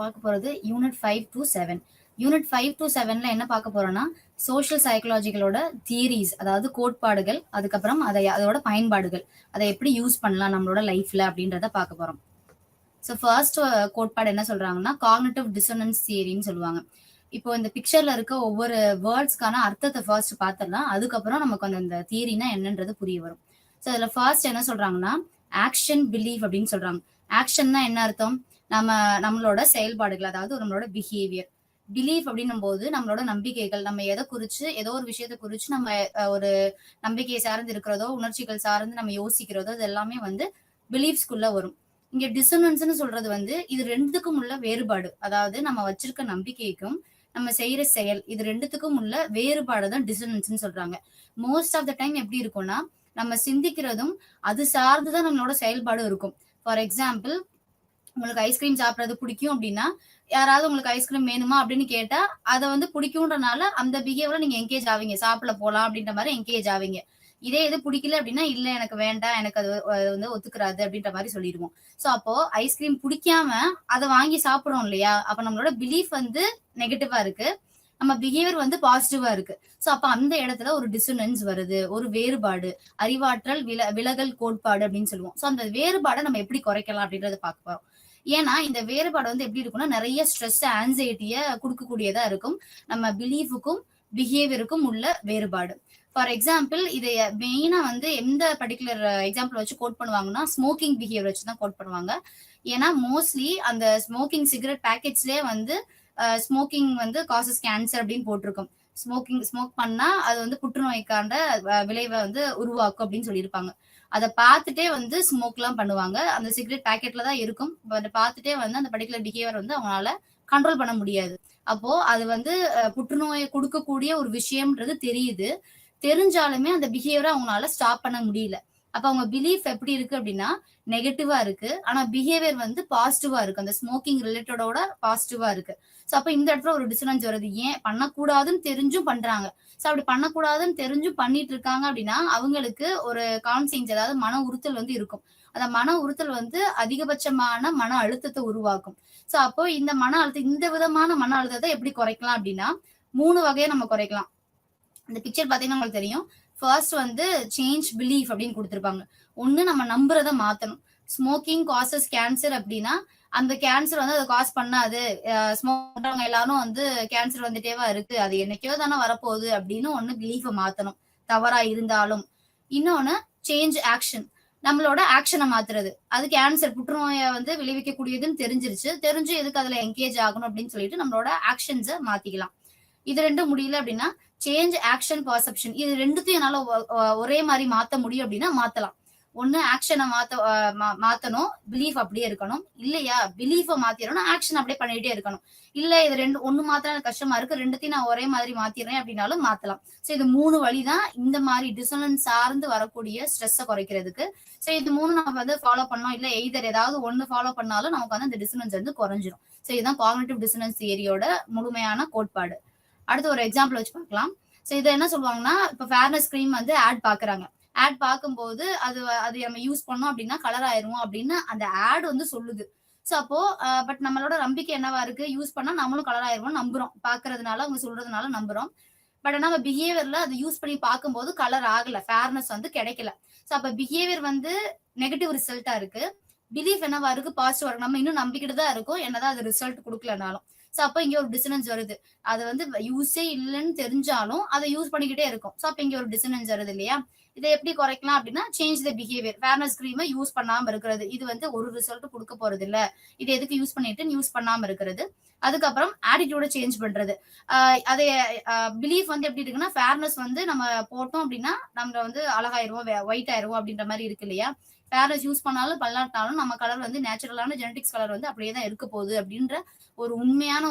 பார்க்க போறது unit 5 to 7. Unit 5 to 7ல என்ன பார்க்க போறோம்னா சோஷியல் சைக்காலஜிகளோட தியரிஸ், அதாவது கோட்பாடுகள், அதுக்கப்புறம் அதோட பயன்பாடுகள், அதை எப்படி யூஸ் பண்ணலாம் நம்மளோட லைஃப்ல அப்படின்றத பார்க்க போறோம். ஸோ ஃபர்ஸ்ட் கோட்பாடு என்ன சொல்றாங்கன்னா காக்னிட்டிவ் டிசோனன்ஸ் தியரின்னு சொல்லுவாங்க. இப்போ இந்த பிக்சர்ல இருக்க ஒவ்வொரு வேர்ட்ஸ்க்கான அர்த்தத்தை ஃபர்ஸ்ட் பார்த்துடலாம், அதுக்கப்புறம் நமக்கு அந்த தியரினா என்னன்றது புரிய வரும். ஸோ அதுல ஃபர்ஸ்ட் என்ன சொல்றாங்கன்னா ஆக்ஷன் பிலீஃப் அப்படின்னு சொல்றாங்க. ஆக்ஷன்னா என்ன அர்த்தம்? நம்மளோட செயல்பாடுகள், அதாவது நம்மளோட பிஹேவியர். பிலீஃப் அப்படின்னும் போது நம்மளோட நம்பிக்கைகள், நம்ம எதை குறிச்சு ஏதோ ஒரு விஷயத்தை குறிச்சு நம்ம ஒரு நம்பிக்கையை சார்ந்து இருக்கிறதோ, உணர்ச்சிகள் சார்ந்து நம்ம யோசிக்கிறதோ, இது எல்லாமே வந்து பிலீஃப்ஸ்குள்ள வரும். இங்க டிசோனன்ஸ்னு சொல்றது வந்து இது ரெண்டுத்துக்கும் உள்ள வேறுபாடு, அதாவது நம்ம வச்சிருக்க நம்பிக்கைக்கும் நம்ம செய்யற செயல், இது ரெண்டுத்துக்கும் உள்ள வேறுபாடு தான் டிசோனன்ஸ்னு சொல்றாங்க. மோஸ்ட் ஆஃப் த டைம் எப்படி இருக்கும்னா நம்ம சிந்திக்கிறதும் அது சார்ந்துதான் நம்மளோட செயல்பாடும் இருக்கும். ஃபார் எக்ஸாம்பிள், உங்களுக்கு ஐஸ்கிரீம் சாப்பிட்றது பிடிக்கும் அப்படின்னா யாராவது உங்களுக்கு ஐஸ்கிரீம் வேணுமா அப்படின்னு கேட்டா அதை வந்து பிடிக்கும்ன்றனால அந்த பிஹேவியர்ல நீங்க என்கேஜ் ஆவீங்க, சாப்பிட போலாம் அப்படின்ற மாதிரி என்கேஜ் ஆவீங்க. இதே இது பிடிக்கல அப்படின்னா இல்ல எனக்கு வேண்டாம், எனக்கு அது வந்து ஒத்துக்கிறாது அப்படின்ற மாதிரி சொல்லிடுவோம். சோ அப்போ ஐஸ்கிரீம் பிடிக்காம அதை வாங்கி சாப்பிடுறோம் இல்லையா, அப்ப நம்மளோட பிலீஃப் வந்து நெகட்டிவா இருக்கு, நம்ம பிஹேவியர் வந்து பாசிட்டிவா இருக்கு. சோ அப்ப அந்த இடத்துல ஒரு டிசோனன்ஸ் வருது, ஒரு வேறுபாடு, அறிவாற்றல் விலகல் கோட்பாடு அப்படின்னு சொல்லுவோம். சோ அந்த வேறுபாடை நம்ம எப்படி குறைக்கலாம் அப்படின்றத பார்க்க போறோம். ஏன்னா இந்த வேறுபாடு வந்து எப்படி இருக்கும்னா நிறைய ஸ்ட்ரெஸ், ஆன்சைட்டிய கொடுக்கக்கூடியதா இருக்கும், நம்ம பிலீஃபுக்கும் பிஹேவியருக்கும் உள்ள வேறுபாடு. ஃபார் எக்ஸாம்பிள், இதை மெயினா வந்து எந்த பர்டிகுலர் எக்ஸாம்பிள் வச்சு கோட் பண்ணுவாங்கன்னா ஸ்மோக்கிங் பிஹேவியர் வச்சு தான் கோட் பண்ணுவாங்க. ஏன்னா மோஸ்ட்லி அந்த ஸ்மோக்கிங் சிகரெட் பேக்கெட்ஸ்லயே வந்து ஸ்மோக்கிங் வந்து காசஸ் கேன்சர் அப்படின்னு போட்டிருக்கும். ஸ்மோக் பண்ணா அது வந்து புற்றுநோய்க்காண்ட விளைவை வந்து உருவாக்கும் அப்படின்னு சொல்லியிருப்பாங்க. அதை பார்த்துட்டே வந்து ஸ்மோக் எல்லாம் பண்ணுவாங்க. அந்த சிகரெட் பேக்கெட்ல தான் இருக்கும், பட் பார்த்துட்டே வந்து அந்த பர்டிகுலர் பிஹேவியர் வந்து அவங்களால கண்ட்ரோல் பண்ண முடியாது. அப்போ அது வந்து புற்றுநோயை கொடுக்கக்கூடிய ஒரு விஷயம்ன்றது தெரியுது, தெரிஞ்சாலுமே அந்த பிஹேவியரை அவங்களால ஸ்டாப் பண்ண முடியல. அப்ப அவங்க பிலீஃப் எப்படி இருக்கு அப்படின்னா நெகட்டிவா இருக்கு, ஆனா பிஹேவியர் வந்து பாசிட்டிவா இருக்கு, அந்த ஸ்மோக்கிங் ரிலேட்டடோட பாசிட்டிவா இருக்கு. சோ அப்ப இந்த இடத்துல ஒரு டிசனன்ஸ் வருது. ஏன் பண்ணக்கூடாதுன்னு தெரிஞ்சும் பண்றாங்க. சோ அப்படி பண்ணக்கூடாதுன்னு தெரிஞ்சும் பண்ணிட்டு இருக்காங்க அப்படின்னா அவங்களுக்கு ஒரு கான்சியன்ஸ், அதாவது மன உறுத்தல் வந்து இருக்கும். அந்த மன உறுத்தல் வந்து அதிகபட்சமான மன அழுத்தத்தை உருவாக்கும். சோ அப்போ இந்த விதமான மன அழுத்தத்தை எப்படி குறைக்கலாம் அப்படின்னா 3 வகையை நம்ம குறைக்கலாம். இந்த பிக்சர் பாத்தீங்கன்னா உங்களுக்கு தெரியும். ஃபர்ஸ்ட் வந்து சேஞ்ச் பிலீஃப் அப்படின்னு கொடுத்திருப்பாங்க. ஒண்ணு நம்ம நம்புறதை மாத்தணும். ஸ்மோக்கிங் காசஸ் கேன்சர் அப்படின்னா அந்த கேன்சர் வந்து அதை காஸ் பண்ணாது, ஸ்மோக் பண்றவங்க எல்லாரும் வந்து கேன்சர் வந்துட்டேவா இருக்கு, அது என்னைக்கோ தானே வரப்போகுது அப்படின்னு ஒண்ணு பிலீஃபை மாத்தணும், தவறா இருந்தாலும். இன்னொன்னு சேஞ்ச் ஆக்ஷன், நம்மளோட ஆக்ஷனை மாத்துறது. அது கேன்சர் புற்றுநோயை வந்து விளைவிக்கக்கூடியதுன்னு தெரிஞ்சிருச்சு, தெரிஞ்சு எதுக்கு அதுல என்கேஜ் ஆகணும் அப்படின்னு சொல்லிட்டு நம்மளோட ஆக்ஷன்ஸை மாத்திக்கலாம். இது ரெண்டும் முடியல அப்படின்னா சேஞ்ச் ஆக்ஷன் பர்செப்ஷன், இது ரெண்டுத்தையும் என்னால ஒரே மாதிரி மாத்த முடியும் அப்படின்னா மாத்தலாம். ஒண்ணு ஆக்ஷனை மாத்தணும், பிலீஃப் அப்படியே இருக்கணும். இல்லையா பிலீஃபை மாத்திரணும், ஆக்ஷன் அப்படியே பண்ணிட்டே இருக்கணும். இல்ல இது ஒண்ணு மாத்திரம் எனக்கு கஷ்டமா இருக்கு, ரெண்டுத்தையும் நான் ஒரே மாதிரி மாத்திடுறேன் அப்படின்னாலும் மாத்தலாம். சோ இது 3 வழிதான் இந்த மாதிரி டிசோனன்ஸ் சார்ந்து வரக்கூடிய ஸ்ட்ரெஸ்ஸை குறைக்கிறதுக்கு. சோ இது 3 நம்ம வந்து ஃபாலோ பண்ணோம், இல்ல எய்தர் ஏதாவது ஒண்ணு ஃபாலோ பண்ணாலும் நமக்கு வந்து அந்த டிசோனன்ஸ் வந்து குறைஞ்சிரும். சோ இதுதான் காக்னிட்டிவ் டிசோனன்ஸ் தியரியோட முழுமையான கோட்பாடு. அடுத்து ஒரு எக்ஸாம்பிள் வச்சு பார்க்கலாம். சோ இதை என்ன சொல்லுவாங்கன்னா, இப்ப ஃபேர்னஸ் கிரீம் வந்து ஆட் பாக்குறாங்க. ஆட் பார்க்கும்போது அது நம்ம யூஸ் பண்ணோம் அப்படின்னா கலர் ஆயிரும் அப்படின்னு அந்த ஆட் வந்து சொல்லுது. சோ அப்போ பட் நம்மளோட நம்பிக்கை என்னவா இருக்கு, யூஸ் பண்ணா நம்மளும் கலர் ஆயிருவோம் நம்புறோம், பாக்குறதுனால அவங்க சொல்றதுனால நம்புறோம். பட் ஆனா நம்ம பிஹேவியர்ல அதை யூஸ் பண்ணி பார்க்கும்போது கலர் ஆகல, ஃபேர்னஸ் வந்து கிடைக்கல. சோ அப்ப பிஹேவியர் வந்து நெகட்டிவ் ரிசல்ட்டா இருக்கு, பிலீஃப் என்னவா இருக்கு, பாசிட்டிவா இருக்கு, நம்ம இன்னும் நம்பிக்கிட்டு தான் இருக்கும் என்னதான் அது ரிசல்ட் கொடுக்கலனாலும். சோ அப்ப இங்க ஒரு டிசனன்ஸ் வருது, அது வந்து யூஸே இல்லைன்னு தெரிஞ்சாலும் அதை யூஸ் பண்ணிக்கிட்டே இருக்கும். சோ அப்ப இங்க ஒரு டிசனன்ஸ் வருது இல்லையா. இதை எப்படி குறைக்கலாம் அப்படின்னா சேஞ்ச் த பிஹேவியர், ஃபேர்னஸ் கிரீமை யூஸ் பண்ணாம இருக்கிறது, இது வந்து ஒரு ரிசல்ட் கொடுக்க போறது இல்ல, இது எதுக்கு யூஸ் பண்ணிட்டு யூஸ் பண்ணாம இருக்கிறது. அதுக்கப்புறம் ஆட்டிடியூட சேஞ்ச் பண்றது. அதே பிலீஃப் வந்து எப்படி இருக்குன்னா ஃபேர்னஸ் வந்து நம்ம போட்டோம் அப்படின்னா நம்ம வந்து அழகாயிருவோம், ஒயிட் ஆயிருவோம் அப்படின்ற மாதிரி இருக்கு இல்லையா. ஃபேர்னஸ் யூஸ் பண்ணாலும் பண்ணாட்டாலும் நம்ம கலர் வந்து நேச்சுரலான ஜெனடிக்ஸ் கலர் வந்து அப்படியே தான் இருக்க போகுது அப்படின்ற ஒரு உண்மையான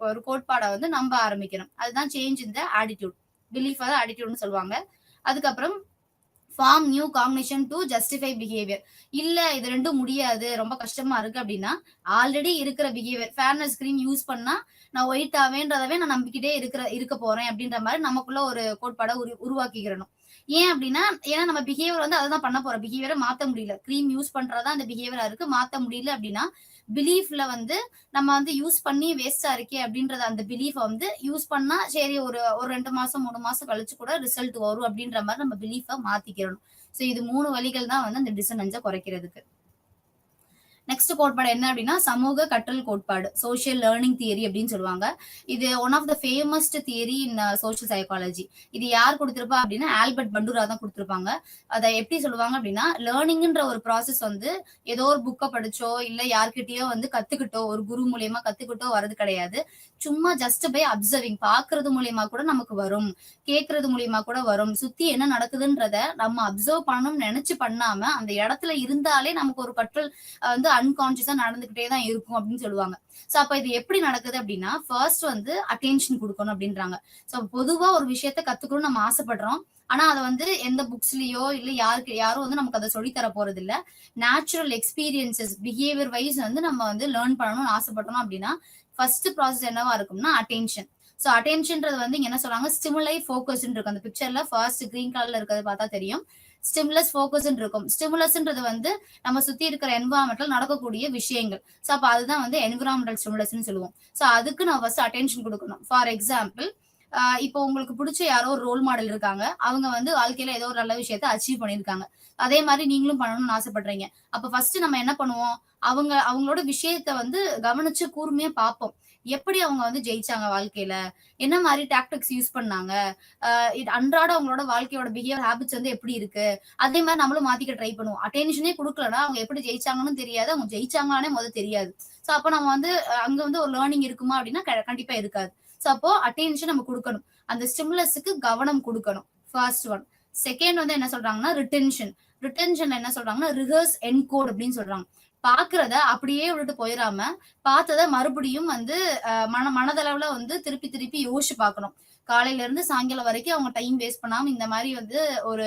ஒரு கோட்பாடை வந்து நம்ப ஆரம்பிக்கணும். அதுதான் சேஞ்ச் இந்த ஆட்டிடியூட், பிலீஃப் தான் ஆட்டிடியூட்னு சொல்லுவாங்க. அதுக்கப்புறம் form new cognition to justify behaviour. இல்ல இது ரெண்டும் முடியாது, ரொம்ப கஷ்டமா இருக்கு அப்படின்னா ஆல்ரெடி இருக்கிற பிஹேவியர், ஃபேர்னஸ் கிரீம் யூஸ் பண்ணா நான் ஒயிட் ஆவேன்றதவே நான் நம்பிக்கிட்டே இருக்க போறேன் அப்படின்ற மாதிரி நமக்குள்ள ஒரு கோட்பாடை உருவாக்கிக்கிறணும். ஏன் அப்படின்னா, ஏன்னா நம்ம பிஹேவியர் வந்து அததான் பண்ண போறோம். பிஹேவியர மாத்த முடியல. கிரீம் யூஸ் பண்றதா அந்த பிஹேவியரா இருக்கு. மாத்த முடியல அப்படின்னா, பிலீஃப்ல வந்து நம்ம வந்து யூஸ் பண்ணி வேஸ்ட்டா இருக்கே அப்படின்றத அந்த பிலீஃப வந்து யூஸ் பண்ணா சரி ஒரு ஒரு 2 மாசம், 3 மாசம் கழிச்சு கூட ரிசல்ட் வரும் அப்படின்ற மாரி நம்ம பிலீஃப மாத்திக்கிறணும். சோ இது 3 வழிகள் தான் வந்து அந்த டிசனன்ஸ குறைக்கிறதுக்கு. நெக்ஸ்ட் கோட்பாடு என்ன அப்படின்னா சமூக கற்றல் கோட்பாடு சோஷியல் லேர்னிங் தியரி அப்படின்னு சொல்லுவாங்க. இது one of the famousest theory in social psychology. இது யார் கொடுத்திருப்பா அப்படின்னா ஆல்பர்ட் பண்டூரா தான் கொடுத்திருப்பாங்க. அதை எப்படி சொல்லுவாங்க அப்படின்னா லேர்னிங்ன்ற ஒரு ப்ராசஸ் வந்து ஏதோ ஒரு புக்கை படிச்சோ இல்ல யார்கிட்டயோ வந்து கத்துக்கிட்டோ ஒரு குரு மூலியமா கத்துக்கிட்டோ வர்றது கிடையாது. சும்மா ஜஸ்ட் பை அப்சர்விங் பாக்குறது மூலியமா கூட நமக்கு வரும், கேட்கறது மூலியமா கூட வரும். சுத்தி என்ன நடக்குதுன்றத நம்ம அப்சர்வ் பண்ணணும்னு நினைச்சு பண்ணாம அந்த இடத்துல இருந்தாலே நமக்கு ஒரு கற்றல் வந்து அன்கான்சியஸா நடந்துகிட்டே தான் இருக்கும் அப்படின்னு சொல்லுவாங்க. சோ அப்ப இது எப்படி நடக்குது அப்படின்னா ஃபர்ஸ்ட் வந்து அட்டென்ஷன் கொடுக்கணும் அப்படின்றாங்க. சோ பொதுவா ஒரு விஷயத்த கத்துக்கணும்னு நம்ம ஆசைப்படுறோம். ஆனா அதை வந்து எந்த புக்ஸ்லயோ இல்ல யாரும் வந்து நமக்கு அதை சொல்லி தர போறது இல்ல. நேச்சுரல் எக்ஸ்பீரியன்சஸ் பிஹேவியர் வைஸ் வந்து நம்ம வந்து லேர்ன் பண்ணணும்னு ஆசைப்பட்டோம் அப்படின்னா ஃபர்ஸ்ட் ப்ராசஸ் என்னவா இருக்கும்னா அட்டென்ஷன். சோ அட்டென்ஷன்ன்றது வந்து இங்க என்ன சொல்றாங்க ஸ்டிமுலை ஃபோக்கஸ் இருக்கு. அந்த பிக்சர்ல ஃபர்ஸ்ட் கிரீன் கலர்ல இருக்கிறது பார்த்தா தெரியும். ஸ்டிமுலஸ் ஃபோக்கஸ் இருக்கும். ஸ்டிமுலஸ்ன்றது வந்து நம்ம சுத்தி இருக்கிற என்விரான்மெண்ட்ல நடக்கக்கூடிய விஷயங்கள். சோ அப்ப அதுதான் வந்து என்விரான்மெண்டல் ஸ்டிமுலஸ்ன்னு சொல்லுவோம். சோ அதுக்கு நான் ஃபர்ஸ்ட் அட்டென்ஷன் கொடுக்கணும். ஃபார் எக்ஸாம்பிள் இப்போ உங்களுக்கு பிடிச்ச யாரோ ஒரு ரோல் மாடல் இருக்காங்க. அவங்க வந்து வாழ்க்கையில ஏதோ ஒரு நல்ல விஷயத்த அச்சீவ் பண்ணியிருக்காங்க. அதே மாதிரி நீங்களும் பண்ணணும்னு ஆசைப்படுறீங்க. அப்ப ஃபர்ஸ்ட் நம்ம என்ன பண்ணுவோம்? அவங்களோட விஷயத்த வந்து கவனிச்சு கூர்மையா பார்ப்போம். எப்படி அவங்க வந்து ஜெயிச்சாங்க வாழ்க்கையில? என்ன மாரி டாக்டிக்ஸ் யூஸ் பண்ணாங்க? இது அன்றாட அவங்களோட வாழ்க்கையோட பிஹேவியர் ஹேபிட்ஸ் வந்து எப்படி இருக்கு? அதே மாரி நம்மளும் மாத்திக்க ட்ரை பண்ணுவோம். அட்டென்ஷனே குடுக்கலன்னா, அவங்க எப்படி ஜெயிச்சாங்கன்னு தெரியாது. அவங்க ஜெயிச்சாங்களான்னே தெரியாது. சோ அப்ப நம்ம வந்து அங்க வந்து ஒரு லேர்னிங் இருக்குமா அப்படின்னா, கண்டிப்பா இருக்காது. சோ அப்போ அட்டென்ஷன் நம்ம குடுக்கணும். அந்த ஸ்டிமுலஸ்க்கு கவனம் குடுக்கணும். First one. செகண்ட் வந்து என்ன சொல்றாங்கன்னா, ரிட்டென்ஷன். ரிட்டென்ஷன்ல என்ன சொல்றாங்கன்னா, ரிஹர்ஸ் என்கோட் அப்படின்னு சொல்றாங்க. பாக்குறத அப்படியே விட்டுட்டு போயிராம, பார்த்தத மறுபடியும் வந்து மனதளவுல வந்து திருப்பி திருப்பி யோசிச்சு பார்க்கணும். காலையில இருந்து சாயங்காலம் வரைக்கும் அவங்க டைம் வேஸ்ட் பண்ணாம இந்த மாதிரி வந்து ஒரு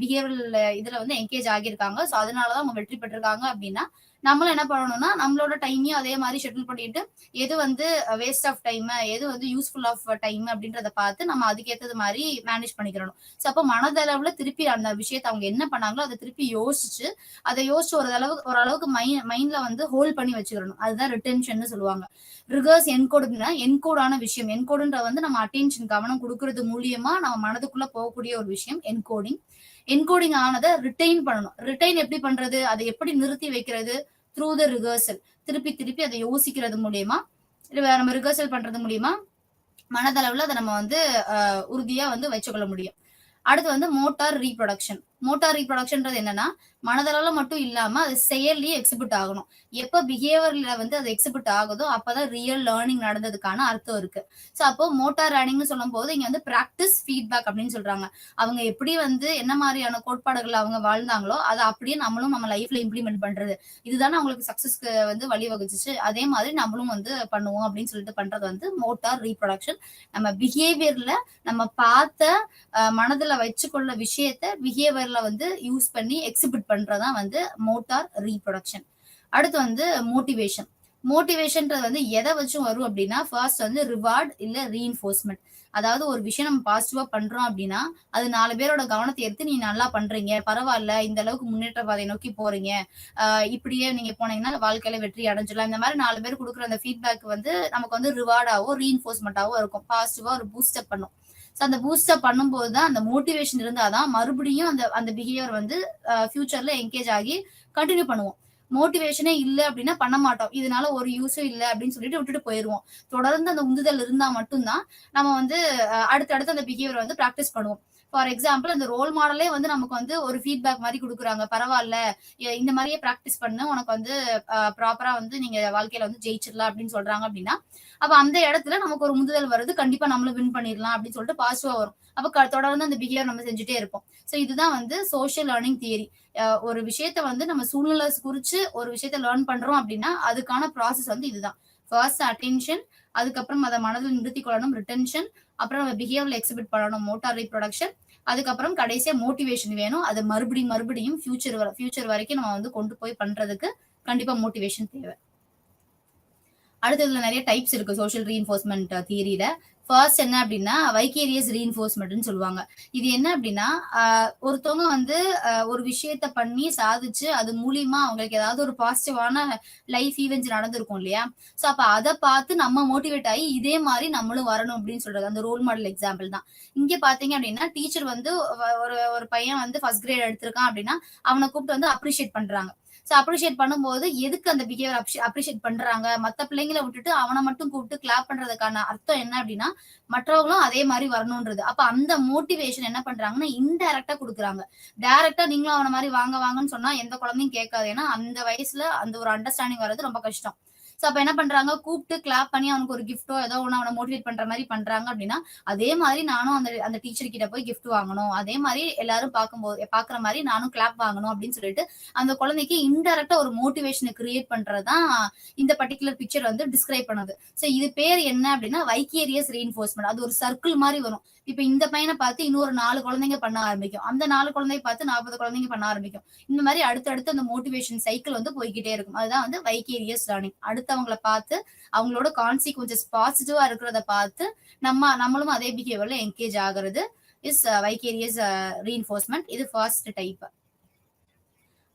பிஹேவியரல் இதுல வந்து என்கேஜ் ஆகியிருக்காங்க. ஸோ அதனாலதான் அவங்க வெற்றி பெற்றிருக்காங்க அப்படின்னா நம்மளும் என்ன பண்ணணும்னா நம்மளோட டைமையும் அதே மாதிரி ஷெட்யூல் பண்ணிட்டு எது வந்து வேஸ்ட் ஆஃப் டைம் எது வந்து யூஸ்ஃபுல் ஆஃப் டைம் அப்படின்றத பார்த்து நம்ம அதுக்கேற்றது மாதிரி மேனேஜ் பண்ணிக்கிறணும். ஸோ அப்போ மனதளவுல திருப்பி அந்த விஷயத்த அவங்க என்ன பண்ணாங்களோ அதை திருப்பி யோசிச்சு அதை யோசிச்சு ஓரளவுக்கு மைண்ட்ல வந்து ஹோல்ட் பண்ணி வச்சுக்கணும். அதுதான் ரிட்டென்ஷன் சொல்லுவாங்க. ரிகர்ஸ் என்கோடு என்கோடான விஷயம். என்கோடுன்ற வந்து நம்ம அட்டென்ஷன் கவனம் கொடுக்கறது மூலியமா நம்ம மனதுக்குள்ள போகக்கூடிய ஒரு விஷயம் என்கோடிங். என்கோடிங் ஆனதை ரிட்டைன் பண்ணணும். ரிட்டைன் எப்படி பண்றது? அதை எப்படி நிறுத்தி வைக்கிறது? Through the rehearsal. திருப்பி திருப்பி அதை யோசிக்கிறது மூலியமா நம்ம ரிகர்சல் பண்றது மூலியமா மனதளவுல அதை நம்ம வந்து உறுதியா வந்து வச்சுக்கொள்ள முடியும். அடுத்து வந்து மோட்டார் ரீப்ரொடக்ஷன். மோட்டார் ரீப்ரொடக்ஷன்றது என்னன்னா மனதளவுல மட்டும் இல்லாம அது செயல்லயே எக்ஸிபிட் ஆகணும். எப்ப பிஹேவியர்ல வந்து அது எக்ஸிபிட் ஆகுதோ அப்பதான் ரியல் லேர்னிங் நடந்ததுக்கான அர்த்தம் இருக்கு. சோ அப்போ மோட்டார் லேர்னிங்னு சொல்லும் போது இங்க வந்து பிராக்டிஸ் ஃபீட்பேக் அப்படின்னு சொல்றாங்க. அவங்க எப்படி வந்து என்ன மாதிரியான கோட்பாடுகள் அவங்க வாழ்ந்தாங்களோ அதை அப்படியே நம்மளும் நம்ம லைஃப்ல இம்ப்ளிமெண்ட் பண்றது. இதுதானே அவங்களுக்கு சக்சஸ்க்கு வந்து வழிவகுச்சிச்சு. அதே மாதிரி நம்மளும் வந்து பண்ணுவோம் அப்படின்னு சொல்லிட்டு பண்றது வந்து மோட்டார் ரீப்ரொடக்ஷன். நம்ம பிஹேவியர்ல நம்ம பார்த்த மனதுல வச்சுக்கொள்ள விஷயத்த பிஹேவியர்ல வந்து யூஸ் பண்ணி எக்ஸிபிட் பண்றதுதான் வந்து மோட்டார் ரீப்ரொடக்ஷன். அடுத்து வந்து மோட்டிவேஷன். மோட்டிவேஷன்ன்றது வந்து எதை வச்சும் வரும் அப்படின்னா ஃபர்ஸ்ட் வந்து ரிவார்ட் இல்ல ரீஇன்ஃபோர்ஸ்மெண்ட். அதாவது ஒரு விஷயம் நம்ம பாசிட்டிவா பண்றோம் அப்படின்னா அது 4 பேரோட கவனத்தை எடுத்து நீ நல்லா பண்றீங்க, பரவாயில்ல, இந்த அளவுக்கு முன்னேற்ற பாதை நோக்கி போறீங்க, இப்படியே நீங்க போனீங்கன்னா வாழ்க்கையில வெற்றி அடைஞ்சிடலாம். இந்த மாதிரி 4 பேர் கொடுக்குற அந்த ஃபீட்பேக் வந்து நமக்கு வந்து ரிவார்டாவோ ரீஇன்ஃபோர்ஸ்மெண்டாவோ இருக்கும். பாசிட்டிவா ஒரு பூஸ்டப் பண்ணும். ஸோ அந்த பூஸ்டப் பண்ணும்போது தான் அந்த மோட்டிவேஷன் இருந்தாதான் மறுபடியும் அந்த அந்த பிஹேவியர் வந்து ஃபியூச்சர்ல என்கேஜ் ஆகி கண்டினியூ பண்ணுவோம். மோட்டிவேஷனே இல்லை அப்படின்னா பண்ண மாட்டோம். இதனால ஒரு யூஸும் இல்லை அப்படின்னு சொல்லிட்டு விட்டுட்டு போயிருவோம். தொடர்ந்து அந்த உந்துதல் இருந்தா மட்டும்தான் நம்ம வந்து அடுத்தடுத்து அந்த பிஹேவியர் வந்து ப்ராக்டிஸ் பண்ணுவோம். ஃபார் எக்ஸாம்பிள் அந்த ரோல் மாடலே வந்து நமக்கு வந்து ஒரு ஃபீட்பேக் மாதிரி கொடுக்குறாங்க. பரவாயில்ல, இந்த மாதிரியே ப்ராக்டிஸ் பண்ணு, உனக்கு வந்து ப்ராப்பரா வந்து நீங்க வாழ்க்கையில வந்து ஜெயிச்சிடலாம் அப்படின்னு சொல்றாங்க அப்படின்னா அப்ப அந்த இடத்துல நமக்கு ஒரு முந்துதல் வருது. கண்டிப்பா நம்மளும் வின் பண்ணிடலாம் அப்படின்னு சொல்லிட்டு பாசிட்டிவா வரும். அப்ப தொடர்ந்து அந்த பிஹேவியர் நம்ம செஞ்சுட்டே இருப்போம். சோ இதுதான் வந்து சோஷியல் லேர்னிங் தியரி. ஒரு விஷயத்த வந்து நம்ம சூழ்நிலை குறிச்சு ஒரு விஷயத்த லேர்ன் பண்றோம் அப்படின்னா அதுக்கான ப்ராசஸ் வந்து இதுதான். ஃபர்ஸ்ட் அட்டென்ஷன், அதுக்கப்புறம் அதை மனதில் நிறுத்திக் கொள்ளணும் ரிட்டென்ஷன், அப்புறம் பிஹேவியர்ல எக்ஸிபிட் பண்ணணும் மோட்டார் ரீப்ரொடக்ஷன், அதுக்கப்புறம் கடைசியா மோட்டிவேஷன் வேணும். அதை மறுபடியும் ஃபியூச்சர் வரைக்கும் நம்ம வந்து கொண்டு போய் பண்றதுக்கு கண்டிப்பா மோட்டிவேஷன் தேவை. அடுத்து இதுல நிறைய டைப்ஸ் இருக்கு சோஷியல் ரீஎன்ஃபோர்ஸ்மெண்ட் தியரியில. ஃபர்ஸ்ட் என்ன அப்படின்னா வைகேரியஸ் ரீஇன்ஃபோர்ஸ்மெண்ட்னு சொல்லுவாங்க. இது என்ன அப்படின்னா ஒருத்தவங்க வந்து ஒரு விஷயத்த பண்ணி சாதிச்சு அது மூலியமா அவங்களுக்கு ஏதாவது ஒரு பாசிட்டிவான லைஃப் ஈவென்ட்ஸ் நடந்திருக்கும் இல்லையா? ஸோ அப்ப அத பார்த்து நம்ம மோட்டிவேட் ஆகி இதே மாதிரி நம்மளும் வரணும் அப்படின்னு சொல்றது அந்த ரோல் மாடல் எக்ஸாம்பிள் தான். இங்க பாத்தீங்க அப்படின்னா டீச்சர் வந்து ஒரு ஒரு பையன் வந்து ஃபர்ஸ்ட் கிரேட் எடுத்திருக்கான் அப்படின்னா அவனை கூப்பிட்டு வந்து அப்ரிஷியேட் பண்றாங்க. ஸோ அப்ரிஷியேட் பண்ணும்போது எதுக்கு அந்த பிஹேவியர் அப்ரிஷியேட் பண்றாங்க? மத்த பிள்ளைங்கள விட்டுட்டு அவன மட்டும் கூப்பிட்டு கிளாப் பண்றதுக்கான அர்த்தம் என்ன அப்படின்னா, மற்றவங்களும் அதே மாரி வரணும்ன்றது. அப்ப அந்த மோட்டிவேஷன் என்ன பண்றாங்கன்னா, இன்டைரக்ட்டா குடுக்குறாங்க. டைரக்ட்டா நீங்களும் அவன மாரி வாங்க வாங்கன்னு சொன்னா எந்த குழந்தையும் கேட்காது. ஏன்னா அந்த வயசுல அந்த ஒரு அண்டர்ஸ்டாண்டிங் வர்றது ரொம்ப கஷ்டம். சோ அப்ப என்ன பண்றாங்க, கூப்பிட்டு கிளாப் பண்ணி அவனுக்கு ஒரு கிஃப்ட்டோ ஏதோ ஒண்ணு அவன மோட்டிவேட் பண்ற மாரி பண்றாங்க அப்படின்னா, அதே மாரி நானும் அந்த அந்த டீச்சர் கிட்ட போய் கிஃப்ட் வாங்கணும். அதே மாரி எல்லாரும் பார்க்கும்போது பார்க்குற மாரி நானும் கிளாப் வாங்கணும் அப்படின்னு சொல்லிட்டு, அந்த குழந்தைக்கு இன்டைரக்ட்டா ஒரு மோட்டிவேஷன கிரியேட் பண்றது தான் இந்த பர்ட்டிகுலர் பிக்சர் வந்து டிஸ்கிரைப் பண்ணுது. சோ இது பேர் என்ன அப்படின்னா, வைகேரியஸ் ரெயின்ஃபோர்ஸ்மென்ட். அது ஒரு சர்க்கிள் மாரி வரும். இப்ப இந்த பையன பார்த்து இன்னொரு 4 குழந்தைங்க பண்ண ஆரம்பிக்கும். அந்த 4 குழந்தைய பார்த்து 40 குழந்தைங்க பண்ண ஆரம்பிக்கும். இந்த மாரி அடுத்தடுத்து அந்த மோட்டிவேஷன் சைக்கிள் வந்து போய்க்கிட்டே இருக்கும். அதுதான் வந்து வைகேரியஸ் லேர்னிங். அடுத்தவங்கள பார்த்து அவங்களோட கான்சிக்வன்சஸ் பாசிட்டிவா இருக்கிறத பார்த்து நம்மளும் அதே பிஹேவியர்ல என்கேஜ் ஆகுறது இஸ் வைகேரியஸ் ரீஇன்ஃபோர்ஸ்மென்ட். இது ஃபர்ஸ்ட் டைப்.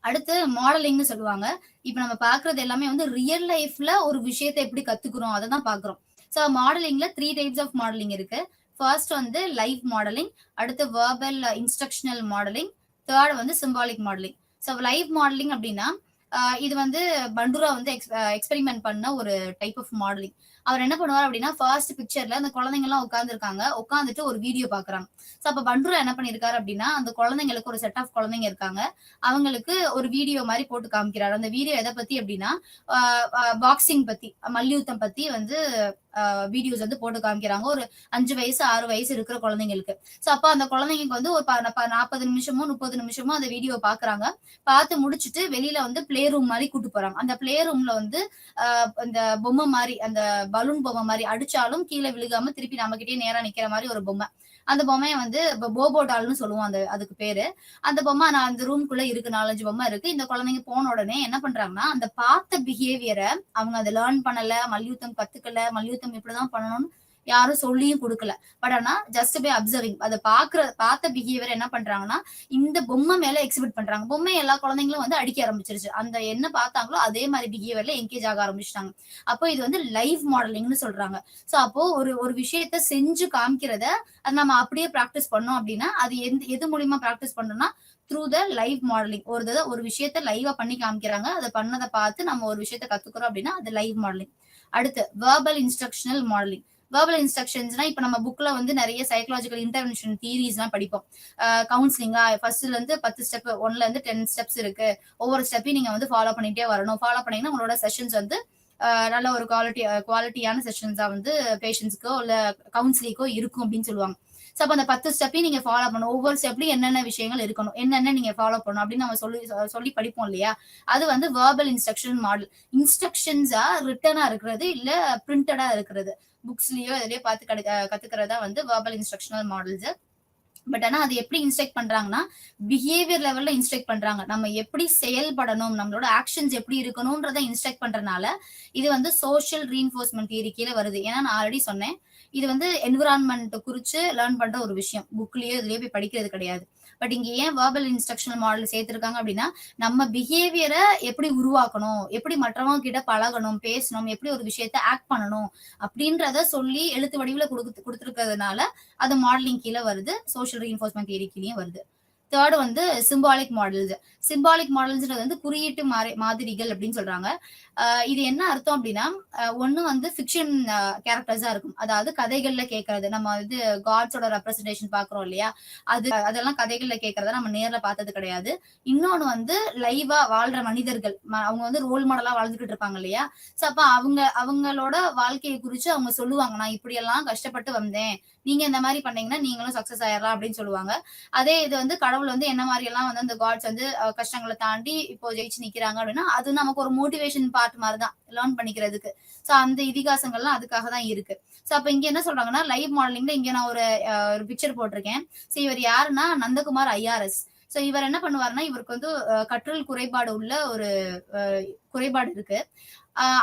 அடுத்து மாடலிங்னு சொல்லுவாங்க. இப்ப நம்ம பார்க்கிறது எல்லாமே வந்து ரியல் லைஃப்ல ஒரு விஷயத்த எப்படி கத்துக்கிறோம் அத தான் பார்க்கிறோம். சோ மாடலிங்ல 3 டைப்ஸ் ஆஃப் மாடலிங் இருக்கு. ஃபர்ஸ்ட் வந்து லைவ் மாடலிங், அடுத்து வெர்பல் இன்ஸ்ட்ரக்ஷனல் மாடலிங், தேர்ட் வந்து symbolic modelling. So live modelling அப்படின்னா இது வந்து பண்டுரா வந்து எக்ஸ்பெரிமெண்ட் பண்ண ஒரு டைப் ஆஃப் மாடலிங். அவர் என்ன பண்ணுவார் அப்படின்னா ஃபர்ஸ்ட் பிக்சர்ல அந்த குழந்தைங்க எல்லாம் உட்கார்ந்துருக்காங்க. உட்கார்ந்துட்டு ஒரு வீடியோ பாக்குறாங்க. சோ அப்ப பண்டுரா என்ன பண்ணிருக்காரு அப்படின்னா அந்த குழந்தைங்களுக்கு ஒரு செட் ஆஃப் குழந்தைங்க இருக்காங்க. அவங்களுக்கு ஒரு வீடியோ மாதிரி போட்டு காமிக்கிறாரு. அந்த வீடியோ எதை பத்தி அப்படின்னா பாக்ஸிங் பத்தி, மல்யுத்தம் பத்தி வந்து வீடியோஸ் வந்து போட்டு காமிக்கிறாங்க. ஒரு 5 வயசு 6 வயசு இருக்கிற குழந்தைங்களுக்கு. சோ அப்ப அந்த குழந்தைங்களுக்கு வந்து ஒரு 40 நிமிஷமோ 30 நிமிஷமோ அந்த வீடியோ பாக்குறாங்க. பார்த்து முடிச்சுட்டு வெளியில வந்து பிளே ரூம் மாதிரி கூட்டு போறாங்க. அந்த பிளே ரூம்ல வந்து இந்த பொம்மை மாதிரி அந்த பலூன் பொம்மை மாதிரி அடிச்சாலும் கீழே விழுகாம திருப்பி நம்ம கிட்டே நேரா நிக்கிற மாதிரி ஒரு பொம்மை. அந்த பொம்மையை வந்து போபோ டால்னு சொல்லுவோம் அந்த அதுக்கு பேரு. அந்த பொம்மை நான் அந்த ரூம்குள்ள இருக்கு 4, 5 பொம்மை இருக்கு. இந்த குழந்தைங்க போன உடனே என்ன பண்றாங்கன்னா அந்த பார்த்த பிஹேவியரை அவங்க அதை லேர்ன் பண்ணல, மல்யுத்தம் கத்துக்கல, மல்யுத்தம் இப்படிதான் பண்ணணும்னு யாரும் சொல்லியும் கொடுக்கல. பட் ஆனா ஜஸ்ட் பை அப்சர்விங் அதை பார்த்த பிஹேவியர் என்ன பண்றாங்கன்னா இந்த பொம்மை மேல எக்ஸிபிட் பண்றாங்க. பொம்மை எல்லா குழந்தைங்களும் வந்து அடிக்க ஆரம்பிச்சிருச்சு. அந்த என்ன பார்த்தாங்களோ அதே மாதிரி பிஹேவியர்ல என்கேஜ் ஆக ஆரம்பிச்சிட்டாங்க. அப்போ இது வந்து லைவ் மாடலிங்னு சொல்றாங்க. சோ அப்போ ஒரு ஒரு விஷயத்த செஞ்சு காமிக்கிறத அது நம்ம அப்படியே பிராக்டிஸ் பண்ணோம் அப்படின்னா அது எது மூலியமா பிராக்டிஸ் பண்ணணும்னா த்ரூ த லைவ் மாடலிங். ஒரு விஷயத்த லைவா பண்ணி காமிக்கிறாங்க. அதை பண்ணதை பார்த்து நம்ம ஒரு விஷயத்த கத்துக்கிறோம் அப்படின்னா அது லைவ் மாடலிங். அடுத்து வெர்பல் இன்ஸ்ட்ரக்ஷனல் மாடலிங். வெர்பல் இன்ஸ்ட்ரக்ஷன்ஸ்னா இப்ப நம்ம புக்ல வந்து நிறைய சைக்காலஜிக்கல் இன்டர்வென்ஷன் தியரிஸ் எல்லாம் படிப்போம். கவுன்சிலிங்கா ஃபர்ஸ்ட்ல இருந்து 10 ஸ்டெப் 1ல இருந்து 10 ஸ்டெப்ஸ் இருக்கு. ஒவ்வொரு ஸ்டெப்பையும் நீங்க வந்து ஃபாலோ பண்ணிட்டே வரணும். ஃபாலோ பண்ணீங்கன்னா உங்களோட செஷன்ஸ் வந்து நல்ல ஒரு குவாலிட்டியான செஷன்ஸா வந்து பேஷண்ட்ஸ்க்கோ இல்ல கவுன்சிலிங்கோ இருக்கும் அப்படின்னு சொல்லுவாங்க. சோ அப்ப அந்த 10 ஸ்டெப்பையும் நீங்க ஃபாலோ பண்ணணும். ஒவ்வொரு ஸ்டெப்லயும் என்னென்ன விஷயங்கள் இருக்கணும், என்னென்ன நீங்க ஃபாலோ பண்ணணும் அப்படின்னு நம்ம சொல்லி படிப்போம் இல்லையா? அது வந்து வெர்பல் இன்ஸ்ட்ரக்ஷன் மாடல். இன்ஸ்ட்ரக்ஷன்ஸா ரிட்டனா இருக்கிறது இல்ல பிரிண்டடா இருக்கிறது. புக்ஸ்லயோ எதுலயோ பார்த்து கத்துக்கிறதா வந்து வெர்பல் இன்ஸ்ட்ரக்ஷனல் மாடல்ஸ். பட் ஆனா அது எப்படி இன்ஸ்ட்ரக்ட் பண்றாங்கன்னா பிஹேவியர் லெவல்ல இன்ஸ்ட்ரக்ட் பண்றாங்க. நம்ம எப்படி செயல்படணும், நம்மளோட ஆக்ஷன்ஸ் எப்படி இருக்கணும்ன்றத இன்ஸ்ட்ரக்ட் பண்றதுனால இது வந்து சோஷியல் ரீஇன்ஃபோர்ஸ்மெண்ட் தியரி கீழ வருது. ஏன்னா நான் ஆல்ரெடி சொன்னேன். இது வந்து என்விரான்மெண்ட் குறிச்சு லேர்ன் பண்ற ஒரு விஷயம். புக்லயோ இதுலயோ போய் படிக்கிறது கிடையாது. பட் இங்க ஏன் வெர்பல் இன்ஸ்ட்ரக்ஷனல் மாடல் சேர்த்திருக்காங்க அப்படின்னா நம்ம பிஹேவியரை எப்படி உருவாக்கணும், எப்படி மற்றவங்க கிட்ட பழகணும், பேசணும், எப்படி ஒரு விஷயத்த ஆக்ட் பண்ணணும் அப்படின்றத சொல்லி எழுத்து வடிவுல கொடுத்துருக்கிறதுனால அது மாடலிங் கீழே வருது. சோஷியல் ரீஇன்ஃபோர்ஸ்மெண்ட் தியரி கீழயும் வருது. தேர்ட் வந்து சிம்பாலிக் மாடல்ஸ். சிம்பாலிக் மாடல்ஸ்ன்றது வந்து குறியீட்டு மாதிரிகள் அப்படின்னு சொல்றாங்க. இது என்ன அர்த்தம் அப்படின்னா ஒண்ணு வந்து ஃபிக்ஷன் கேரக்டர்ஸா இருக்கும். அதாவது கதைகள்ல கேட்கறது. நம்ம வந்து காட்ஸோட ரெப்ரசன்டேஷன் பாக்குறோம் இல்லையா? அதெல்லாம் கதைகள்ல கேட்கறத நம்ம நேர்ல பார்த்தது கிடையாது. இன்னொன்னு வந்து லைவா வாழ்ற மனிதர்கள். அவங்க வந்து ரோல் மாடலா வாழ்ந்துகிட்டு இருப்பாங்க இல்லையா? சோ அப்ப அவங்களோட வாழ்க்கையை குறிச்சு அவங்க சொல்லுவாங்க. நான் இப்படி எல்லாம் கஷ்டப்பட்டு வந்தேன். நீங்க இந்த மாதிரி பண்ணீங்கன்னா நீங்களும் சக்சஸ் ஆயிடலாம் அப்படின்னு சொல்லுவாங்க. அதே இது வந்து கடவுள் வந்து என்ன மாதிரி எல்லாம் வந்து அந்த காட்ஸ் வந்து கஷ்டங்களை தாண்டி இப்போ ஜெயிச்சு நிக்கிறாங்க அப்படின்னா அது நமக்கு ஒரு மோட்டிவேஷன் பார்ட் மாதிரிதான் லேர்ன் பண்ணிக்கிறதுக்கு. சோ அந்த இதிகாசங்கள்லாம் அதுக்காக தான் இருக்கு. சோ அப்ப இங்க என்ன சொல்றாங்கன்னா லைவ் மாடலிங்ல இங்க நான் ஒரு பிக்சர் போட்டிருக்கேன். சோ இவர் யாருன்னா நந்தகுமார் ஐஆர்எஸ். சோ இவர் என்ன பண்ணுவாருன்னா, இவருக்கு வந்து கற்றல் குறைபாடு உள்ள ஒரு குறைபாடு இருக்கு.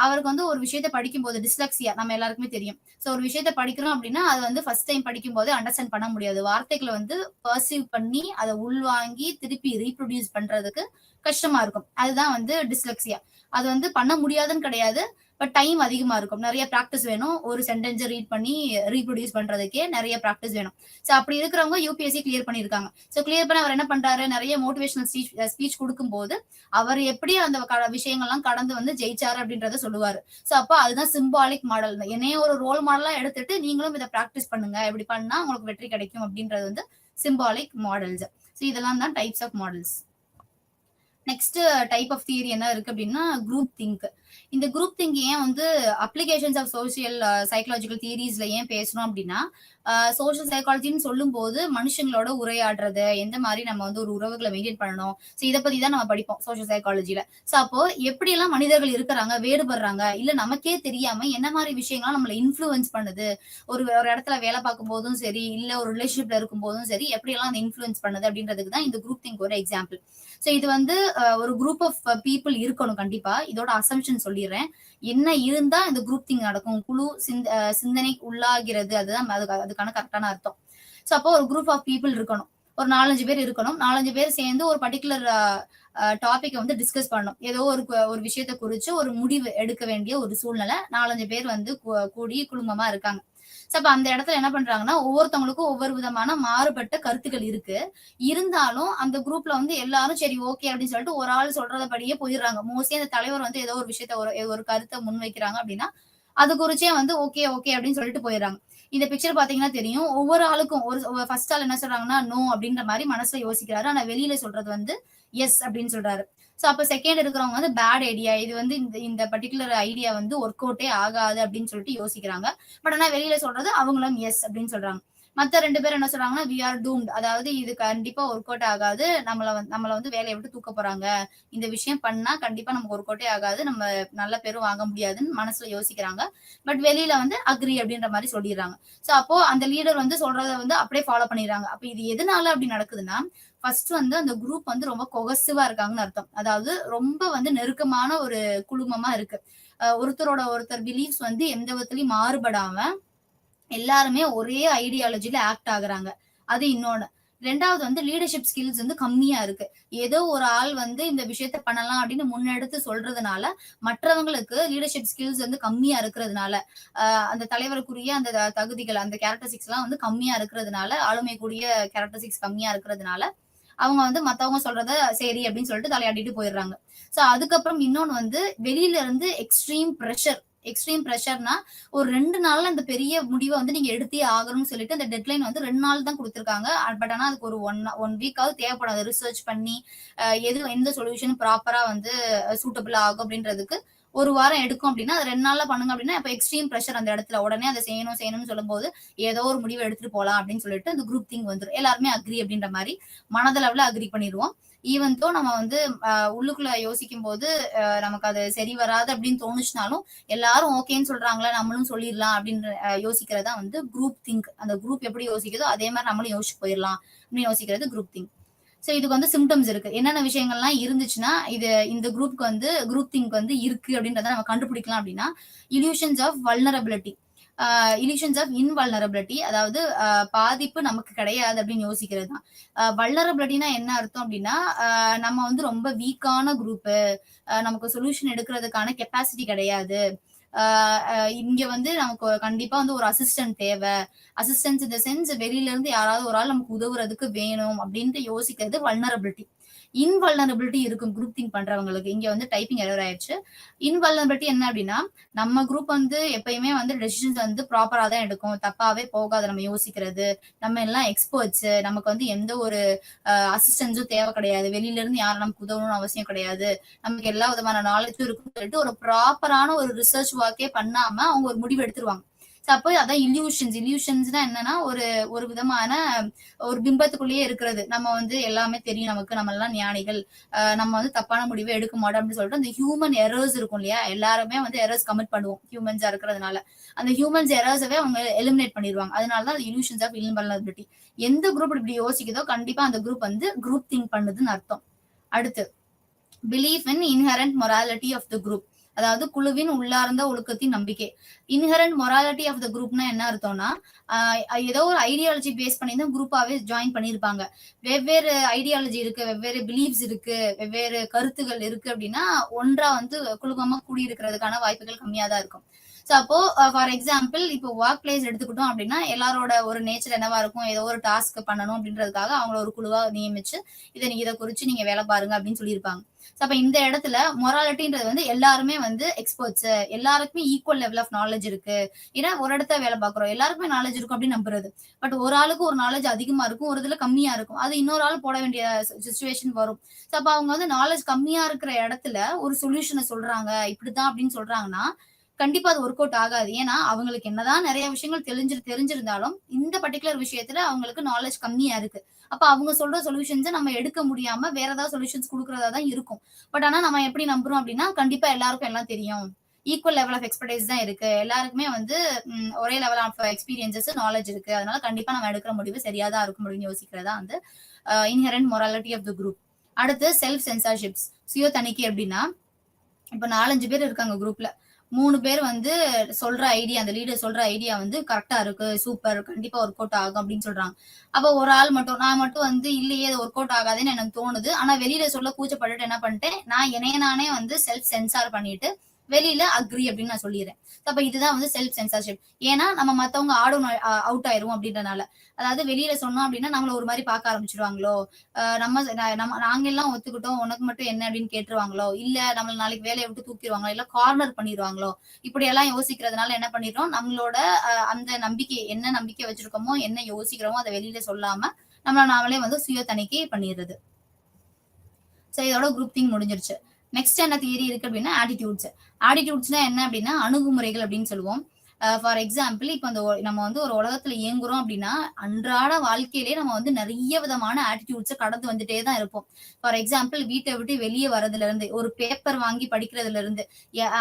அவருக்கு வந்து ஒரு விஷயத்த படிக்கும்போது டிஸ்லெக்ஸியா நம்ம எல்லாருக்குமே தெரியும். சோ ஒரு விஷயத்த படிக்கிறோம் அப்படின்னா, அது வந்து ஃபர்ஸ்ட் டைம் படிக்கும்போது அண்டர்ஸ்டாண்ட் பண்ண முடியாது. வார்த்தைகள வந்து பெர்சீவ் பண்ணி, அத உள்வாங்கி திருப்பி ரீப்ரொடியூஸ் பண்றதுக்கு கஷ்டமா இருக்கும். அதுதான் வந்து டிஸ்லெக்ஸியா. அது வந்து பண்ண முடியாதுன்னு கிடையாது. பட் டைம் அதிகமா இருக்கும். நெறைய பிராக்டிஸ் வேணும். ஒரு சென்டென்ஸ ரீட் பண்ணி ரீப்ரொடியூஸ் பண்றதுக்கே நெறைய பிராக்டிஸ் வேணும். சோ அப்படி இருக்கிறவங்க யுபிஎஸ்சி கிளியர் பண்ணியிருக்காங்க. சோ கிளியர் பண்ண அவர் என்ன பண்றாரு? நெறைய மோட்டிவேஷனல் ஸ்பீச் குடுக்கும்போது, அவர் எப்படி அந்த விஷயங்கள்லாம் கடந்து வந்து ஜெயிச்சாரு அப்படின்றத சொல்லுவாரு. சோ அப்ப அதுதான் சிம்பாலிக் மாடல். என்னைய ஒரு ரோல் மாடலா எடுத்துட்டு நீங்களும் இத பிராக்டிஸ் பண்ணுங்க. இப்படி பண்ணா உங்களுக்கு வெற்றி கிடைக்கும் அப்படின்றது வந்து சிம்பாலிக் மாடல்ஸ். சோ இதெல்லாம் தான் types of models. Next type of theory என்ன இருக்கு அப்படின்னா குரூப் திங்க். இந்த குரூப் திங்க் ஏன் வந்து அப்ளிகேஷன்ஸ் ஆஃப் சோசியல் சைக்காலஜிக்கல் தியரிஸ்ல ஏன் பேசணும் அப்படின்னா, சோசியல் சைக்காலஜின்னு சொல்லும் போது மனுஷங்களோட உரையாடுறது, எந்த மாதிரி நம்ம வந்து ஒரு உறவுகளை மெயின்டைன் பண்ணணும், ஸோ இதை பத்தி தான் நம்ம படிப்போம் சோசியல் சைக்காலஜில. ஸோ அப்போ எப்படியெல்லாம் மனிதர்கள் இருக்கிறாங்க, வேறுபடுறாங்க, இல்ல நமக்கே தெரியாம என்ன மாதிரி விஷயங்கள்லாம் நம்மளை இன்ஃபுளுன்ஸ் பண்ணுது, ஒரு இடத்துல வேலை பார்க்கும் போதும் சரி, இல்ல ஒரு ரிலேஷன்ஷிப்ல இருக்கும் போதும் சரி, எப்படியெல்லாம் அந்த இன்ஃபுளுன்ஸ் பண்ணுது அப்படின்றதுக்கு தான் இந்த குரூப் திங்க் ஒரு எக்ஸாம்பிள். சோ இது வந்து ஒரு குரூப் ஆஃப் பீப்புள் இருக்கணும் கண்டிப்பா. இதோட அசம்ஷன் சொல்லிடுறேன். என்ன இருந்தா இந்த குரூப் திங் நடக்கும்? குழு சிந்தனை உள்ளாகிறது. அதுதான் அதுக்கான கரெக்டான அர்த்தம். சோ அப்போ ஒரு குரூப் ஆஃப் பீப்புள் இருக்கணும். ஒரு 4-5 பேர் இருக்கணும். 4-5 பேர் சேர்ந்து ஒரு பர்ட்டிகுலர் டாபிக் வந்து டிஸ்கஸ் பண்ணணும். ஏதோ ஒரு விஷயத்த குறிச்சு ஒரு முடிவு எடுக்க வேண்டிய ஒரு சூழ்நிலை. 4-5 பேர் வந்து கூடி குழுமமா இருக்காங்க. சோ அப்ப அந்த இடத்துல என்ன பண்றாங்கன்னா, ஒவ்வொருத்தவங்களுக்கும் ஒவ்வொரு விதமான மாறுபட்ட கருத்துக்கள் இருக்கு. இருந்தாலும் அந்த குரூப்ல வந்து எல்லாரும் சரி ஓகே அப்படின்னு சொல்லிட்டு ஒரு ஆள் சொல்றதபடியே போயிடுறாங்க. மோஸ்ட்லி அந்த தலைவர் வந்து ஏதோ ஒரு விஷயத்த ஒரு கருத்தை முன்வைக்கிறாங்க அப்படின்னா, அது குறிச்சே வந்து ஓகே ஓகே அப்படின்னு சொல்லிட்டு போயிடுறாங்க. இந்த பிக்சர் பாத்தீங்கன்னா தெரியும். ஒவ்வொரு ஆளுக்கும் ஒரு ஃபர்ஸ்ட் ஆள் என்ன சொல்றாங்கன்னா நோ அப்படின்ற மாதிரி மனசுல யோசிக்கிறாரு. ஆனா வெளியில சொல்றது வந்து எஸ் அப்படின்னு சொல்றாரு. சோ அப்ப செகண்ட் இருக்கிறவங்க வந்து பேட் ஐடியா, இது வந்து இந்த இந்த பர்டிகுலர் ஐடியா வந்து ஒர்க் அவுட்டே ஆகாது அப்படின்னு சொல்லிட்டு யோசிக்கிறாங்க. பட் ஆனா வெளியில சொல்றது அவங்களும் எஸ் அப்படின்னு சொல்றாங்க. மத்த 2 பேர் என்ன சொல்றாங்கன்னா வி ஆர் டூம்ட், அதாவது இது கண்டிப்பா ஒர்க் அவுட் ஆகாது, நம்மள வந்து வேலையை விட்டு தூக்க போறாங்க, இந்த விஷயம் பண்ணா கண்டிப்பா நமக்கு ஒர்க் அவுட்டே ஆகாது, நம்ம நல்ல பேரும் வாங்க முடியாதுன்னு மனசுல யோசிக்கிறாங்க. பட் வெளியில வந்து அக்ரி அப்படின்ற மாதிரி சொல்லிடுறாங்க. சோ அப்போ அந்த லீடர் வந்து சொல்றத வந்து அப்படியே ஃபாலோ பண்ணிடுறாங்க. அப்ப இது எதனால அப்படி நடக்குதுன்னா, ஃபர்ஸ்ட் வந்து அந்த குரூப் வந்து ரொம்ப கொகசிவா இருக்காங்கன்னு அர்த்தம். அதாவது ரொம்ப வந்து நெருக்கமான ஒரு குழுமமா இருக்கு. ஒருத்தரோட ஒருத்தர் பிலீஃப்ஸ் வந்து எந்த விதத்திலயும் மாறுபடாம எல்லாருமே ஒரே ஐடியாலஜில ஆக்ட் ஆகுறாங்க. அது இன்னொன்னு. 2வது வந்து லீடர்ஷிப் ஸ்கில்ஸ் வந்து கம்மியா இருக்கு. ஏதோ ஒரு ஆள் வந்து இந்த விஷயத்த பண்ணலாம் அப்படின்னு முன்னெடுத்து சொல்றதுனால, மற்றவங்களுக்கு லீடர்ஷிப் ஸ்கில்ஸ் வந்து கம்மியா இருக்கிறதுனால, அந்த தலைவருக்குரிய அந்த தகுதிகள், அந்த கேரக்டரிஸ்டிக்ஸ்லாம் வந்து கம்மியா இருக்கிறதுனால, ஆளுமைக்குரிய கேரக்டரிஸ்டிக்ஸ் கம்மியா இருக்கிறதுனால, அவங்க வந்து மத்தவங்க சொல்றத சரி அப்படின்னு சொல்லிட்டு தலையாட்டிட்டு போயிடுறாங்க. சோ அதுக்கப்புறம் இன்னொன்னு வந்து வெளியில இருந்து எக்ஸ்ட்ரீம் பிரஷர்னா ஒரு 2 நாள்ல அந்த பெரிய முடிவ வந்து நீங்க எடுத்தே ஆகணும்னு சொல்லிட்டு அந்த டெட்லைன் வந்து 2 நாள் தான் குடுத்துருக்காங்க. பட் ஆனா அதுக்கு ஒரு 1 வீக்காவது தேவைப்படும். அத ரிசர்ச் பண்ணி எந்த சொல்யூஷன் ப்ராப்பரா வந்து சூட்டபிள் ஆகும் அப்படின்றதுக்கு 1 வாரம் எடுக்கும் அப்படின்னா, அது 2 நாள்ல பண்ணுங்க அப்படின்னா, அப்ப எக்ஸ்ட்ரீம் பிரஷர் அந்த இடத்துல. உடனே அதை செய்யணும்னு சொல்லும்போது, ஏதோ ஒரு முடிவை எடுத்துட்டு போலாம் அப்படின்னு சொல்லிட்டு அந்த குரூப் திங்க் வந்துரும். எல்லாருமே அக்ரி அப்படின்ற மாரி மனதளவுல அக்ரி பண்ணிருவோம். ஈவன் தோ நம்ம வந்து உள்ளுக்குள்ள யோசிக்கும் போது நமக்கு அது சரி வராது அப்படின்னு தோணுச்சுனாலும், எல்லாரும் ஓகேன்னு சொல்றாங்களா நம்மளும் சொல்லிடலாம் அப்படின்னு யோசிக்கிறதா வந்து குரூப் திங்க். அந்த குரூப் எப்படி யோசிக்குதோ அதே மாதிரி நம்மளும் யோசிச்சு போயிடலாம் அப்படின்னு யோசிக்கிறது குரூப் திங்க். சோ இதுக்கு வந்து சிம்டம்ஸ் இருக்கு. என்னென்ன விஷயங்கள்லாம் இருந்துச்சுன்னா, இந்த குரூப்க்கு வந்து குரூப் திங்க் வந்து இருக்கு அப்படின்றத நம்ம கண்டுபிடிக்கலாம் அப்படின்னா, illusions of vulnerability, illusions of invulnerability, அதாவது பாதிப்பு நமக்கு கிடையாது அப்படின்னு யோசிக்கிறது தான். வல்னரபிலிட்டினா என்ன அர்த்தம் அப்படின்னா, நம்ம வந்து ரொம்ப வீக்கான குரூப்பு, நமக்கு சொல்யூஷன் எடுக்கிறதுக்கான கெப்பாசிட்டி கிடையாது, இங்க வந்து நமக்கு கண்டிப்பா வந்து ஒரு அசிஸ்டன்ட் தேவை, அசிஸ்டன்ஸ் இந்த சென்ஸ் வெளியில இருந்து யாராவது ஒரு ஆள் நமக்கு உதவுறதுக்கு வேணும் அப்படின்ட்டு யோசிக்கிறது வல்னரபிலிட்டி. இன்வல்னரபிலிட்டி இருக்கும் குரூப் திங்க் பண்றவங்களுக்கு. இங்க வந்து டைப்பிங் எரர் ஆயிடுச்சு. இன்வல்னரபிலிட்டி என்ன அப்படின்னா, நம்ம குரூப் வந்து எப்பயுமே வந்து டெசிஷன்ஸ் வந்து ப்ராப்பரா தான் எடுக்கும், தப்பாவே போகாது நம்ம யோசிக்கிறது, நம்ம எல்லாம் எக்ஸ்பர்ட்ஸ், நமக்கு வந்து எந்த ஒரு அசிஸ்டன்ஸும் தேவை கிடையாது, வெளியில இருந்து யாரும் நமக்கு உதவணும்னு அவசியம் கிடையாது, நமக்கு எல்லா விதமான நாலேஜும் இருக்குன்னு சொல்லிட்டு ஒரு ப்ராப்பரான ஒரு ரிசர்ச் ஒர்க்கே பண்ணாம அவங்க ஒரு முடிவு எடுத்துருவாங்க. அப்போ அதான் இல்யூஷன்ஸ்னா என்னன்னா ஒரு ஒரு விதமான ஒரு பிம்பத்துக்குள்ளேயே இருக்கிறது. நம்ம வந்து எல்லாமே தெரியும் நமக்கு, நம்ம எல்லாம் ஞானிகள், நம்ம வந்து தப்பான முடிவை எடுக்க மாட்டோம் அப்படின்னு சொல்லிட்டு அந்த ஹியூமன் எரர்ஸ் இருக்கும் இல்லையா, எல்லாருமே வந்து எரர்ஸ் கமிட் பண்ணுவோம் ஹியூமன்ஸா இருக்கிறதுனால. அந்த ஹியூமன்ஸ் எரர்ஸவே அவங்க எலிமினேட் பண்ணிடுவாங்க. அதனாலதான் அது இல்யூஷன்ஸ் ஆஃப் இன்வல்னரபிலிட்டி. எந்த குரூப் இப்படி யோசிக்குதோ கண்டிப்பா அந்த குரூப் வந்து குரூப் திங்க் பண்ணுதுன்னு அர்த்தம். அடுத்து belief in inherent morality of the group, அதாவது குழுவின் உள்ளார்ந்த ஒழுக்கத்தின் நம்பிக்கை. இன்ஹெரண்ட் மொராலிட்டி ஆஃப் த குரூப்னா என்ன அர்த்தம்னா, ஏதோ ஒரு ஐடியாலஜி பேஸ் பண்ணி தான் குரூப்பாவே ஜாயின் பண்ணியிருப்பாங்க. வெவ்வேறு ஐடியாலஜி இருக்கு, வெவ்வேறு பிலீஃப்ஸ் இருக்கு, வெவ்வேறு கருத்துகள் இருக்கு அப்படின்னா ஒன்றா வந்து குழுமமா கூடியிருக்கிறதுக்கான வாய்ப்புகள் கம்மியா தான் இருக்கும். ஸோ அப்போ ஃபார் எக்ஸாம்பிள் இப்போ ஒர்க் பிளேஸ் எடுத்துக்கிட்டோம் அப்படின்னா எல்லாரோட ஒரு நேச்சர் என்னவா இருக்கும், ஏதோ ஒரு டாஸ்க் பண்ணணும் அப்படின்றதுக்காக அவங்கள ஒரு குழுவா நியமிச்சு இதை குறிச்சு நீங்க வேலை பாருங்க அப்படின்னு சொல்லியிருப்பாங்க. அப்ப இந்த இடத்துல மொராலிட்டின்றது வந்து எல்லாருமே வந்து எக்ஸ்பர்ட்ஸ், எல்லாருக்குமே ஈக்குவல் லெவல் ஆஃப் நாலேஜ் இருக்கு. ஏன்னா ஒரு இடத்த வேலை பார்க்குறோம், எல்லாருக்குமே நாலேஜ் இருக்கும் அப்படின்னு நம்புறது. பட் ஒரு ஆளுக்கு ஒரு நாலேஜ் அதிகமா இருக்கும், ஒரு இதுல கம்மியா இருக்கும். அது இன்னொரு ஆள் போட வேண்டிய சுச்சுவேஷன் வரும். அப்ப அவங்க வந்து நாலேஜ் கம்மியா இருக்கிற இடத்துல ஒரு சொல்யூஷனை சொல்றாங்க, இப்படிதான் அப்படின்னு சொல்றாங்கன்னா கண்டிப்பா அது ஒர்க் அவுட் ஆகாது. ஏன்னா அவங்களுக்கு என்னதான் நிறைய விஷயங்கள் தெரிஞ்சிருந்தாலும் இந்த பர்டிகுலர் விஷயத்துல அவங்களுக்கு நாலேஜ் கம்மியா இருக்கு. அப்ப அவங்க சொல்ற சொல்யூஷன்ஸை நம்ம எடுக்க முடியாம வேற ஏதாவது சொல்யூஷன்ஸ் கொடுக்கறதா தான் இருக்கும். பட் ஆனா நம்ம எப்படி நம்புறோம் அப்படின்னா கண்டிப்பா எல்லாருக்கும் எல்லாம் தெரியும், ஈக்குவல் லெவல் ஆஃப் எக்ஸ்பர்டைஸ் தான் இருக்கு, எல்லாருக்குமே வந்து ஒரே லெவல் ஆஃப் எக்ஸ்பீரியன்சஸ் நாலேஜ் இருக்கு, அதனால கண்டிப்பா நம்ம எடுக்கிற முடிவு சரியா தான் இருக்கும் அப்படின்னு யோசிக்கிறதா வந்து inherent morality of the group. அடுத்து செல்ஃப் சென்சார்ஷிப்ஸ், சுய தணிக்கை. அப்படின்னா இப்ப 4-5 பேர் இருக்காங்க குரூப்ல, 3 பேர் வந்து சொல்ற ஐடியா, அந்த லீடர் சொல்ற ஐடியா வந்து கரெக்டா இருக்கு, சூப்பர், கண்டிப்பா ஒர்க் அவுட் ஆகும் அப்படின்னு சொல்றாங்க. அப்ப ஒரு ஆள் மட்டும், நான் மட்டும் வந்து இல்லையே அது ஒர்க் அவுட் ஆகாதுன்னு எனக்கு தோணுது, ஆனா வெளியில சொல்ல கூச்சப்பட்டுட்டு என்ன பண்ணிட்டேன், நான் என்னைய நானே வந்து செல்ஃப் சென்சார் பண்ணிட்டு வெளியில அக்ரி அப்படின்னு நான் சொல்லிடுறேன். அப்ப இதுதான் வந்து செல்ஃப் சென்சார்ஷிப். ஏன்னா நம்ம மத்தவங்க அவுட் ஆயிரும் அப்படின்றனால. அதாவது வெளியில சொன்னோம் அப்படின்னா நம்மள ஒரு மாதிரி பார்க்க ஆரம்பிச்சிருவாங்களோ, நம்ம நாங்க எல்லாம் ஒத்துக்கிட்டோம் உனக்கு மட்டும் என்ன அப்படின்னு கேட்டுருவாங்களோ, இல்ல நம்மள நாளைக்கு வேலையை விட்டு தூக்கிடுவாங்களோ, இல்ல கார்னர் பண்ணிடுவாங்களோ, இப்படி எல்லாம் யோசிக்கிறதுனால என்ன பண்ணிடுறோம், நம்மளோட அந்த நம்பிக்கை, என்ன நம்பிக்கை வச்சிருக்கோமோ, என்ன யோசிக்கிறோமோ அதை வெளியில சொல்லாம நாமளே வந்து சுய தணிக்கை பண்ணிடுறது. சோ இதோட குரூப் திங் முடிஞ்சிருச்சு. நெக்ஸ்ட் என்ன தியரி இருக்கு அப்படின்னா ஆட்டிடியூட்ஸ். ஆட்டிடியூட்ஸ்னா என்ன அப்படின்னா அணுகுமுறைகள் அப்படின்னு சொல்லுவோம். ஃபார் எக்ஸாம்பிள் இப்போ நம்ம வந்து ஒரு உலகத்துல இயங்குறோம் அப்படின்னா அன்றாட வாழ்க்கையிலேயே நம்ம வந்து நிறைய விதமான ஆட்டிடியூட்ஸை கடந்து வந்துட்டே தான் இருப்போம். ஃபார் எக்ஸாம்பிள் வீட்டை விட்டு வெளியே வரதுல இருந்து, ஒரு பேப்பர் வாங்கி படிக்கிறதுல இருந்து,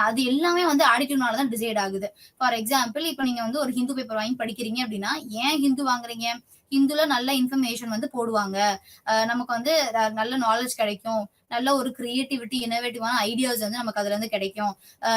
அது எல்லாமே வந்து ஆட்டிடியூட்னால தான் டிசைட் ஆகுது. ஃபார் எக்ஸாம்பிள் இப்போ நீங்க வந்து ஒரு ஹிந்து பேப்பர் வாங்கி படிக்கிறீங்க அப்படின்னா ஏன் ஹிந்து வாங்குறீங்க, ஹிந்துல நல்ல இன்ஃபர்மேஷன் வந்து போடுவாங்க, நமக்கு வந்து நல்ல நாலேஜ் கிடைக்கும், நல்ல ஒரு கிரியேட்டிவிட்டி இனோவேட்டிவான ஐடியாஸ் வந்து நமக்கு அதுல இருந்து கிடைக்கும்,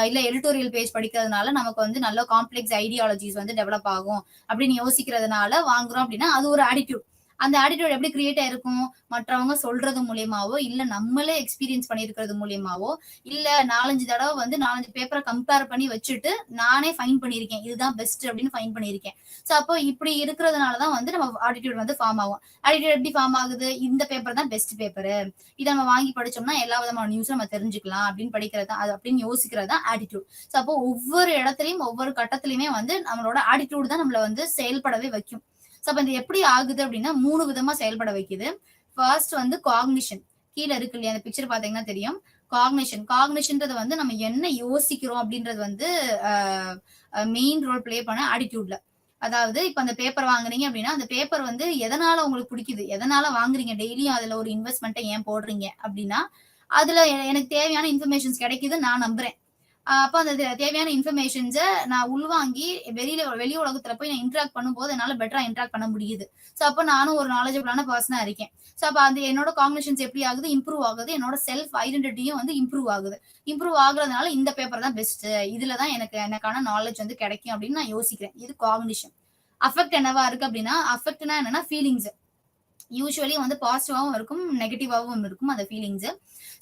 இல்ல எடிட்டோரியல் பேஜ் படிக்கிறதுனால நமக்கு வந்து நல்ல காம்ப்ளெக்ஸ் ஐடியாலஜிஸ் வந்து டெவலப் ஆகும் அப்படின்னு யோசிக்கிறதுனால வாங்குறோம் அப்படின்னா அது ஒரு ஆட்டிடியூட். அந்த ஆட்டிடியூட் எப்படி கிரியேட் ஆயிருக்கும், மற்றவங்க சொல்றது மூலியமாவோ, இல்ல நம்மளே எக்ஸ்பீரியன்ஸ் பண்ணிருக்கிறது மூலியமாவோ, இல்ல 4-5 தடவை வந்து 4-5 பேப்பரை கம்பேர் பண்ணி வச்சுட்டு நானே ஃபைன் பண்ணியிருக்கேன், இதுதான் பெஸ்ட் அப்படின்னு ஃபைன் பண்ணியிருக்கேன். சோ அப்போ இப்படி இருக்கிறதுனாலதான் வந்து நம்ம ஆட்டிடியூட் வந்து ஃபார்ம் ஆகும். ஆட்டிடியூட் எப்படி ஃபார்ம் ஆகுது, இந்த பேப்பர் தான் பெஸ்ட் பேப்பர், இதை நம்ம வாங்கி படிச்சோம்னா எல்லா விதமான நியூஸும் நம்ம தெரிஞ்சுக்கலாம் அப்படின்னு படிக்கிறது தான், அது அப்படின்னு யோசிக்கிறது தான் ஆட்டிடியூட். ஸோ அப்போ ஒவ்வொரு இடத்துலயும் ஒவ்வொரு கட்டத்திலயுமே வந்து நம்மளோட ஆட்டிடியூட் தான் நம்மள வந்து செயல்படவே வைக்கும். ஸோ அப்ப இது எப்படி ஆகுது அப்படின்னா 3 விதமா செயல்பட வைக்குது. ஃபர்ஸ்ட் வந்து காக்னிஷன், கீழே இருக்கு இல்லையா அந்த பிக்சர் பாத்தீங்கன்னா தெரியும். காக்னிஷன்ன்றது வந்து நம்ம என்ன யோசிக்கிறோம் அப்படின்றது வந்து மெயின் ரோல் பிளே பண்ண ஆட்டிடியூட்ல. அதாவது இப்ப அந்த பேப்பர் வாங்குறீங்க அப்படின்னா அந்த பேப்பர் வந்து எதனால உங்களுக்கு பிடிக்குது, எதனால வாங்குறீங்க, டெய்லியும் அதுல ஒரு இன்வெஸ்ட்மெண்ட்டை ஏன் போடுறீங்க அப்படின்னா அதுல எனக்கு தேவையான இன்ஃபர்மேஷன்ஸ் கிடைக்குது நான் நம்புறேன். அப்ப அந்த தேவையான இன்ஃபர்மேஷன்ஸை நான் உள்வாங்கி வெளி உலகத்துல போய் நான் இன்டராக்ட் பண்ணும்போது என்னால பெட்டரா இன்டராக்ட் பண்ண முடியுது. சோ அப்ப நானும் ஒரு நாலேஜபிளான பர்சனா இருக்கேன். சோ அப்ப அந்த என்னோட காம்பினேஷன்ஸ் எப்படி ஆகுது, இம்ப்ரூவ் ஆகுது, என்னோட செல்ஃப் ஐடென்டிட்டியும் வந்து இம்ப்ரூவ் ஆகுது. இம்ப்ரூவ் ஆகுறதுனால இந்த பேப்பர் தான் பெஸ்ட், இதுலதான் எனக்கான நாலேஜ் வந்து கிடைக்கும் அப்படின்னு நான் யோசிக்கிறேன். இது காக்னிஷன். அஃபெக்ட் என்னவா இருக்கு அப்படின்னா, அஃபெக்ட்னா என்னன்னா ஃபீலிங்ஸ். யூஸ்வலி வந்து பாசிட்டிவாவும் இருக்கும், நெகட்டிவாவும் இருக்கும் அந்த ஃபீலிங்ஸ்.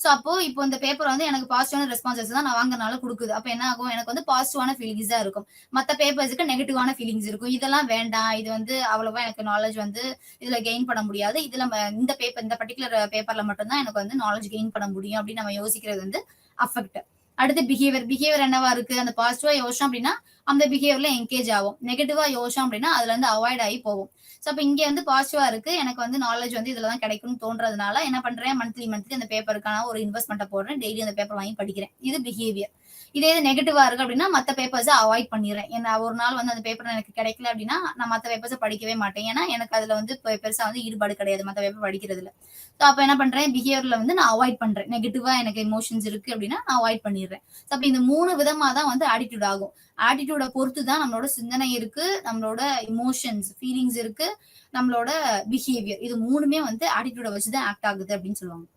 சோ அப்போ இப்போ இந்த பேப்பர் வந்து எனக்கு பாசிட்டிவான ரெஸ்பான்சஸ் தான் நான் வாங்குறதுனால கொடுக்குது. அப்ப என்ன ஆகும், எனக்கு வந்து பாசிட்டிவான ஃபீலிங்ஸ் தான் இருக்கும், மத்த பேப்பர்ஸ்க்கு நெகட்டிவான ஃபீலிங்ஸ் இருக்கும். இதெல்லாம் வேண்டாம், இது வந்து அவ்வளவா எனக்கு நாலேஜ் வந்து இதுல கெயின் பண்ண முடியாது, இதுல இந்த பேப்பர், இந்த பர்டிகுலர் பேப்பர்ல மட்டும்தான் எனக்கு வந்து நாலேஜ் கெயின் பண்ண முடியும் அப்படின்னு நம்ம யோசிக்கிறது வந்து அஃபெக்ட். அடுத்து பிஹேவியர் என்னவா இருக்கு, அந்த பாசிட்டிவா யோசிச்சோம் அப்படின்னா அந்த பிஹேவியர்ல என்கேஜ் ஆகும், நெகட்டிவா யோசிச்சோம் அப்படின்னா அதுல இருந்து அவாய்ட் ஆகி போகும். சோ அப்ப இங்க வந்து பாசிட்டிவா இருக்கு, எனக்கு வந்து நாலேஜ் வந்து இதுலதான் கிடைக்கும்னு தோன்றதுனால என்ன பண்றேன், மந்த்லி அந்த பேப்பருக்கான ஒரு இன்வெஸ்ட்மெண்ட்டை போடுறேன், டெய்லி அந்த பேப்பர் வாங்கி படிக்கிறேன். இது பிஹேவியர். இதே இது நெகட்டிவா இருக்கு அப்படின்னா மத்த பேப்பர்ஸை அவாய்ட் பண்ணிடுறேன். ஏன்னா ஒரு நாள் வந்து அந்த பேப்பர் எனக்கு கிடைக்கல அப்படின்னா நான் மத்த பேப்பர்ஸை படிக்கவே மாட்டேன். ஏன்னா எனக்கு அதுல வந்து பெருசா வந்து ஈடுபாடு கிடையாது மத்த பேப்பர் படிக்கிறதுல. ஸோ அப்ப என்ன பண்றேன், பிஹேவியர்ல வந்து நான் அவாய்ட் பண்றேன். நெகட்டிவா எனக்கு எமோஷன்ஸ் இருக்கு அப்படின்னா நான் அவாய்ட் பண்ணிடுறேன். ஸோ அப்ப இந்த 3 விதமா தான் வந்து ஆட்டிடியூட் ஆகும். ஆட்டிடியூட பொறுத்து தான் நம்மளோட சிந்தனை இருக்கு, நம்மளோட இமோஷன்ஸ், ஃபீலிங்ஸ் இருக்கு, நம்மளோட பிஹேவியர். இது 3மே வந்து ஆட்டிடியூட வச்சு தான் ஆக்ட் ஆகுது அப்படின்னு சொல்லுவாங்க.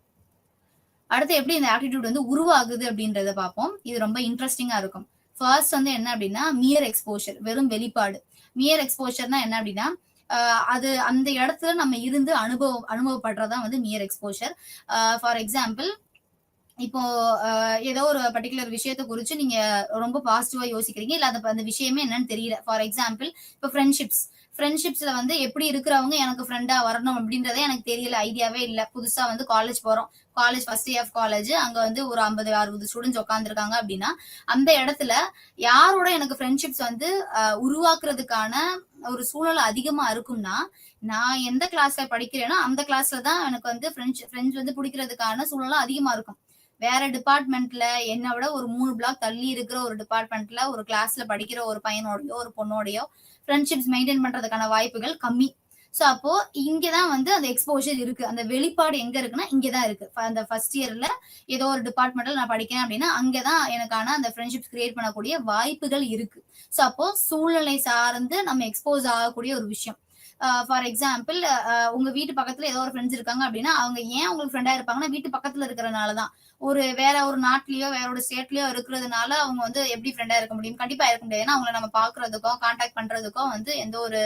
அடுத்து எப்படி இந்த ஆட்டிடியூட் வந்து உருவாகுது அப்படின்றத பார்ப்போம். இது ரொம்ப இன்ட்ரெஸ்டிங்கா இருக்கும். ஃபர்ஸ்ட் வந்து என்ன அப்படின்னா மியர் எக்ஸ்போஷர், வெறும் வெளிப்பாடு. மியர் எக்ஸ்போஷர்னா என்ன அப்படின்னா அது அந்த இடத்துல நம்ம இருந்து அனுபவப்படுறதா வந்து மியர் எக்ஸ்போஷர். ஃபார் எக்ஸாம்பிள், இப்போ ஏதோ ஒரு பர்டிகுலர் விஷயத்த குறிச்சு நீங்க ரொம்ப பாசிட்டிவா யோசிக்கிறீங்க, இல்ல அந்த விஷயமே என்னன்னு தெரியல. ஃபார் எக்ஸாம்பிள், இப்போ ஃப்ரெண்ட்ஷிப்ஸ்ல வந்து எப்படி இருக்கிறவங்க எனக்கு ஃப்ரெண்டா வரணும் அப்படின்றதே எனக்கு தெரியல, ஐடியாவே இல்ல. புதுசா வந்து காலேஜ் போறோம், college first year of college, அங்க வந்து ஒரு 50-60 ஸ்டூடெண்ட்ஸ் உட்காந்துருக்காங்க அப்படின்னா அந்த இடத்துல யாரோட எனக்கு ஃப்ரெண்ட்ஷிப்ஸ் வந்து உருவாக்குறதுக்கான ஒரு சூழல் அதிகமா இருக்கும்னா, நான் எந்த கிளாஸ்ல படிக்கிறேனோ அந்த கிளாஸ்ல தான் எனக்கு வந்து ஃப்ரெண்ட்ஸ் வந்து பிடிக்கிறதுக்கான சூழலும் அதிகமா இருக்கும். வேற டிபார்ட்மெண்ட்ல என்ன விட ஒரு 3 பிளாக் தள்ளி இருக்கிற ஒரு டிபார்ட்மெண்ட்ல ஒரு கிளாஸ்ல படிக்கிற ஒரு பையனோடயோ ஒரு பொண்ணோடயோ ஃப்ரெண்ட்ஷிப்ஸ் மெயின்டைன் பண்றதுக்கான வாய்ப்புகள் கம்மி. ஸோ அப்போ இங்கதான் வந்து அந்த எக்ஸ்போஷர் இருக்கு, அந்த வெளிப்பாடு எங்க இருக்குன்னா இங்கதான் இருக்கு. அந்த ஃபர்ஸ்ட் இயர்ல ஏதோ ஒரு டிபார்ட்மெண்ட்ல நான் படிக்கிறேன் அப்படின்னா அங்கதான் எனக்கான அந்த ஃப்ரெண்ட்ஷிப்ஸ் கிரியேட் பண்ணக்கூடிய வாய்ப்புகள் இருக்கு. ஸோ அப்போ சூழ்நிலை சார்ந்து நம்ம எக்ஸ்போஸ் ஆகக்கூடிய ஒரு விஷயம். ஃபார் எக்ஸாம்பிள், உங்க வீட்டு பக்கத்துல ஏதோ ஒரு ஃப்ரெண்ட்ஸ் இருக்காங்க அப்படின்னா அவங்க ஏன் உங்களுக்கு ஃப்ரெண்டா இருப்பாங்கன்னா வீட்டு பக்கத்துல இருக்கிறனாலதான். வேற ஒரு நாட்டிலயோ வேற ஒரு ஸ்டேட்லயோ இருக்கிறதுனால அவங்க வந்து எப்படி ஃப்ரெண்டா இருக்க முடியும்? கண்டிப்பா இருக்க முடியாது. ஏன்னா அவங்களை நம்ம பாக்குறதுக்கோ கான்டாக்ட் பண்றதுக்கோ வந்து எந்த ஒரு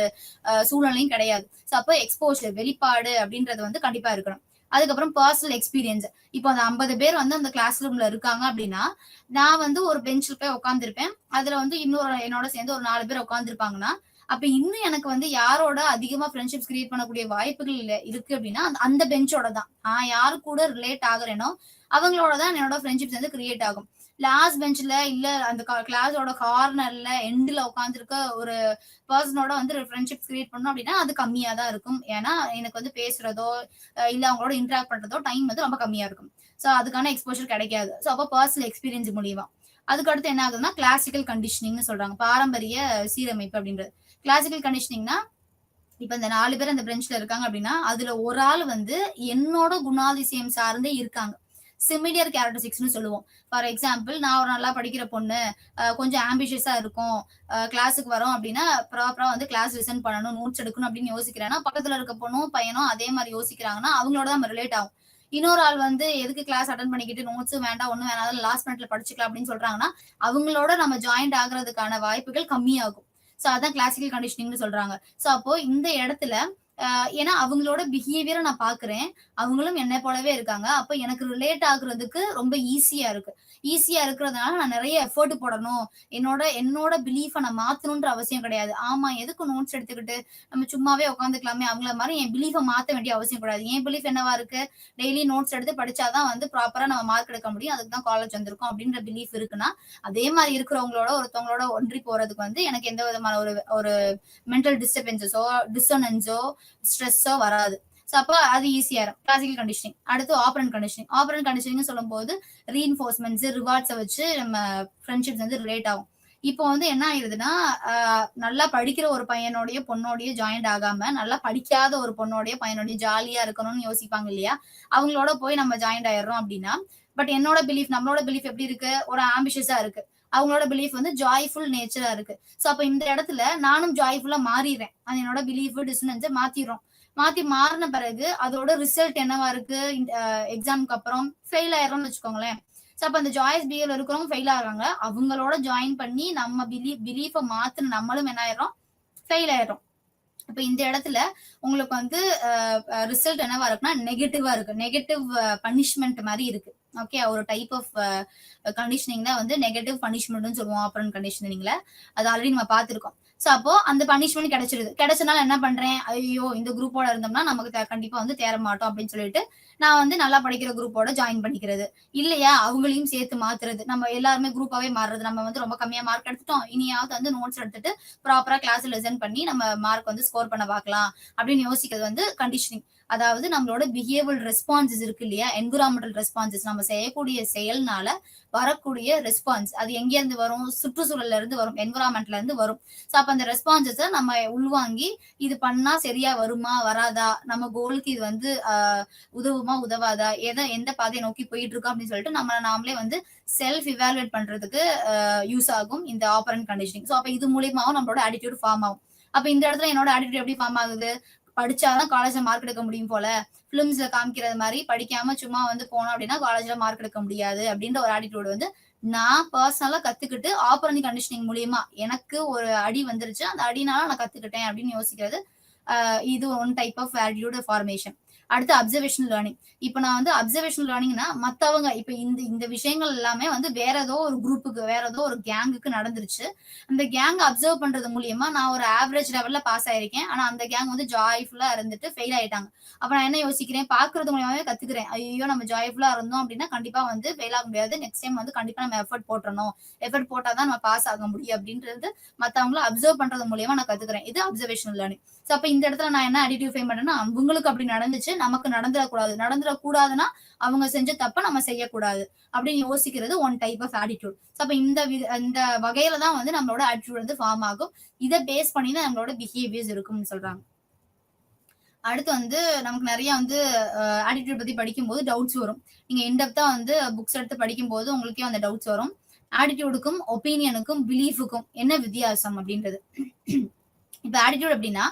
சூழ்நிலையும் கிடையாது. ஸோ அப்போ எக்ஸ்போஷர், வெளிப்பாடு அப்படின்றது வந்து கண்டிப்பா இருக்கணும். அதுக்கப்புறம் பர்சனல் எக்ஸ்பீரியன்ஸ். இப்போ அந்த 50 பேர் வந்து அந்த கிளாஸ் ரூம்ல இருக்காங்க அப்படின்னா நான் வந்து ஒரு பெஞ்சில் போய் உட்காந்துருப்பேன். அதுல வந்து இன்னொரு என்னோட சேர்ந்து ஒரு 4 பேர் உட்காந்துருப்பாங்கன்னா அப்ப இன்னும் எனக்கு வந்து யாரோட அதிகமா ஃப்ரெண்ட்ஷிப்ஸ் கிரியேட் பண்ணக்கூடிய வாய்ப்புகள் இருக்கு அப்படின்னா அந்த பெஞ்சோட தான். நான் யாரு கூட ரிலேட் ஆகுறேனோ அவங்களோட தான் என்னோட ஃப்ரெண்ட்ஷிப்ஸ் வந்து கிரியேட் ஆகும். லாஸ்ட் பெஞ்ச்ல இல்ல அந்த கிளாஸோட கார்னர்ல எண்ட்ல உட்காந்துருக்க ஒரு பர்சனோட வந்து ஃப்ரெண்ட்ஷிப் கிரியேட் பண்ணோம் அப்படின்னா அது கம்மியா தான் இருக்கும். ஏன்னா எனக்கு வந்து பேசுறதோ இல்ல அவங்களோட இன்டராக்ட் பண்றதோ டைம் வந்து ரொம்ப கம்மியா இருக்கும். ஸோ அதுக்கான எக்ஸ்போஷர் கிடைக்காது. ஸோ அப்போ பர்சனல் எக்ஸ்பீரியன்ஸ் மூலியமா. அதுக்கு அடுத்து என்ன ஆகுதுன்னா கிளாசிக்கல் கண்டிஷனிங்னு சொல்றாங்க, பாரம்பரிய சீரமைப்பு அப்படின்றது. கிளாசிக்கல் கண்டிஷனிங்னா இப்ப இந்த 4 பேர் அந்த பெஞ்ச்ல இருக்காங்க அப்படின்னா அதுல ஒரு ஆள் வந்து என்னோட குணாதிசயம் சார்ந்தே இருக்காங்க. சிமிலியர் கேரக்டரிஸ்டிக்ஸ்னு சொல்லுவோம். ஃபார் எக்ஸாம்பிள், நான் ஒரு நல்லா படிக்கிற பொண்ணு, கொஞ்சம் ஆம்பிஷியஸா இருக்கும், கிளாஸுக்கு வரோம் அப்படின்னா ப்ராப்பரா வந்து கிளாஸ் லிசன் பண்ணணும், நோட்ஸ் எடுக்கணும் அப்படின்னு யோசிக்கிறேன்னா பக்கத்துல இருக்க பொண்ணும் பையனும் அதே மாதிரி யோசிக்கிறாங்கன்னா அவங்களோட தான் ரிலேட் ஆகும். இன்னொரு ஆள் வந்து எதுக்கு கிளாஸ் அட்டன் பண்ணிக்கிட்டு நோட்ஸும் வேண்டாம் ஒன்னும் வேணாம் லாஸ்ட் மினிட்ல படிச்சுக்கலாம் அப்படின்னு சொல்றாங்கன்னா அவங்களோட நம்ம ஜாயிண்ட் ஆகுறதுக்கான வாய்ப்புகள் கம்மியாகும். சோ அதான் கிளாசிக்கல் கண்டிஷனிங்னு சொல்றாங்க. சோ அப்போ இந்த இடத்துல ஏன்னா அவங்களோட பிஹேவியரை நான் பாக்குறேன், அவங்களும் என்னை போலவே இருக்காங்க. அப்ப எனக்கு ரிலேட் ஆகுறதுக்கு ரொம்ப ஈஸியா இருக்கு. ஈஸியா இருக்கிறதுனால நான் நிறைய எஃபர்ட் போடணும், என்னோட பிலீஃபை நான் மாத்தணும்ன்ற அவசியம் கிடையாது. ஆமா, எதுக்கு நோட்ஸ் எடுத்துக்கிட்டு நம்ம சும்மாவே உட்காந்துக்கலாமே, அவங்கள மாதிரி என் பிலீஃபை மாத்த வேண்டிய அவசியம் கிடையாது. என் பிலீஃப் என்னவா இருக்கு, டெய்லி நோட்ஸ் எடுத்து படிச்சாதான் வந்து ப்ராப்பரா நம்ம மார்க் எடுக்க முடியும், அதுக்கு தான் காலேஜ் வந்திருக்கோம் அப்படின்ற பிலீஃப் இருக்குன்னா அதே மாதிரி இருக்கிறவங்களோட ஒருத்தவங்களோட ஒன்றி போறதுக்கு வந்து எனக்கு எந்த விதமான ஒரு ஒரு மென்டல் டிஸ்டர்பன்சஸோ டிஸ்சோனன்ஸோ ஸ்ட்ரெஸ்ஸோ வராது. ஸோ அப்போ அது ஈஸியா இருக்கும். Classical conditioning. அடுத்து ஆப்பரண்ட் கண்டிஷனிங். ஆப்பரண்ட் கண்டிஷனிங் சொல்லும் போது ரீஇன்ஃபோர்ஸ்மெண்ட்ஸ், ரிவார்ட்ஸை வச்சு நம்ம ஃப்ரெண்ட்ஷிப்ஸ் வந்து ரிலேட் ஆகும். இப்போ வந்து என்ன ஆயிருதுன்னா நல்லா படிக்கிற ஒரு பையனோடைய பொண்ணோடைய ஜாயிண்ட் ஆகாம நல்லா படிக்காத ஒரு பொண்ணோடைய பையனோடைய ஜாலியா இருக்கணும்னு யோசிப்பாங்க இல்லையா, அவங்களோட போய் நம்ம ஜாயிண்ட் ஆயிடுறோம் அப்படின்னா பட் என்னோட பிலீஃப் நம்மளோட பிலீஃப் எப்படி இருக்கு, ஒரு ஆம்பிஷியஸா இருக்கு, அவங்களோட பிலீஃப் வந்து ஜாய்ஃபுல் நேச்சரா இருக்கு. சோ அப்ப இந்த இடத்துல நானும் ஜாய்ஃபுல்லா மாறிடுறேன். அது என்னோட பிலீஃப் டிஸ்டன்ஸ் மாத்தி மாறின பிறகு அதோட ரிசல்ட் என்னவா இருக்கு, எக்ஸாமுக்கு அப்புறம் ஃபெயில் ஆயிடுறோம்னு வச்சுக்கோங்களேன். சோ அப்ப அந்த ஜாய்ஸ் பிஹேவியர் இருக்கிறவங்க ஃபெயில் ஆகுறாங்க, அவங்களோட ஜாயின் பண்ணி நம்ம பிலீஃபை மாத்தின நம்மளும் என்ன ஆயிடுறோம், ஃபெயில் ஆயிடுறோம். இப்ப இந்த இடத்துல உங்களுக்கு வந்து ரிசல்ட் என்னவா இருக்குன்னா நெகட்டிவா இருக்கு, நெகட்டிவ் பனிஷ்மெண்ட் மாதிரி இருக்கு. ஓகே, ஒரு டைப் ஆஃப் கண்டிஷனிங் தான் வந்து நெகட்டிவ் பனிஷ்மெண்ட்னு சொல்லுவோம் ஆப்பரண்ட் கண்டிஷனிங்ல. அது ஆல்ரெடி நம்ம பார்த்திருக்கோம். சோ அப்போ அந்த பனிஷ்மெண்ட் கிடைச்சிருது. கிடைச்சனால என்ன பண்றேன், ஐயோ இந்த குரூப்போட இருந்தோம்னா நமக்கு கண்டிப்பா வந்து தேற மாட்டோம் அப்படின்னு சொல்லிட்டு நான் வந்து நல்லா படிக்கிற குரூப்போட ஜாயின் பண்ணிக்கிறது. இல்லையா அவங்களையும் சேர்த்து மாத்துறது. நம்ம எல்லாருமே குரூப்பாவே மாறுறது. நம்ம வந்து ரொம்ப கம்மியா மார்க் எடுத்துட்டோம். இனியாவது வந்து நோட்ஸ் எடுத்துட்டு ப்ராப்பரா கிளாஸ் லிசன் பண்ணி நம்ம மார்க் வந்து ஸ்கோர் பண்ண பார்க்கலாம் அப்படின்னு யோசிக்கிறது வந்து கண்டிஷனிங். அதாவது நம்மளோட பிஹேவியல் ரெஸ்பான்சஸ் இருக்கு இல்லையா, என்விரான்மெண்டல் ரெஸ்பான்சஸ், நம்ம செய்யக்கூடிய செயல்னால வரக்கூடிய ரெஸ்பான்ஸ் அது எங்க இருந்து வரும், சுற்றுச்சூழல்ல இருந்து வரும், என்விரான்மெண்ட்ல இருந்து வரும். சோ அப்ப அந்த ரெஸ்பான்சஸ நம்ம உள்வாங்கி இது பண்ணா சரியா வருமா வராதா, நம்ம கோலுக்கு இது வந்து உதவுமா உதவாதா, எந்த பாதையை நோக்கி போயிட்டு இருக்கோம் அப்படின்னு சொல்லிட்டு நம்ம நாமளே வந்து செல்ஃப் இவாலுவேட் பண்றதுக்கு யூஸ் ஆகும் இந்த ஆப்பரண்ட் கண்டிஷனிங். சோ அப்ப இது மூலியமாவும் நம்மளோட ஆட்டிடியூட் ஃபார்ம் ஆகும். அப்ப இந்த இடத்துல என்னோட ஆட்டிடியூட் எப்படி ஃபார்ம் ஆகுது, படிச்சாதான் காலேஜ்ல மார்க் எடுக்க முடியும் போல, பிலிம்ஸ்ல காமிக்கிறது மாதிரி படிக்காம சும்மா வந்து போனோம் அப்படின்னா காலேஜ்ல மார்க் எடுக்க முடியாது அப்படின்ற ஒரு ஆட்டிடியூட் வந்து நான் பர்சனலா கத்துக்கிட்டு ஆப்பரண்ட் கண்டிஷனிங் மூலியமா எனக்கு ஒரு அடி வந்துருச்சு, அந்த அடினால நான் கத்துக்கிட்டேன் அப்படின்னு யோசிக்கிறது. இது one type of attitude formation. அடுத்து அப்சர்வேஷனல் லேர்னிங். இப்ப நான் வந்து அப்சர்வேஷனல் லேர்னிங்னா மத்தவங்க இப்ப இந்த விஷயங்கள் எல்லாமே வந்து வேற ஏதோ ஒரு குரூப்புக்கு வேற ஏதோ ஒரு கேங்குக்கு நடந்துருச்சு. அந்த கேங் அப்சர்வ் பண்றது மூலியமா நான் ஒரு ஆவரேஜ் லெவல்ல பாஸ் ஆயிருக்கேன். ஆனா அந்த கேங் வந்து ஜாய்ஃபுல்லா இருந்துட்டு ஃபெயில் ஆயிட்டாங்க. அப்ப நான் என்ன யோசிக்கிறேன், பாக்குறது மூலியமாவே கத்துக்கிறேன். ஐயோ நம்ம ஜாய்ஃபுல்லா இருந்தோம் அப்படின்னா கண்டிப்பா வந்து ஃபெயில் ஆக முடியாது. நெக்ஸ்ட் டைம் வந்து கண்டிப்பா நம்ம எஃபர்ட் போட்டணும். எஃபர்ட் போட்டாதான் நம்ம பாஸ் ஆக முடியும் அப்படின்றது மத்தவங்கள அப்சர்வ் பண்றது மூலியமா நான் கத்துக்கிறேன். இது அப்சர்வேஷனல் லேர்னிங். சோ அப்ப இந்த இடத்துல நான் என்ன ஐடென்டிஃபை பண்றேன்னா, அவங்களுக்கு அப்படி நடந்துச்சு, நமக்கு நடந்துடக்கூடாது. நடந்துடக்கூடாதுன்னா அவங்க செஞ்ச தப்ப நம்ம செய்யக்கூடாது அப்படின்னு யோசிக்கிறது ஒன் டைப் ஆஃப் ஆட்டிடியூட். அப்ப இந்த வகையில தான் வந்து நம்மளோட ஆட்டிடியூட் வந்து ஃபார்ம் ஆகும். இதை பேஸ் பண்ணி தான் நம்மளோட பிஹேவியர்ஸ் இருக்கும்னு சொல்றாங்க. அடுத்து வந்து நமக்கு நிறைய வந்து ஆட்டிடியூட் பத்தி படிக்கும்போது டவுட்ஸ் வரும். நீங்க இன்டெப்தா வந்து புக்ஸ் எடுத்து படிக்கும்போது உங்களுக்கே அந்த டவுட்ஸ் வரும். ஆட்டிடியூடுக்கும் ஒப்பீனியனுக்கும் பிலீஃபுக்கும் என்ன வித்தியாசம் அப்படின்றது. இப்ப ஆட்டிடியூட் அப்படின்னா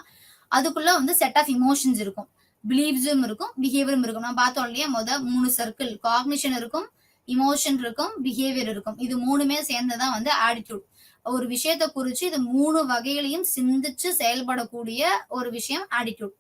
அதுக்குள்ள வந்து செட் ஆஃப் இமோஷன்ஸ் இருக்கும், பிலீவ்ஸும் இருக்கும், பிஹேவியரும் இருக்கும். நான் பார்த்தோம் இல்லையா, 3 சர்க்கிள், காக்னிஷன் இருக்கும், இமோஷன் இருக்கும், பிஹேவியர் இருக்கும். இது 3மே சேர்ந்ததான் வந்து ஆட்டிடியூட். ஒரு விஷயத்தை குறிச்சு இது 3 வகையிலையும் சிந்திச்சு செயல்படக்கூடிய ஒரு விஷயம் ஆட்டிடியூட்.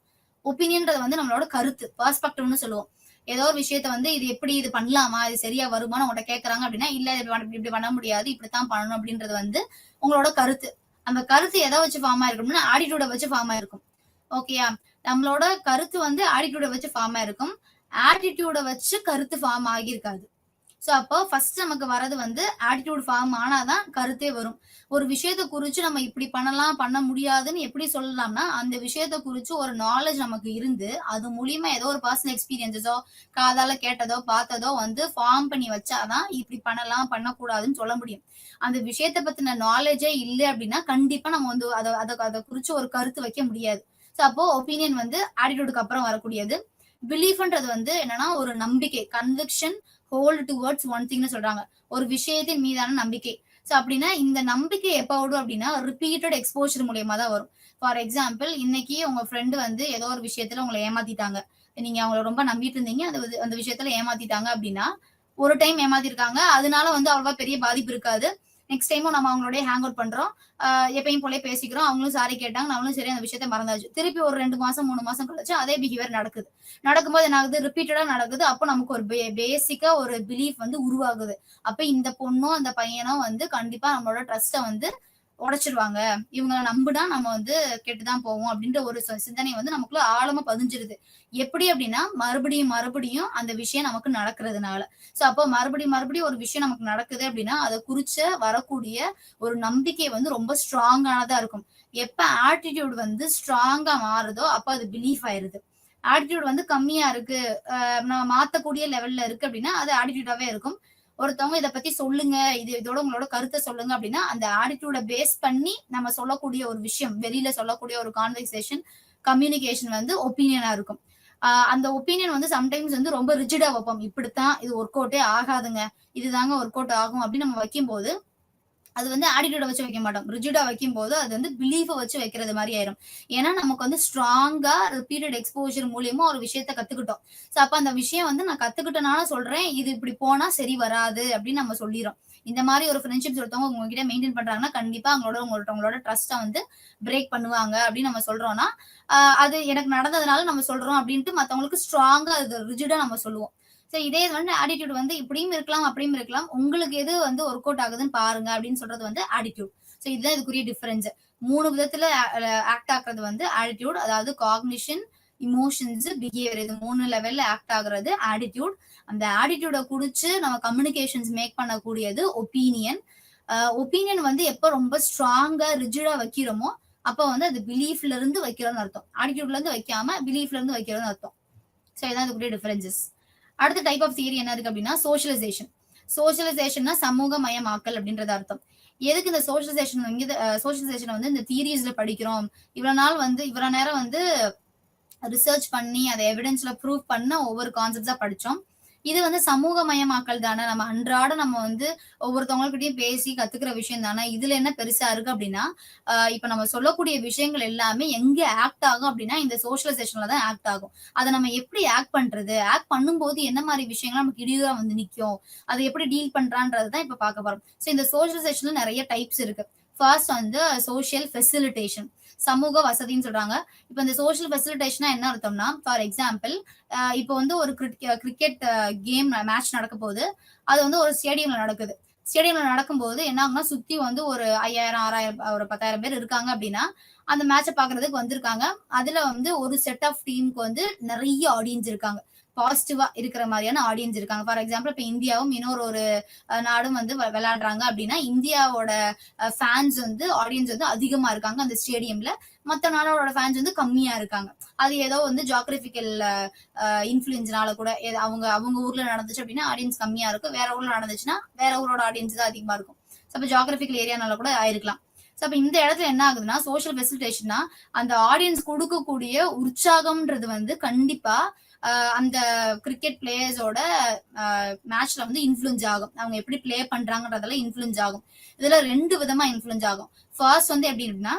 ஒப்பீனியன்றது வந்து நம்மளோட கருத்து, பெர்ஸ்பெக்டிவ்னு சொல்லுவோம். ஏதோ ஒரு விஷயத்த வந்து இது எப்படி இது பண்ணலாமா, இது சரியா வருமானு உங்கள்கிட்ட கேட்கறாங்க அப்படின்னா, இல்ல இப்படி பண்ண முடியாது, இப்படித்தான் பண்ணணும் அப்படின்றது வந்து உங்களோட கருத்து. அந்த கருத்து எதை வச்சு ஃபார்ம் ஆயிருக்கும்னா ஆட்டிடியூட வச்சு ஃபார்ம் ஆயிருக்கும். ஓகேயா, நம்மளோட கருத்து வந்து ஆட்டிடியூட வச்சு ஃபார்ம் ஆயிருக்கும். ஆட்டிடியூட வச்சு கருத்து ஃபார்ம் ஆகியிருக்காது. சோ அப்போ ஃபர்ஸ்ட் நமக்கு வரது வந்து ஆட்டிடியூட் ஃபார்ம் ஆனாதான் கருத்தே வரும். ஒரு விஷயத்தை குறிச்சு நம்ம இப்படி பண்ணலாம் பண்ண முடியாதுன்னு எப்படி சொல்லலாம்னா, அந்த விஷயத்தை குறிச்சு ஒரு நாலேஜ் நமக்கு இருந்து அது மூலியமா ஏதோ ஒரு பர்சனல் எக்ஸ்பீரியன்ஸோ காதால கேட்டதோ பார்த்ததோ வந்து ஃபார்ம் பண்ணி வச்சாதான் இப்படி பண்ணலாம் பண்ணக்கூடாதுன்னு சொல்ல முடியும். அந்த விஷயத்தை பத்தின நாலேஜே இல்லை அப்படின்னா கண்டிப்பா நம்ம வந்து அதை குறிச்சு ஒரு கருத்து வைக்க முடியாது. சோ அப்போ ஒப்பீனியன் வந்து ஆட்டிடியூடுக்கு அப்புறம் வரக்கூடியது. பிலீஃப்ன்றது வந்து என்னன்னா ஒரு நம்பிக்கை, கன்விக்ஷன், ஹோல்ட் டுவர்ட்ஸ் ஒன் திங்னு சொல்றாங்க. ஒரு விஷயத்தின் மீதான நம்பிக்கை. சோ அப்படின்னா இந்த நம்பிக்கை எப்ப வரும் அப்படின்னா ரிப்பீட்டட் எக்ஸ்போஷர் மூலியமா தான் வரும். ஃபார் எக்ஸாம்பிள், இன்னைக்கு உங்க ஃப்ரெண்டு வந்து ஏதோ ஒரு விஷயத்துல உங்களை ஏமாத்திட்டாங்க. நீங்க அவங்கள ரொம்ப நம்பிட்டு இருந்தீங்க, அந்த விஷயத்துல ஏமாத்திட்டாங்க அப்படின்னா, ஒரு டைம் ஏமாத்திருக்காங்க, அதனால வந்து அவ்வளவா பெரிய பாதிப்பு இருக்காது. நெக்ஸ்ட் டைமும் நம்ம அவங்களோட ஹேங் அவுட் பண்றோம், எப்பயும் போல பேசிக்கிறோம், அவங்களும் சாரி கேட்டாங்க, நம்மளும் சரி அந்த விஷயத்த மறந்தாச்சு. திருப்பி ஒரு 2 மாசம் 3 மாசம் கழிச்சு அதே பிஹேவியர் நடக்குது. நடக்கும்போது என்ன ஆகுது, ரிப்பீட்டடா நடக்குது. அப்போ நமக்கு ஒரு பேசிக்கா ஒரு பிலீஃப் வந்து உருவாகுது. அப்ப இந்த பொண்ணும் அந்த பையனும் வந்து கண்டிப்பா நம்மளோட ட்ரஸ்ட்டை வந்து உடைச்சிருவாங்க, இவங்களை நம்புனா நம்ம வந்து கெட்டுதான் போவோம் அப்படின்ற ஒரு சிந்தனை வந்து நமக்குள்ள ஆழமா பதிஞ்சிருது. எப்படி அப்படின்னா மறுபடியும் மறுபடியும் அந்த விஷயம் நமக்கு நடக்கிறதுனால. சோ அப்போ மறுபடியும் ஒரு விஷயம் நமக்கு நடக்குது அப்படின்னா அதை குறிச்ச வரக்கூடிய ஒரு நம்பிக்கை வந்து ரொம்ப ஸ்ட்ராங்கானதா இருக்கும். எப்ப ஆட்டிடியூட் வந்து ஸ்ட்ராங்கா மாறுதோ அப்ப அது பிலீஃப் ஆயிருது. ஆட்டிடியூட் வந்து கம்மியா இருக்கு, நம்ம மாத்தக்கூடிய லெவல்ல இருக்கு அப்படின்னா அது ஆட்டிடியூடாவே இருக்கும். ஒருத்தவங்க இதை பத்தி சொல்லுங்க, இதோட உங்களோட கருத்தை சொல்லுங்க அப்படின்னா அந்த ஆட்டிடியூட பேஸ் பண்ணி நம்ம சொல்லக்கூடிய ஒரு விஷயம், வெளியில சொல்லக்கூடிய ஒரு கான்வர்சேஷன், கம்யூனிகேஷன் வந்து ஒப்பீனியனா இருக்கும். அந்த ஒப்பீனியன் வந்து சம்டைம்ஸ் வந்து ரொம்ப ரிஜிடா வைப்போம். இப்படித்தான், இது ஒர்க் அவுட்டே ஆகாதுங்க, இதுதாங்க ஒர்க் அவுட் ஆகும் அப்படின்னு நம்ம வைக்கும்போது அது வந்து ஆட்டிடியூட வச்சு வைக்க மாட்டோம். ரிஜிடா வைக்கும்போது அது வந்து பிலீஃபை வச்சு வைக்கிறது மாதிரி ஆயிரும். ஏன்னா நமக்கு வந்து ஸ்ட்ராங்கா ரிப்பீட்டட் எக்ஸ்போஜர் மூலியமா ஒரு விஷயத்த கத்துக்கிட்டோம். சோ அப்ப அந்த விஷயம் வந்து நான் கத்துக்கிட்டனால சொல்றேன், இது இப்படி போனா சரி வராது அப்படின்னு நம்ம சொல்லிடுறோம். இந்த மாதிரி ஒரு ஃப்ரெண்ட்ஷிப்ஸ் ஒருத்தவங்க உங்ககிட்ட மெயின்டைன் பண்றாங்கன்னா கண்டிப்பா உங்களோட ட்ரஸ்ட்டை வந்து பிரேக் பண்ணுவாங்க அப்படின்னு நம்ம சொல்றோம்னா, அது எனக்கு நடந்ததுனால நம்ம சொல்றோம் அப்படின்ட்டு மத்தவங்களுக்கு ஸ்ட்ராங்கா அது ரிஜிடா நம்ம சொல்லுவோம். சோ இதே வந்து ஆட்டிடியூட் வந்து இப்படியும் இருக்கலாம், அப்படியும் இருக்கலாம். உங்களுக்கு எது வந்து ஒர்க் அவுட் ஆகுதுன்னு பாருங்க அப்படின்னு சொல்றது வந்து ஆட்டிடியூட். சோ இதுதான் இதுக்குரிய டிஃபரன்ஸ். 3 விதத்துல ஆக்ட் ஆகுறது வந்து ஆட்டிடியூட், அதாவது காக்னிஷன், இமோஷன்ஸ், பிஹேவியர். இது 3 லெவல்ல ஆக்ட் ஆகுறது ஆட்டிடியூட். அந்த ஆட்டிடியூட குடிச்சு நம்ம கம்யூனிகேஷன்ஸ் மேக் பண்ணக்கூடியது ஒப்பீனியன். ஒப்பீனியன் வந்து எப்ப ரொம்ப ஸ்ட்ராங்கா ரிஜிடா வைக்கிறோமோ அப்ப வந்து அது பிலீஃப்ல இருந்து வைக்கிறோம்னு அர்த்தம். ஆட்டிடியூட்ல இருந்து வைக்காம பிலீஃப்ல இருந்து வைக்கிறோம்னு அர்த்தம். ஸோ இதான் இதுக்குரிய டிஃபரன்சஸ். அடுத்த டைப் ஆஃப் தியரி என்ன இருக்கு அப்படின்னா சோஷியலைசேஷன். சோஷியலைசேஷன்னா சமூகமயமாக்கல் அப்படின்றது அர்த்தம். எதுக்கு இந்த சோஷியலைசேஷன் சோஷியலைசேஷன் வந்து இந்த தியரிஸ்ல படிக்கிறோம், இவ்வளவு நாள் வந்து இவ்வளவு நேரம் வந்து ரிசர்ச் பண்ணி அதை எவிடன்ஸ்ல ப்ரூவ் பண்ண ஒவ்வொரு கான்செப்ட்ஸா படிச்சோம். இது வந்து சமூகமயமாக்கல் தானே, நம்ம அன்றாட நம்ம வந்து ஒவ்வொருத்தவங்ககிட்டயும் பேசி கத்துக்கிற விஷயம் தானே, இதுல என்ன பெருசா இருக்கு அப்படின்னா இப்ப நம்ம சொல்லக்கூடிய விஷயங்கள் எல்லாமே எங்க ஆக்ட் ஆகும் அப்படின்னா இந்த சோஷியலைசேஷன்ல தான் ஆக்ட் ஆகும். அதை நம்ம எப்படி ஆக்ட் பண்றது, ஆக்ட் பண்ணும்போது என்ன மாதிரி விஷயங்கள் நமக்கு இடையூறா வந்து நிக்கும், அதை எப்படி டீல் பண்றான்றது தான் இப்ப பார்க்க போறோம். ஸோ இந்த சோஷியலைசேஷன்ல நிறைய டைப்ஸ் இருக்கு. ஃபர்ஸ்ட் வந்து சோஷியல் ஃபெசிலிட்டேஷன், சமூக வசதின்னு சொல்றாங்க. இப்ப இந்த சோஷியல் ஃபெசிலிட்டேஷனா என்ன அர்த்தம்னா, ஃபார் எக்ஸாம்பிள் இப்போ வந்து ஒரு கிரிக்கெட் கேம் மேட்ச் நடக்க போகுது. அது வந்து ஒரு ஸ்டேடியம்ல நடக்குது. ஸ்டேடியம்ல நடக்கும்போது என்ன ஆகும்னா சுத்தி வந்து ஒரு 5000 6000 ஒரு 10,000 பேர் இருக்காங்க அப்படின்னா அந்த மேட்சை பாக்குறதுக்கு வந்திருக்காங்க. அதுல வந்து ஒரு செட் ஆஃப் டீமுக்கு வந்து நிறைய ஆடியன்ஸ் இருக்காங்க, பாசிட்டிவா இருக்கிற மாதிரியான ஆடியன்ஸ் இருக்காங்க. ஃபார் எக்ஸாம்பிள் இப்ப இந்தியாவும் இன்னொரு ஒரு நாடும் வந்து விளையாடுறாங்க அப்படின்னா இந்தியாவோட ஃபேன்ஸ் வந்து ஆடியன்ஸ் வந்து அதிகமா இருக்காங்க அந்த ஸ்டேடியம்ல, மற்ற நாடோட ஃபேன்ஸ் வந்து கம்மியா இருக்காங்க. அது ஏதோ வந்து ஜியோகிராபிக்கல் இன்ஃபுளுன்ஸ்னால கூட அவங்க அவங்க ஊர்ல நடந்துச்சு அப்படின்னா ஆடியன்ஸ் கம்மியா இருக்கும், வேற ஊர்ல நடந்துச்சுன்னா வேற ஊரோட ஆடியன்ஸ் தான் அதிகமா இருக்கும். அப்ப ஜியோகிராபிக்கல் ஏரியானால கூட ஆயிருக்கலாம். அப்ப இந்த இடத்துல என்ன ஆகுதுன்னா சோஷியல் ஃபெசிலிட்டேஷன்னா அந்த ஆடியன்ஸ் கொடுக்கக்கூடிய உற்சாகம்ன்றது வந்து கண்டிப்பா அந்த கிரிக்கெட் பிளேயர்ஸோட மேட்ச்ல வந்து இன்ஃபுளுன்ஸ் ஆகும், அவங்க எப்படி பிளே பண்றாங்கன்றதுல இன்ஃபுளுன்ஸ் ஆகும். இதுல 2 விதமா இன்ஃபுளுன்ஸ் ஆகும். ஃபர்ஸ்ட் வந்து எப்படி இருக்குன்னா,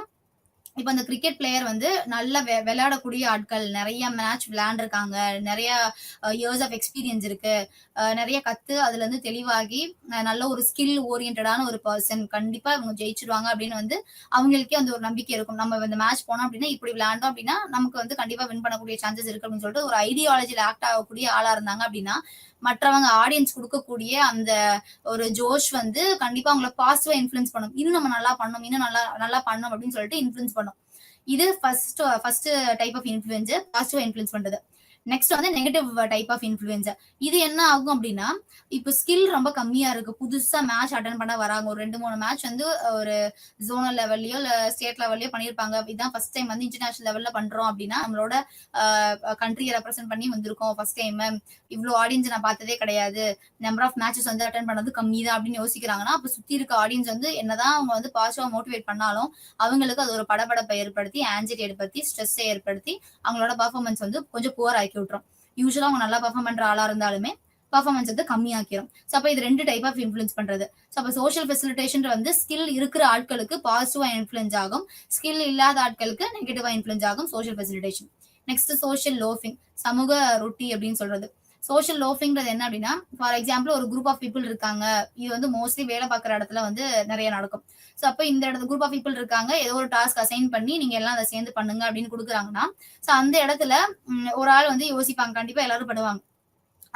இப்ப அந்த கிரிக்கெட் பிளேயர் வந்து நல்ல விளையாடக்கூடிய ஆட்கள், நிறைய மேட்ச் விளையாண்டுருக்காங்க, நிறைய இயர்ஸ் ஆஃப் எக்ஸ்பீரியன்ஸ் இருக்கு, நிறைய கத்து அதுல இருந்து தெளிவாகி நல்ல ஒரு ஸ்கில் ஓரியன்டான ஒரு பர்சன், கண்டிப்பா இவங்க ஜெயிச்சிருவாங்க அப்படின்னு வந்து அவங்களுக்கே அந்த ஒரு நம்பிக்கை இருக்கும். நம்ம இந்த மேட்ச் போனோம் அப்படின்னா இப்படி விளையாண்டோம் அப்படின்னா நமக்கு வந்து கண்டிப்பா வின் பண்ணக்கூடிய சான்சஸ் இருக்கு அப்படின்னு சொல்லிட்டு ஒரு ஐடியாலஜில ஆக்ட் ஆகக்கூடிய ஆளா இருந்தாங்க அப்படின்னா மற்றவங்க ஆடியன்ஸ் கொடுக்கக்கூடிய அந்த ஒரு ஜோஷ் வந்து கண்டிப்பா அவங்கள பாசிட்டிவா இன்ஃபுளுன்ஸ் பண்ணும். இன்னும் நம்ம நல்லா பண்ணணும், இன்னும் நல்லா நல்லா பண்ணணும் அப்படின்னு சொல்லிட்டு இன்ஃபுளுன்ஸ் பண்ணும். இது ஃபர்ஸ்ட் டைப் ஆஃப் இன்ஃபுளுன்ஸ், பாசிட்டிவா இன்ஃபுளுன்ஸ் பண்றது. நெக்ஸ்ட் வந்து நெகட்டிவ் டைப் ஆஃப் இன்ஃபுளுன்ஸ். இது என்ன ஆகும் அப்படின்னா, இப்போ ஸ்கில் ரொம்ப கம்மியா இருக்கு, புதுசா மேட்ச் அட்டன் பண்ண வராங்க, ஒரு 2 3 மேட்ச் வந்து ஒரு ஜோனல் லெவல்லயோ இல்ல ஸ்டேட் லெவல்லயோ பண்ணிருப்பாங்க, இதான் ஃபர்ஸ்ட் டைம் வந்து இன்டர்நேஷனல் லெவல்ல பண்றோம் அப்படின்னா நம்மளோட கண்ட்ரியை ரெப்ரசென்ட் பண்ணி வந்திருக்கோம் ஃபர்ஸ்ட் டைம், இவ்வளவு ஆடியன்ஸ் நான் பார்த்ததே கிடையாது, நம்பர் ஆஃப் மேட்சஸ் வந்து அட்டன் பண்ணது கம்மி தான் அப்படின்னு யோசிக்கிறாங்கன்னா அப்ப சுத்தி இருக்க ஆடியன்ஸ் வந்து என்னதான் அவங்க வந்து பாசிட்டிவா மோட்டிவேட் பண்ணாலும் அவங்களுக்கு அது ஒரு படபடப்பை ஏற்படுத்தி, ஆன்சைட்டி ஏற்படுத்தி, ஸ்ட்ரெஸ்ஸை ஏற்படுத்தி அவங்களோட பர்ஃபார்மன்ஸ் வந்து கொஞ்சம் புவர் ஆக்கி விட்டுரும். யூஸ்வலா அவங்க நல்லா பர்ஃபார்ம் பண்ற ஆளா இருந்தாலுமே பர்ஃபார்மன்ஸ் வந்து கம்மியாக்கிரும். ஸோ அப்ப இது 2 டைப் ஆஃப் இன்ஃபுளுன்ஸ் பண்றது. ஸோ அப்ப சோஷியல் ஃபெசிலிட்டேஷன் வந்து ஸ்கில் இருக்கிற ஆட்களுக்கு பாசிட்டிவா இன்ஃபுளுன்ஸ் ஆகும், ஸ்கில் இல்லாத ஆட்களுக்கு நெகட்டிவா இன்ஃபுளுன்ஸ் ஆகும் சோஷியல் ஃபெசிலிட்டேஷன். நெக்ஸ்ட் சோஷியல் லோஃபிங், சமூக ரொட்டி அப்படின்னு சொல்றது. சோஷியல் லோஃபிங்கிறது என்ன அப்படின்னா, ஃபார் எக்ஸாம்பிள் ஒரு குரூப் ஆஃப் பீப்புள் இருக்காங்க, இது வந்து மோஸ்ட்லி வேலை பார்க்குற இடத்துல வந்து நிறைய நடக்கும். ஸோ அப்போ இந்த இடத்துல குரூப் ஆஃப் பீப்புள் இருக்காங்க, ஏதோ ஒரு டாஸ்க் அசைன் பண்ணி நீங்க எல்லாம் அதை சேர்ந்து பண்ணுங்க அப்படின்னு கொடுக்குறாங்கன்னா, ஸோ அந்த இடத்துல ஒரு ஆள் வந்து யோசிப்பாங்க, கண்டிப்பா எல்லாரும் படுவாங்க,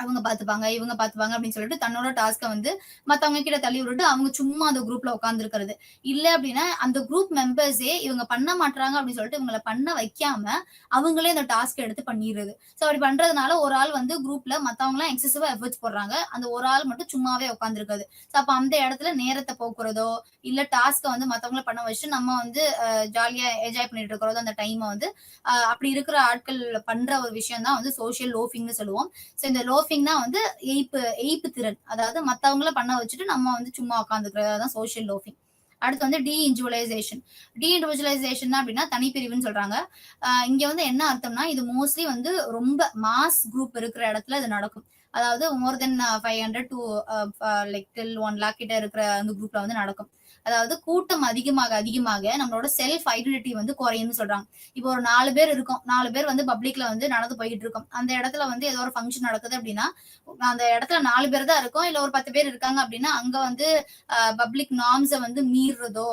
அவங்க பாத்துப்பாங்க இவங்க பாத்துப்பாங்க அப்படின்னு சொல்லிட்டு தன்னோட டாஸ்க வந்து மத்தவங்க கிட்ட தள்ளி விட்டுட்டு அவங்க சும்மா அந்த குரூப்ல உட்கார்ந்து இருக்கிறது. இல்ல அப்படின்னா அந்த குரூப் மெம்பர்ஸே இவங்க பண்ண மாட்டாங்க அப்படின்னு சொல்லிட்டு இவங்களை பண்ண வைக்காம அவங்களே அந்த டாஸ்க் எடுத்து பண்ணிடுறது. ஸோ அப்படி பண்றதுனால ஒரு ஆள் வந்து குரூப்ல மத்தவங்க எல்லாம் எக்ஸசிவா எஃபர்ட்ஸ் போடுறாங்க, அந்த ஒரு ஆள் மட்டும் சும்மாவே உட்கார்ந்து இருக்காது. ஸோ அப்ப அந்த இடத்துல நேரத்தை போக்குறதோ இல்ல டாஸ்க வந்து மத்தவங்கள பண்ண வச்சுட்டு நம்ம வந்து ஜாலியா என்ஜாய் பண்ணிட்டு இருக்கிறதோ அந்த டைமை வந்து அப்படி இருக்கிற ஆட்கள் பண்ற ஒரு விஷயம் தான் வந்து சோஷியல் லோஃபிங்னு சொல்லுவோம். ஸோ இந்த லோஃபிங்னா வந்து எய்ப்பு திறன், அதாவது மத்தவங்கள பண்ண வச்சுட்டு நம்ம வந்து சும்மா உட்காந்துக்கிறது தான் சோஷியல் லோஃபிங். அடுத்து வந்து டீஇண்டிவிஜுவலைசேஷன். டீஇண்டிவிஜுவலைசேஷன் அப்படின்னா தனிப்பிரிவுன்னு சொல்றாங்க. இங்க வந்து என்ன அர்த்தம்னா இது மோஸ்ட்லி வந்து ரொம்ப மாஸ் குரூப் இருக்கிற இடத்துல இது நடக்கும். அதாவது மோர் தென் 500 டு லைக் டில் 1 lakh கிட்ட இருக்கிற அந்த குரூப்ல வந்து நடக்கும். அதாவது கூட்டம் அதிகமாக அதிகமாக நம்மளோட செல்ஃப் ஐடென்டிட்டி வந்து குறையும்னு சொல்றாங்க. இப்போ ஒரு 4 பேர் இருக்கும், 4 பேர் வந்து பப்ளிக்ல வந்து நடந்து போயிட்டு இருக்கோம், அந்த இடத்துல வந்து ஏதோ ஒரு ஃபங்க்ஷன் நடக்குது அப்படின்னா அந்த இடத்துல 4 பேர் தான் இருக்கும், இல்ல ஒரு 10 பேர் இருக்காங்க அப்படின்னா அங்க வந்து பப்ளிக் நார்ம்ஸை வந்து மீறுறதோ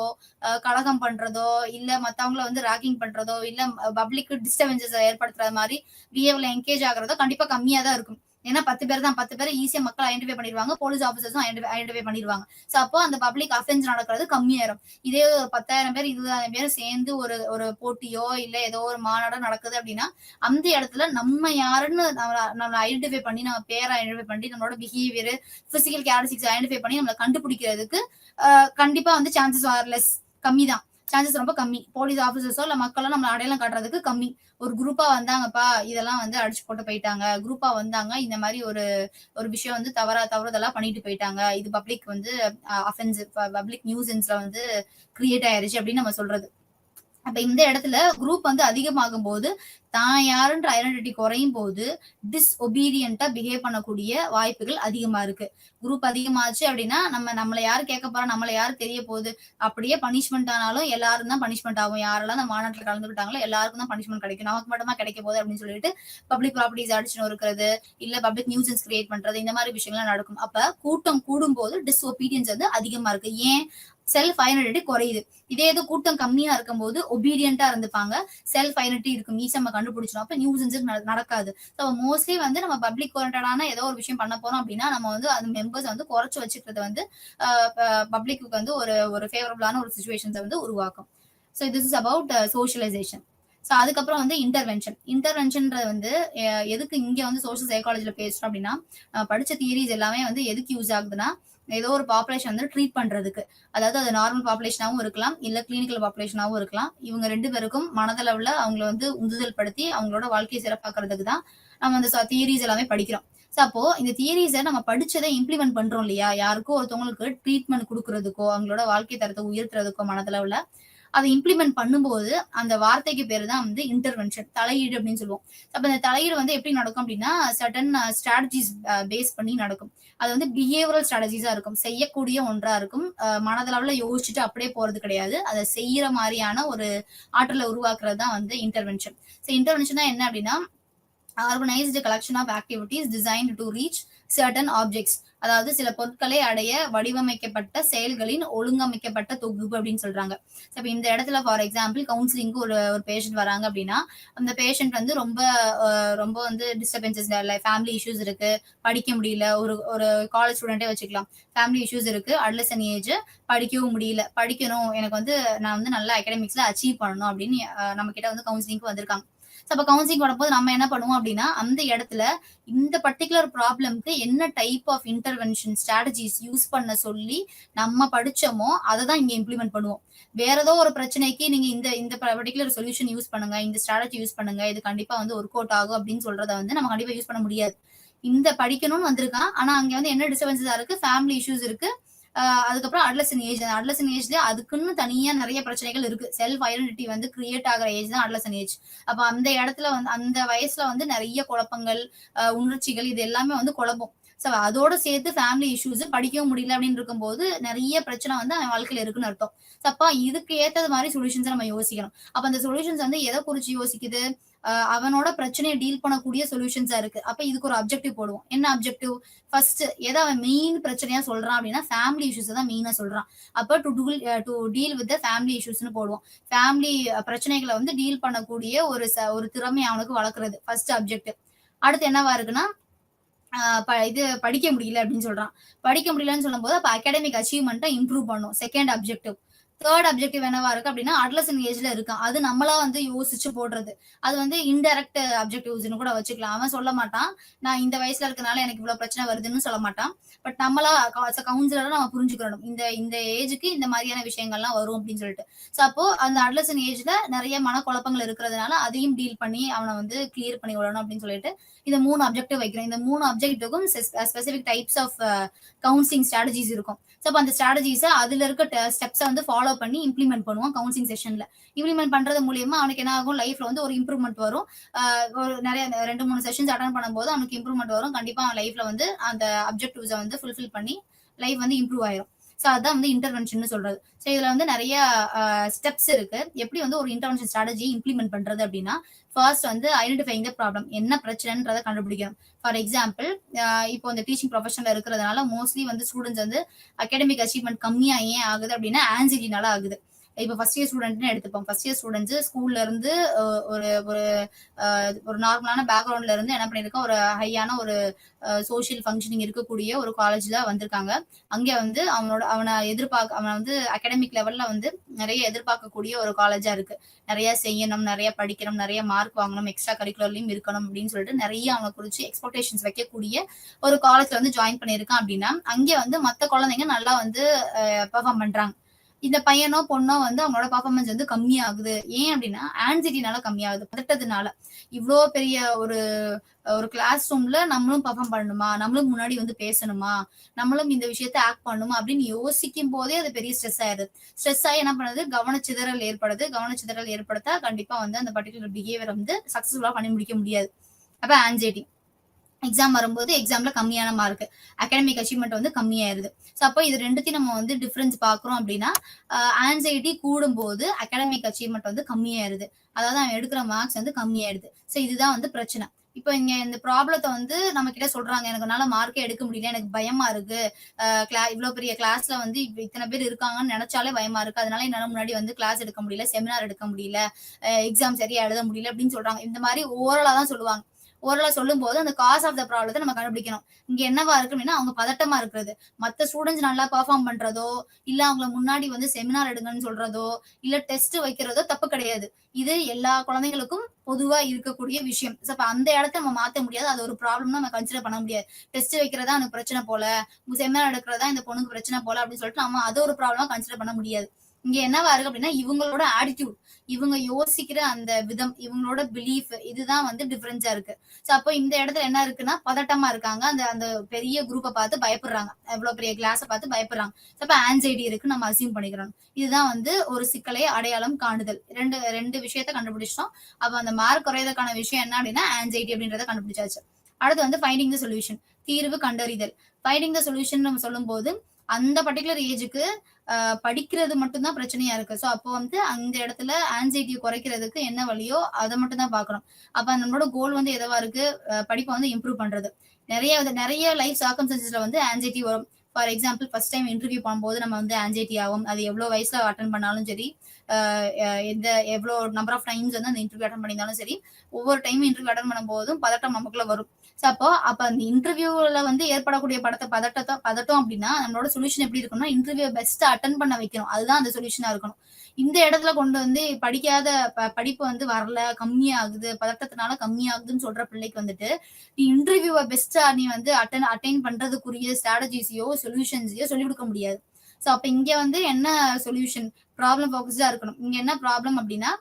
கலகம் பண்றதோ இல்ல மத்தவங்கள வந்து ராக்கிங் பண்றதோ இல்ல பப்ளிக் டிஸ்டர்பன்சஸ் ஏற்படுத்துற மாதிரி பிஹேவ்ல என்கேஜ் ஆகுறதோ கண்டிப்பா கம்மியா தான் இருக்கும். ஏன்னா 10 பேர் தான், 10 பேர் ஈஸியா மக்கள் ஐடென்டிஃபை பண்ணிடுவாங்க, போலீஸ் ஆஃபீஸர்ஸும் ஐடென்டிஃபை பண்ணிடுவாங்க. ஸோ அப்போ அந்த பப்ளிக் அஃபென்ஸ் நடக்கிறது கம்மியாயிரும். இதே 10,000 பேர் 20,000 பேர் சேர்ந்து ஒரு ஒரு போட்டியோ இல்ல ஏதோ ஒரு மாநாடோ நடக்குது அப்படின்னா அந்த இடத்துல நம்ம யாருன்னு நம்ம ஐடென்டிஃபை பண்ணி நம்ம பேரை ஐடென்டிஃபை பண்ணி நம்மளோட பிஹேவியர் பிசிக்கல் கேரக்டரிஸ்டிக்ஸ் ஐடென்டிஃபை பண்ணி நம்மளை கண்டுபிடிக்கிறதுக்கு கண்டிப்பா வந்து சான்சஸ் ஆர் லெஸ், கம்மி தான். சான்சஸ் ரொம்ப கம்மி. போலீஸ் ஆஃபீஸர்ஸோ இல்ல மக்களோ நம்மள அடையாளம் காட்டுறதுக்கு கம்மி. ஒரு குரூப்பா வந்தாங்கப்பா இதெல்லாம் வந்து அடிச்சு போட்டு போயிட்டாங்க, குரூப்பா வந்தாங்க இந்த மாதிரி ஒரு ஒரு விஷயம் வந்து தவறுதெல்லாம் பண்ணிட்டு போயிட்டாங்க, இது பப்ளிக் வந்து அஃபென்ஸ் பப்ளிக் நியூசன்ஸ்ல வந்து கிரியேட் ஆயிருச்சு அப்படின்னு நம்ம சொல்றது. அப்ப இந்த இடத்துல குரூப் வந்து அதிகமாகும் போது தான் யாருன்ற ஐடென்டிட்டி குறையும் போது டிஸ்ஒபீடியன்ட்டா பிஹேவ் பண்ணக்கூடிய வாய்ப்புகள் அதிகமா இருக்கு. குரூப் அதிகமாச்சு அப்படின்னா நம்மள யாரு கேட்க போறா, நம்மள யாரு தெரிய போகுது, அப்படியே பனிஷ்மெண்ட் ஆனாலும் எல்லாரும் தான் பனிஷ்மெண்ட் ஆகும். யாரெல்லாம் அந்த மாநாட்டில் கலந்துக்கிட்டாங்களோ எல்லாருக்கும் தான் பனிஷ்மெண்ட் கிடைக்கும், நமக்கு மட்டுமா கிடைக்க போகுது அப்படின்னு சொல்லிட்டு பப்ளிக் ப்ராப்பர்ட்டிஸ் அடிச்சுன்னு இருக்கிறது இல்ல பப்ளிக் நியூசன்ஸ் கிரியேட் பண்றது இந்த மாதிரி விஷயங்கள்லாம் நடக்கும். அப்ப கூட்டம் கூடும் போது டிஸ்ஒபீடியன்ஸ் வந்து அதிகமா இருக்கு. ஏன்? செல்ஃப் ஐடென்டிட்டி குறையுது. இதே ஏதோ கூட்டம் கம்மியா இருக்கும் போது ஒபீடியன்ட்டா இருந்துப்பாங்க, செல்ஃப் ஐடென்டிட்டி இருக்கும், ஈஸியா நம்ம கண்டுபிடிச்சிடும். அப்ப நியூசன்ஸ் நடக்காது. ஸோ மோஸ்ட்லி வந்து நம்ம பப்ளிக் ஓரியன்டான ஏதோ ஒரு விஷயம் பண்ண போறோம் அப்படின்னா நம்ம வந்து அந்த மெம்பர்ஸ் வந்து குறைச்சு வச்சுக்கிறது வந்து பப்ளிக்கு வந்து ஒரு ஒரு ஃபேவரபிளான ஒரு சுச்சுவேஷன்ஸை வந்து உருவாக்கும். So this is about socialisation. So அதுக்கப்புறம் வந்து இன்டர்வென்ஷன்ன்றது வந்து எதுக்கு இங்க வந்து சோஷியல் சைக்காலஜில பேசுறோம் அப்படின்னா படிச்ச தியரிஸ் எல்லாமே வந்து எதுக்கு யூஸ் ஆகுதுன்னா ஏதோ ஒரு பாப்புலேஷன் வந்து ட்ரீட் பண்றதுக்கு, அதாவது அது நார்மல் பாப்புலேஷனாவும் இருக்கலாம் இல்ல கிளினிக்கல் பாப்புலேஷனாவும் இருக்கலாம். இவங்க 2 பேருக்கும் மனதளவுல அவங்களை வந்து உந்துதல் படுத்தி அவங்களோட வாழ்க்கையை சிறப்பாக்குறதுக்கு தான் நம்ம அந்த தியரிஸ் எல்லாமே படிக்கிறோம். ஸோ அப்போ இந்த தியரிஸை நம்ம படிச்சதை இம்ப்ளிமெண்ட் பண்றோம் இல்லையா, யாருக்கோ ஒருத்தவங்களுக்கு ட்ரீட்மெண்ட் கொடுக்கறதுக்கோ அவங்களோட வாழ்க்கை தரத்தை உயர்த்துறதுக்கோ மனதளவுல அதை இம்ப்ளிமெண்ட் பண்ணும்போது அந்த வார்த்தைக்கு பேரு தான் வந்து இன்டர்வென்ஷன், தலையீடு அப்படின்னு சொல்லுவோம். அப்ப இந்த தலையீடு வந்து எப்படி நடக்கும் அப்படின்னா சர்டன் ஸ்ட்ராட்டஜிஸ் பேஸ் பண்ணி நடக்கும். அது வந்து பிஹேவியரல் ஸ்ட்ராட்டஜிஸா இருக்கும், செய்யக்கூடிய ஒன்றா இருக்கும். மனதளவுல யோசிச்சுட்டு அப்படியே போறது கிடையாது, அதை செய்யற மாதிரியான ஒரு ஆற்றலை உருவாக்குறது தான் வந்து இன்டர்வென்ஷன். ஸோ இன்டர்வென்ஷன் தான் என்ன அப்படின்னா organised collection of activities designed to reach certain objects, அதாவது சில பொருட்களை அடைய வடிவமைக்கப்பட்ட செயல்களின் ஒழுங்கமைக்கப்பட்ட தொகுப்பு அப்படின்னு சொல்றாங்க. இப்ப இந்த இடத்துல ஃபார் எக்ஸாம்பிள் கவுன்சிலிங்க்கு ஒரு ஒரு பேஷண்ட் வராங்க அப்படின்னா அந்த பேஷண்ட் வந்து ரொம்ப ரொம்ப வந்து டிஸ்டர்பன்சஸ், ஃபேமிலி இஷ்யூஸ் இருக்கு, படிக்க முடியல, ஒரு ஒரு காலேஜ் ஸ்டூடெண்டே வச்சுக்கலாம், ஃபேமிலி இஷ்யூஸ் இருக்கு, அட்லசன்ட் ஏஜ், படிக்கவும் முடியல, படிக்கணும், எனக்கு வந்து நான் வந்து நல்ல அகாடமிக்ஸ்ல அச்சீவ் பண்ணணும் அப்படின்னு நம்ம கிட்ட வந்து கவுன்சிலிங்க்கு வந்திருக்காங்க. அப்ப கவுன்சிலிங் வரும்போது நம்ம என்ன பண்ணுவோம் அப்படின்னா அந்த இடத்துல இந்த பர்டிகுலர் ப்ராப்ளம்க்கு என்ன type of intervention strategies use பண்ண சொல்லி நம்ம படிச்சோமோ அதை தான் இங்க இம்ப்ளிமெண்ட் பண்ணுவோம். வேற ஏதோ ஒரு பிரச்சனைக்கு நீங்க இந்த இந்த பர்டிகுலர் சொல்யூஷன் யூஸ் பண்ணுங்க, இந்த ஸ்ட்ராட்டஜி யூஸ் பண்ணுங்க, இது கண்டிப்பா வந்து ஒர்க் அவுட் ஆகும் அப்படின்னு சொல்றத வந்து நம்ம கண்டிப்பா யூஸ் பண்ண முடியாது. இந்த படிக்கணும்னு வந்திருக்கான், ஆனா அங்க வந்து என்ன டிஸ்டர்பன்ஸா இருக்கு, ஃபேமிலி இஷ்யூஸ் இருக்கு, அதுக்கப்புறம் அட்லசன் ஏஜ்ல அதுக்குன்னு தனியா நிறைய பிரச்சனைகள் இருக்கு. செல்ஃப் ஐடென்டிட்டி வந்து கிரியேட் ஆகிற ஏஜ் தான் அட்லசன் ஏஜ். அப்ப அந்த இடத்துல வந்து அந்த வயசுல வந்து நிறைய குழப்பங்கள், உணர்ச்சிகள் இது எல்லாமே வந்து குழப்பம். ஸோ அதோட சேர்த்து ஃபேமிலி இஷ்யூஸ், படிக்கவும் முடியல அப்படின்னு இருக்கும்போது நிறைய பிரச்சனை வந்து அவன் வாழ்க்கையில இருக்குன்னு அர்த்தம். அப்ப இதுக்கு ஏத்தது மாதிரி சொல்யூஷன்ஸ் நம்ம யோசிக்கணும். அப்ப அந்த சொல்யூஷன்ஸ் வந்து எதை குறிச்சு யோசிக்குது, அவனோட பிரச்சனையை டீல் பண்ணக்கூடிய சொல்யூஷன்ஸா இருக்கு. அப்ப இதுக்கு ஒரு அப்ஜெக்டிவ் போடுவோம். என்ன அப்ஜெக்டிவ்? ஃபர்ஸ்ட் எதை அவன் மெயின் பிரச்சனையா சொல்றான் அப்படின்னா ஃபேமிலி இஷ்யூஸ் தான் மெயினா சொல்றான். அப்ப டு டீல் வித் ஃபேமிலி இஷ்யூஸ்னு போடுவோம். ஃபேமிலி பிரச்சனைகளை வந்து டீல் பண்ணக்கூடிய ஒரு திறமை அவனுக்கு வளர்க்குறது ஃபர்ஸ்ட் அப்ஜெக்டிவ். அடுத்து என்னவா இருக்குன்னா இது படிக்க முடியல அப்படின்னு சொல்றான். படிக்க முடியலன்னு சொல்லும் போது அப்ப அகாடமிக் அச்சீவ்மெண்ட்டை இம்ப்ரூவ் பண்ணும், செகண்ட் அப்ஜெக்டிவ். தேர்ட் அப்ஜெக்டிவ் என்னவா இருக்கு அப்படின்னா அட்லசன் ஏஜ்ல இருக்கான், அது நம்மளா வந்து யோசிச்சு போடுறது. அது வந்து இன்டைரக்ட் அப்ஜெக்டிவ்ஸ்னு கூட வச்சுக்கலாம். அவன் சொல்ல மாட்டான் நான் இந்த வயசுல இருக்கனால எனக்கு இவ்வளவு பிரச்சனை வருதுன்னு சொல்ல மாட்டான். பட் நம்மளா கவுன்சிலரா நம்ம புரிஞ்சுக்கணும் இந்த இந்த ஏஜுக்கு இந்த மாதிரியான விஷயங்கள்லாம் வரும் அப்படின்னு சொல்லிட்டு. ஸோ அப்போ அந்த அட்லசன் ஏஜ்ல நிறைய மனக்குழப்பங்கள் இருக்கிறதுனால அதையும் டீல் பண்ணி அவனை வந்து கிளியர் பண்ணி விடணும் அப்படின்னு சொல்லிட்டு இந்த 3 அப்ஜெக்டிவ் வைக்கிறோம். இந்த 3 அப்ஜெக்டிவ்க்கும் specific types of counselling strategies இருக்கும். ஸோ அப்போ அந்த ஸ்ட்ராட்டஜிஸை அதுல இருக்க ஸ்டெப்ஸை வந்து ஃபாலோ பண்ணி இம்ப்ளிமெண்ட் பண்ணுவோம் கவுன்சிலிங் செஷன்ல. இம்ப்ளிமெண்ட் பண்றது மூலியமா அவனுக்கு என்ன ஆகும், லைஃப்ல வந்து ஒரு இம்ப்ரூவ்மெண்ட் வரும். ஒரு நிறைய 2-3 செஷன்ஸ் அட்டன் பண்ணும்போது அவனுக்கு இம்ப்ரூவ்மெண்ட் வரும். கண்டிப்பா அவன் லைஃப்ல வந்து அந்த அப்ஜெக்டிவ்ஸை வந்து ஃபுல்ஃபில் பண்ணி லைஃப் வந்து இம்ப்ரூவ் ஆயிரும். ஸோ அதுதான் வந்து இன்டர்வென்ஷன் சொல்றது. ஸோ இதுல வந்து நிறைய ஸ்டெப்ஸ் இருக்கு எப்படி வந்து ஒரு இன்டர்வென்ஷன் ஸ்ட்ராட்டஜி இம்ப்ளிமெண்ட் பண்றது அப்படின்னா ஃபர்ஸ்ட் வந்து ஐடென்டிஃபைங் த ப்ராப்ளம், என்ன பிரச்சனைன்றதை கண்டுபிடிக்கணும். ஃபார் எக்ஸாம்பிள் இப்போ இந்த டீச்சிங் ப்ரொஃபஷன்ல இருக்கிறதுனால மோஸ்ட்லி வந்து ஸ்டூடெண்ட்ஸ் வந்து அகாடமிக் அச்சீவ்மெண்ட் கம்மியா ஏன் ஆகுது அப்படின்னா ஆன்சைட்டினால ஆகுது. இப்ப ஃபர்ஸ்ட் இயர் ஸ்டூடெண்ட்னு எடுத்துப்போம். ஃபர்ஸ்ட் இயர் ஸ்டூடெண்ட்ஸ் ஸ்கூல்ல இருந்து ஒரு ஒரு ஒரு நார்மலான பேக்ரவுண்ட்ல இருந்து என்ன பண்ணிருக்கோம், ஒரு ஹையான ஒரு சோசியல் ஃபங்க்ஷனிங் இருக்கக்கூடிய ஒரு காலேஜ்ல வந்திருக்காங்க. அங்க வந்து அவனை வந்து அகாடமிக் லெவல்ல வந்து நிறைய எதிர்பார்க்கக்கூடிய ஒரு காலேஜா இருக்கு. நிறைய செய்யணும், நிறைய படிக்கணும், நிறைய மார்க் வாங்கணும், எக்ஸ்ட்ரா கரிக்குலர்லயும் இருக்கணும் அப்படின்னு சொல்லிட்டு நிறைய அவனை குறிச்சு எக்ஸ்பெக்டேஷன்ஸ் வைக்கக்கூடிய ஒரு காலேஜ்ல வந்து ஜாயின் பண்ணியிருக்கான் அப்படின்னா, அங்க வந்து மத்த குழந்தைங்க நல்லா வந்து பெர்ஃபார்ம் பண்றாங்க. இந்த பையனோ பொண்ணோ வந்து அவங்களோட பர்ஃபார்மன்ஸ் வந்து கம்மியாகுது. ஏன் அப்படின்னா ஆன்சைட்டினால கம்மியாகுது, பதட்டத்தினால. இவ்வளோ பெரிய ஒரு ஒரு கிளாஸ் ரூம்ல நம்மளும் பெர்ஃபார்ம் பண்ணணுமா, நம்மளும் முன்னாடி வந்து பேசணுமா, நம்மளும் இந்த விஷயத்த ஆக்ட் பண்ணணுமா அப்படின்னு யோசிக்கும் போதே அது பெரிய ஸ்ட்ரெஸ் ஆயிருது. ஸ்ட்ரெஸ் ஆகி என்ன பண்ணுது, கவனச்சிதறல் ஏற்படுது. கவனச்சிதறல் ஏற்படுத்தா கண்டிப்பா வந்து அந்த பர்டிகுலர் பிஹேவியர் வந்து சக்சஸ்ஃபுல்லா பண்ணி முடிக்க முடியாது. அப்ப ஆன்சைட்டி, எக்ஸாம் வரும்போது எக்ஸாம்ல கம்மியான மார்க், அகாடமிக் அச்சீவ்மெண்ட் வந்து கம்மியாயிருது. ஸோ அப்போ இது ரெண்டுத்தையும் நம்ம வந்து டிஃபரன்ஸ் பார்க்குறோம் அப்படின்னா, ஆன்சைட்டி கூடும்போது அகாடமிக் அச்சீவ்மெண்ட் வந்து கம்மியாயிருது. அதாவது அவன் எடுக்கிற மார்க்ஸ் வந்து கம்மியாயிடுது. ஸோ இதுதான் வந்து பிரச்சனை. இப்போ இங்க இந்த ப்ராப்ளத்தை வந்து நம்ம கிட்ட சொல்றாங்க, எனக்கு என்னால மார்க்கே எடுக்க முடியல, எனக்கு பயமா இருக்கு, இவ்வளவு பெரிய கிளாஸ்ல வந்து இத்தனை பேர் இருக்காங்கன்னு நினைச்சாலே பயமா இருக்கு, அதனால என்னால முன்னாடி வந்து கிளாஸ் எடுக்க முடியல, செமினார் எடுக்க முடியல, எக்ஸாம் சரியா எழுத முடியல அப்படின்னு சொல்றாங்க. இந்த மாதிரி ஓரலா தான் சொல்லுவாங்க. ஓரளவு சொல்லும் போது அந்த காஸ் ஆஃப் த ப்ராப்ளத்தை நம்ம கண்டுபிடிக்கணும். இங்க என்னவா இருக்கு அப்படின்னா, அவங்க பதட்டமா இருக்கிறது. மத்த ஸ்டூடெண்ட்ஸ் நல்லா பெர்ஃபார்ம் பண்றதோ, இல்ல அவங்கள முன்னாடி வந்து செமினார் எடுங்கன்னு சொல்றதோ, இல்ல டெஸ்ட் வைக்கிறதோ தப்பு கிடையாது. இது எல்லா குழந்தைகளுக்கும் பொதுவா இருக்கக்கூடிய விஷயம். அப்ப அந்த இடத்த நம்ம மாத்த முடியாது. அது ஒரு ப்ராப்ளம் நம்ம கன்சிடர் பண்ண முடியாது. டெஸ்ட் வைக்கிறதா எனக்கு பிரச்சனை போல, செமினார் எடுக்கிறதா இந்த பொண்ணுக்கு பிரச்சனை போல அப்படின்னு சொல்லிட்டு நம்ம அது ஒரு ப்ராப்ளமா கன்சிடர் பண்ண முடியாது. இங்க என்னவா இருக்கு அப்படின்னா, இவங்களோட ஆட்டிடியூட், இவங்க யோசிக்கிற அந்த விதம், இவங்களோட பிலீஃப், இதுதான் வந்து டிஃபரன்ஸா இருக்கு. சோ அப்போ இந்த இடத்துல என்ன இருக்குன்னா, பதட்டமா இருக்காங்க. அந்த அந்த பெரிய குரூப்பை பார்த்து பயப்படுறாங்க, எவ்வளவு பெரிய கிளாஸை பார்த்து பயப்படுறாங்க. அப்ப ஆன்சைட்டி இருக்கு நம்ம அசியூம் பண்ணிக்கிறோம். இதுதான் வந்து ஒரு சிக்கலை அடையாளம் காணுதல். ரெண்டு ரெண்டு விஷயத்த கண்டுபிடிச்சிட்டோம். அப்ப அந்த மார்க் குறையறதுக்கான விஷயம் என்ன அப்படின்னா ஆன்சைட்டி அப்படின்றத கண்டுபிடிச்சாச்சு. அடுத்து வந்து ஃபைண்டிங் த சொல்யூஷன், தீர்வு கண்டறிதல். ஃபைண்டிங் த சொல்யூஷன் நம்ம சொல்லும் போது அந்த பர்டிகுலர் ஏஜுக்கு படிக்கிறது மட்டும்தான் பிரச்சனையா இருக்கு. ஸோ அப்போ வந்து அந்த இடத்துல ஆன்சைட்டியை குறைக்கிறதுக்கு என்ன வழியோ அதை மட்டும் தான் பார்க்கணும். அப்ப நம்மளோட கோல் வந்து எதவா இருக்கு, படிப்பை வந்து இம்ப்ரூவ் பண்றது. நிறைய லைஃப் சர்க்கம்ஸ்டன்சஸ்ல வந்து ஆன்சைட்டி வரும். For example first time interview பண்ணும்போது நம்ம வந்து ஆன்சைட்டி ஆகும். அது எவ்வளவு வயசுல அட்டன் பண்ணாலும் சரி, எந்த எவ்வளோ நம்பர் ஆஃப் டைம்ஸ் வந்து அந்த இன்டர்வியூ அட்டன் பண்ணியிருந்தாலும் சரி, ஒவ்வொரு டைம் இன்டர்வியூ அட்டன் பண்ணும்போதும் பதட்டம் நமக்குள்ள வரும். ஸோ அப்ப அந்த இன்டர்வியூல வந்து ஏற்படக்கூடிய பதட்டம் அப்படின்னா நம்மளோட சொல்யூஷன் எப்படி இருக்கணும்னா, இன்டர்வியூ பெஸ்ட் அட்டன் பண்ண வைக்கணும். அதுதான் அந்த சொல்யூஷனா இருக்கணும். இந்த இடத்துல கொண்டு வந்து படிக்காத படிப்பு வந்து வரல, கம்மியாகுது, பதட்டத்தினால கம்மியாகுதுன்னு சொல்ற பிள்ளைக்கு வந்துட்டு நீ இன்டர்வியூவை பெஸ்டா நீ வந்து அட்டைன் பண்றதுக்குரிய ஸ்ட்ராட்டஜிஸையோ சொல்யூஷன்ஸையோ சொல்லிக் கொடுக்க முடியாது. ஸோ அப்ப இங்க வந்து என்ன சொல்யூஷன், ப்ராப்ளம் ஃபோக்கஸ்டா இருக்கணும். இங்க என்ன ப்ராப்ளம் அப்படின்னா,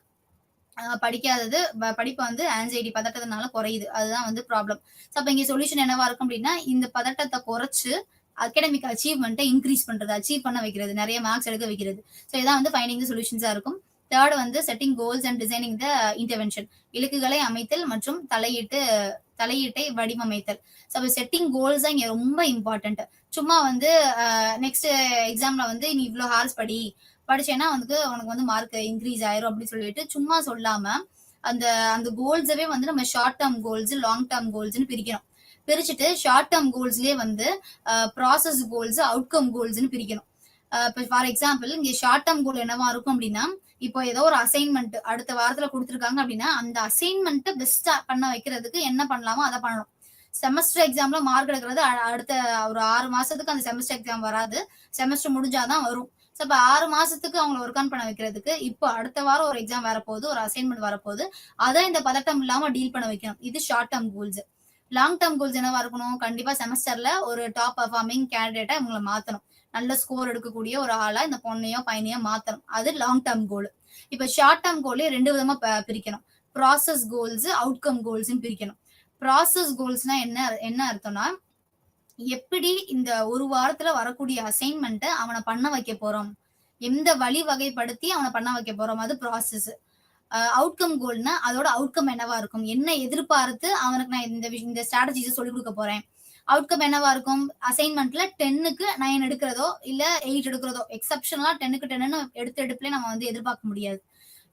படிக்காதது, படிப்பு வந்து ஆன்சைட்டி பதட்டத்தினால குறையுது, அதுதான் வந்து ப்ராப்ளம். அப்ப இங்க சொல்யூஷன் என்னவா இருக்கும் அப்படின்னா, இந்த பதட்டத்தை குறைச்சு அகாடமிக் அச்சீவ்மெண்ட்டை இன்க்ரீஸ் பண்றது, அச்சீவ் பண்ண வைக்கிறது, நிறைய மார்க்ஸ் எடுக்க வைக்கிறது. ஸோ இதான் வந்து ஃபைண்டிங் த சொல்யூஷன்ஸா இருக்கும். தேர்ட் வந்து setting goals and designing the intervention, இலக்குகளை அமைத்தல் மற்றும் தலையீட்டை வடிவமைத்தல். ஸோ செட்டிங் கோல்ஸ் தான் இங்க ரொம்ப இம்பார்ட்டன்ட். சும்மா வந்து நெக்ஸ்ட் எக்ஸாம்ல வந்து நீ இவ்வளோ ஹார்ஸ் படிச்சேன்னா வந்து உனக்கு வந்து மார்க் இன்க்ரீஸ் ஆயிரும் அப்படின்னு சொல்லிட்டு சும்மா சொல்லாம அந்த அந்த கோல்ஸவே வந்து நம்ம short term goals, long term கோல்ஸ்னு பிரிக்கணும். பிரிச்சுட்டு ஷார்ட் டேர்ம் கோல்ஸ்லயே வந்து ப்ராசஸ் கோல்ஸ், அவுட்கம் கோல்ஸ்னு பிரிக்கணும். இப்போ ஃபார் எக்ஸாம்பிள் இங்க ஷார்ட் டேர்ம் கோல் என்னவா இருக்கும் அப்படின்னா, இப்போ ஏதோ ஒரு அசைன்மெண்ட் அடுத்த வாரத்துல கொடுத்துருக்காங்க அப்படின்னா, அந்த அசைன்மெண்ட்டை பெஸ்டா பண்ண வைக்கிறதுக்கு என்ன பண்ணலாமோ அதை பண்ணணும். செமஸ்டர் எக்ஸாம்ல மார்க் எடுக்கிறது அடுத்த ஒரு 6 மாசத்துக்கு அந்த செமஸ்டர் எக்ஸாம் வராது, செமஸ்டர் முடிஞ்சாதான் வரும். ஸோ இப்போ 6 மாசத்துக்கு அவங்களை ஒர்க் ஆன் பண்ண வைக்கிறதுக்கு இப்போ அடுத்த வாரம் ஒரு எக்ஸாம் வரப்போகுது, ஒரு அசைன்மெண்ட் வரப்போகுது, அதை இந்த பதட்டம் இல்லாம டீல் பண்ண வைக்கணும். இது short term goals. Long term goals என்னவா இருக்கணும், கண்டிப்பா செமஸ்டர்ல ஒரு டாப் பர்ஃபார்மிங் கேண்டிடேட்டா இவங்களை மாத்தணும், நல்ல ஸ்கோர் எடுக்கக்கூடிய ஒரு ஆளா இந்த பொண்ணையோ பையனையோ மாத்தணும். அது லாங் டேர்ம் கோல். இப்ப ஷார்ட் டேர்ம் கோலே 2 விதமா பிரிக்கணும். ப்ராசஸ் கோல்ஸ், அவுட்கம் கோல்ஸ் பிரிக்கணும். ப்ராசஸ் கோல்ஸ்னா என்ன அர்த்தம்னா, எப்படி இந்த ஒரு வாரத்துல வரக்கூடிய அசைன்மெண்ட்டை அவனை பண்ண வைக்க போறோம், எந்த வழி வகைப்படுத்தி அவனை பண்ண வைக்க போறோம், அது ப்ராசஸ். அவுட்கம் கோல்னா அதோட அவுட்கம் என்னவா இருக்கும், என்ன எதிர்பார்த்து அவனுக்கு நான் இந்த ஸ்ட்ராட்டஜிஸை சொல்லிக் கொடுக்க போறேன். அவுட்கம் என்னவா இருக்கும், அசைன்மெண்ட்ல 10க்கு 9 எடுக்கிறதோ இல்ல 8 எடுக்கிறதோ, எக்ஸப்ஷனலா 10க்கு 10 எடுப்புல நம்ம வந்து எதிர்பார்க்க முடியாது.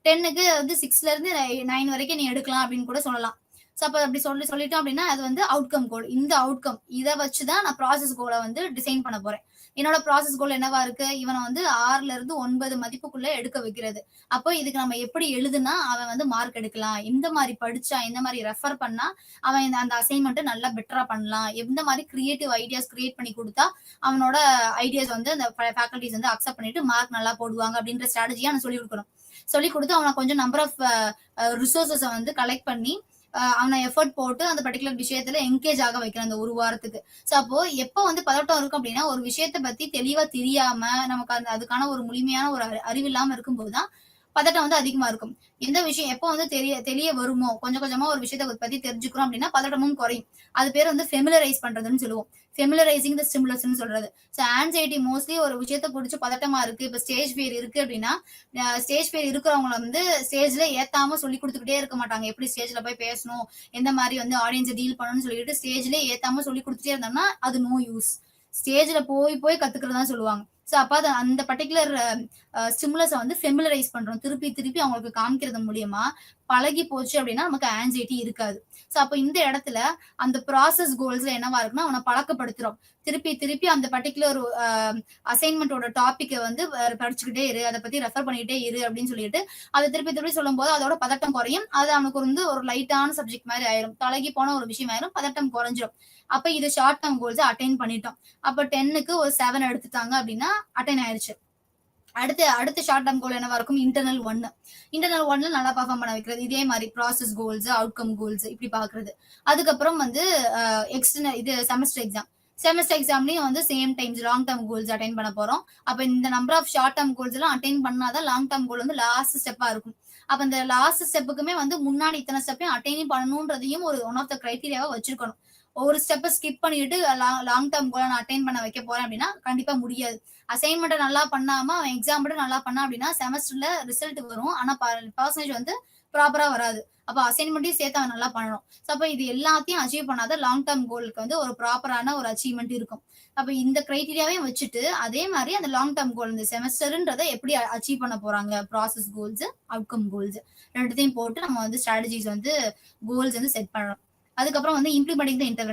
10க்கு வந்து 6ல இருந்து 9 வரைக்கும் நீ எடுக்கலாம் அப்படின்னு கூட சொல்லலாம். ஸோ அப்போ அப்படி சொல்லிட்டோம் அப்படின்னா அது வந்து அவுட்கம் கோல். இந்த அவுட்கம் இதை வச்சுதான் நான் ப்ராசஸ் கோலை வந்து டிசைன் பண்ண போறேன். என்னோட ப்ராசஸ் கோல் என்னவா இருக்கு, இவனை வந்து 6ல இருந்து 9 மதிப்புக்குள்ள எடுக்க வைக்கிறது. அப்போ இதுக்கு நம்ம எப்படி எழுதுனா அவன் வந்து மார்க் எடுக்கலாம், எந்த மாதிரி படிச்சா, எந்த மாதிரி ரெஃபர் பண்ணா அவன் அந்த அசைன்மெண்ட் நல்லா பெட்டரா பண்ணலாம், எந்த மாதிரி கிரியேட்டிவ் ஐடியாஸ் கிரியேட் பண்ணி கொடுத்தா அவனோட ஐடியாஸ் வந்து அந்த ஃபேக்கல்டிஸ் வந்து அக்செப்ட் பண்ணிட்டு மார்க் நல்லா போடுவாங்க அப்படின்ற ஸ்ட்ராட்டஜியா நான் சொல்லி கொடுக்கணும். சொல்லி கொடுத்து அவனை கொஞ்சம் நம்பர் ஆஃப் ரிசோர்சஸை வந்து கலெக்ட் பண்ணி அவனை எஃபர்ட் போட்டு அந்த பர்டிகுலர் விஷயத்துல என்கேஜ் ஆக வைக்கிறேன் அந்த ஒரு வாரத்துக்கு. ஸோ அப்போ எப்போ வந்து பதட்டம் இருக்கும் அப்படின்னா, ஒரு விஷயத்தை பத்தி தெளிவா தெரியாம நமக்கு அதுக்கான ஒரு முழுமையான ஒரு அறிவு இல்லாம இருக்கும்போது தான் பதட்டம் வந்து அதிகமா இருக்கும். எந்த விஷயம் எப்போ வந்து தெரிய வருமோ, கொஞ்சம் கொஞ்சமா ஒரு விஷயத்தை பத்தி தெரிஞ்சுக்கிறோம் அப்படின்னா பதட்டமும் குறையும். அது பேர் வந்து ஃபெமிலரைஸ் பண்றதுன்னு சொல்லுவோம். ஃபெமிலரைசிங் த ஸ்டிமுலஸ்ன்னு சொல்றது. ஸோ ஆன்சைட்டி மோஸ்ட்லி ஒரு விஷயத்தை பிடிச்சி பதட்டமா இருக்கு, இப்ப ஸ்டேஜ் ஃபியர் இருக்கு அப்படின்னா, ஸ்டேஜ் ஃபியர் இருக்கிறவங்க வந்து ஸ்டேஜ்ல ஏத்தாம சொல்லி கொடுத்துக்கிட்டே இருக்க மாட்டாங்க. எப்படி ஸ்டேஜ்ல போய் பேசணும், எந்த மாதிரி வந்து ஆடியன்ஸை டீல் பண்ணணும்னு சொல்லிட்டு ஸ்டேஜ்ல ஏத்தாம சொல்லி கொடுத்துட்டே இருந்தோம்னா அது நோ யூஸ். ஸ்டேஜ்ல போய் கத்துக்கிறதா சொல்லுவாங்க. ஸோ அப்ப அந்த பர்டிகுலர் ஸ்டிமுலஸை வந்து ஃபெமிலரைஸ் பண்றோம். திருப்பி திருப்பி அவங்களுக்கு காமிக்கிறது மூலியமா பழகி போச்சு அப்படின்னா நமக்கு ஆன்சைட்டி இருக்காது. ஸோ அப்போ இந்த இடத்துல அந்த ப்ராசஸ் கோல்ஸ்ல என்னவா இருக்குன்னா அவனை பழக்கப்படுத்துறோம். திருப்பி திருப்பி அந்த பர்டிகுலர் அசைன்மெண்டோட டாபிக்கை வந்து படிச்சுக்கிட்டே இரு, அதை பத்தி ரெஃபர் பண்ணிக்கிட்டே இரு அப்படின்னு சொல்லிட்டு அதை திருப்பி திருப்பி சொல்லும் போது அதோட பதட்டம் குறையும். அது அவனுக்கு வந்து ஒரு லைட்டான சப்ஜெக்ட் மாதிரி ஆயிரும், பழகி போன ஒரு விஷயம் ஆயிரும், பதட்டம் குறைஞ்சிரும். அப்ப இது ஷார்ட் டேர்ம் கோல்ஸ் அட்டைன் பண்ணிட்டோம். அப்ப 10க்கு ஒரு 7 எடுத்துட்டாங்க அப்படின்னா அட்டைன் ஆயிருச்சு. அடுத்த ஷார்ட் டேர்ம் கோல் என்னவா இருக்கும், இன்டர்னல் 1. இன்டர்னல் 1ல நல்லா பர்ஃபார்ம் பண்ண வைக்கிறது. இதே மாதிரி ப்ராசஸ் கோல்ஸ், அவுட்கம் கோல்ஸ் இப்படி பாக்குறது. அதுக்கப்புறம் வந்து எக்ஸ்டர்னல் இது செமஸ்டர் எக்ஸாம்லயும் வந்து same times long term goals attain பண்ண போறோம். அப்ப இந்த number of short term goals எல்லாம் அட்டைன் பண்ணாதான் லாங் டேர்ம் கோல் வந்து லாஸ்ட் ஸ்டெப்பா இருக்கும். அப்ப இந்த லாஸ்ட் ஸ்டெப்புக்குமே வந்து முன்னாடி இத்தனை ஸ்டெப்பையும் அட்டைன் பண்ணணும்ன்றதையும் ஒரு ஒன் ஆஃப் த கிரைட்டீரியாவா வச்சிருக்கணும். ஒரு ஸ்டெப்பை ஸ்கிப் பண்ணிட்டு லாங் டேர்ம் கோலை நான் அட்டைன் பண்ண வைக்க போறேன் அப்படின்னா கண்டிப்பா முடியாது. அசைன்மெண்ட்டை நல்லா பண்ணாம அவன் எக்ஸாம் மட்டும் நல்லா பண்ணா அப்படின்னா செமஸ்டர்ல ரிசல்ட் வரும், ஆனா பர்சன்டேஜ் வந்து ப்ராப்பரா வராது. அப்ப அசைன்மெண்ட்டையும் சேர்த்து அவன் நல்லா பண்ணணும். ஸோ அப்ப இது எல்லாத்தையும் அச்சீவ் பண்ணாத லாங் டேர்ம் கோலுக்கு வந்து ஒரு ப்ராப்பரான ஒரு அச்சீவ்மெண்ட் இருக்கும். அப்ப இந்த கிரைட்டீரியாவையும் வச்சுட்டு அதே மாதிரி அந்த லாங் டேர்ம் கோல் இந்த செமஸ்டர்ன்றதை எப்படி அச்சீவ் பண்ண போறாங்க, ப்ராசஸ் கோல்ஸ், அவுட்கம் கோல்ஸ் ரெண்டுத்தையும் போட்டு நம்ம வந்து ஸ்ட்ராட்டஜிஸ் வந்து கோல்ஸ் வந்து செட் பண்ணணும். அதுக்கப்புறம் வந்து இம்ப்ளிமெண்டிங் த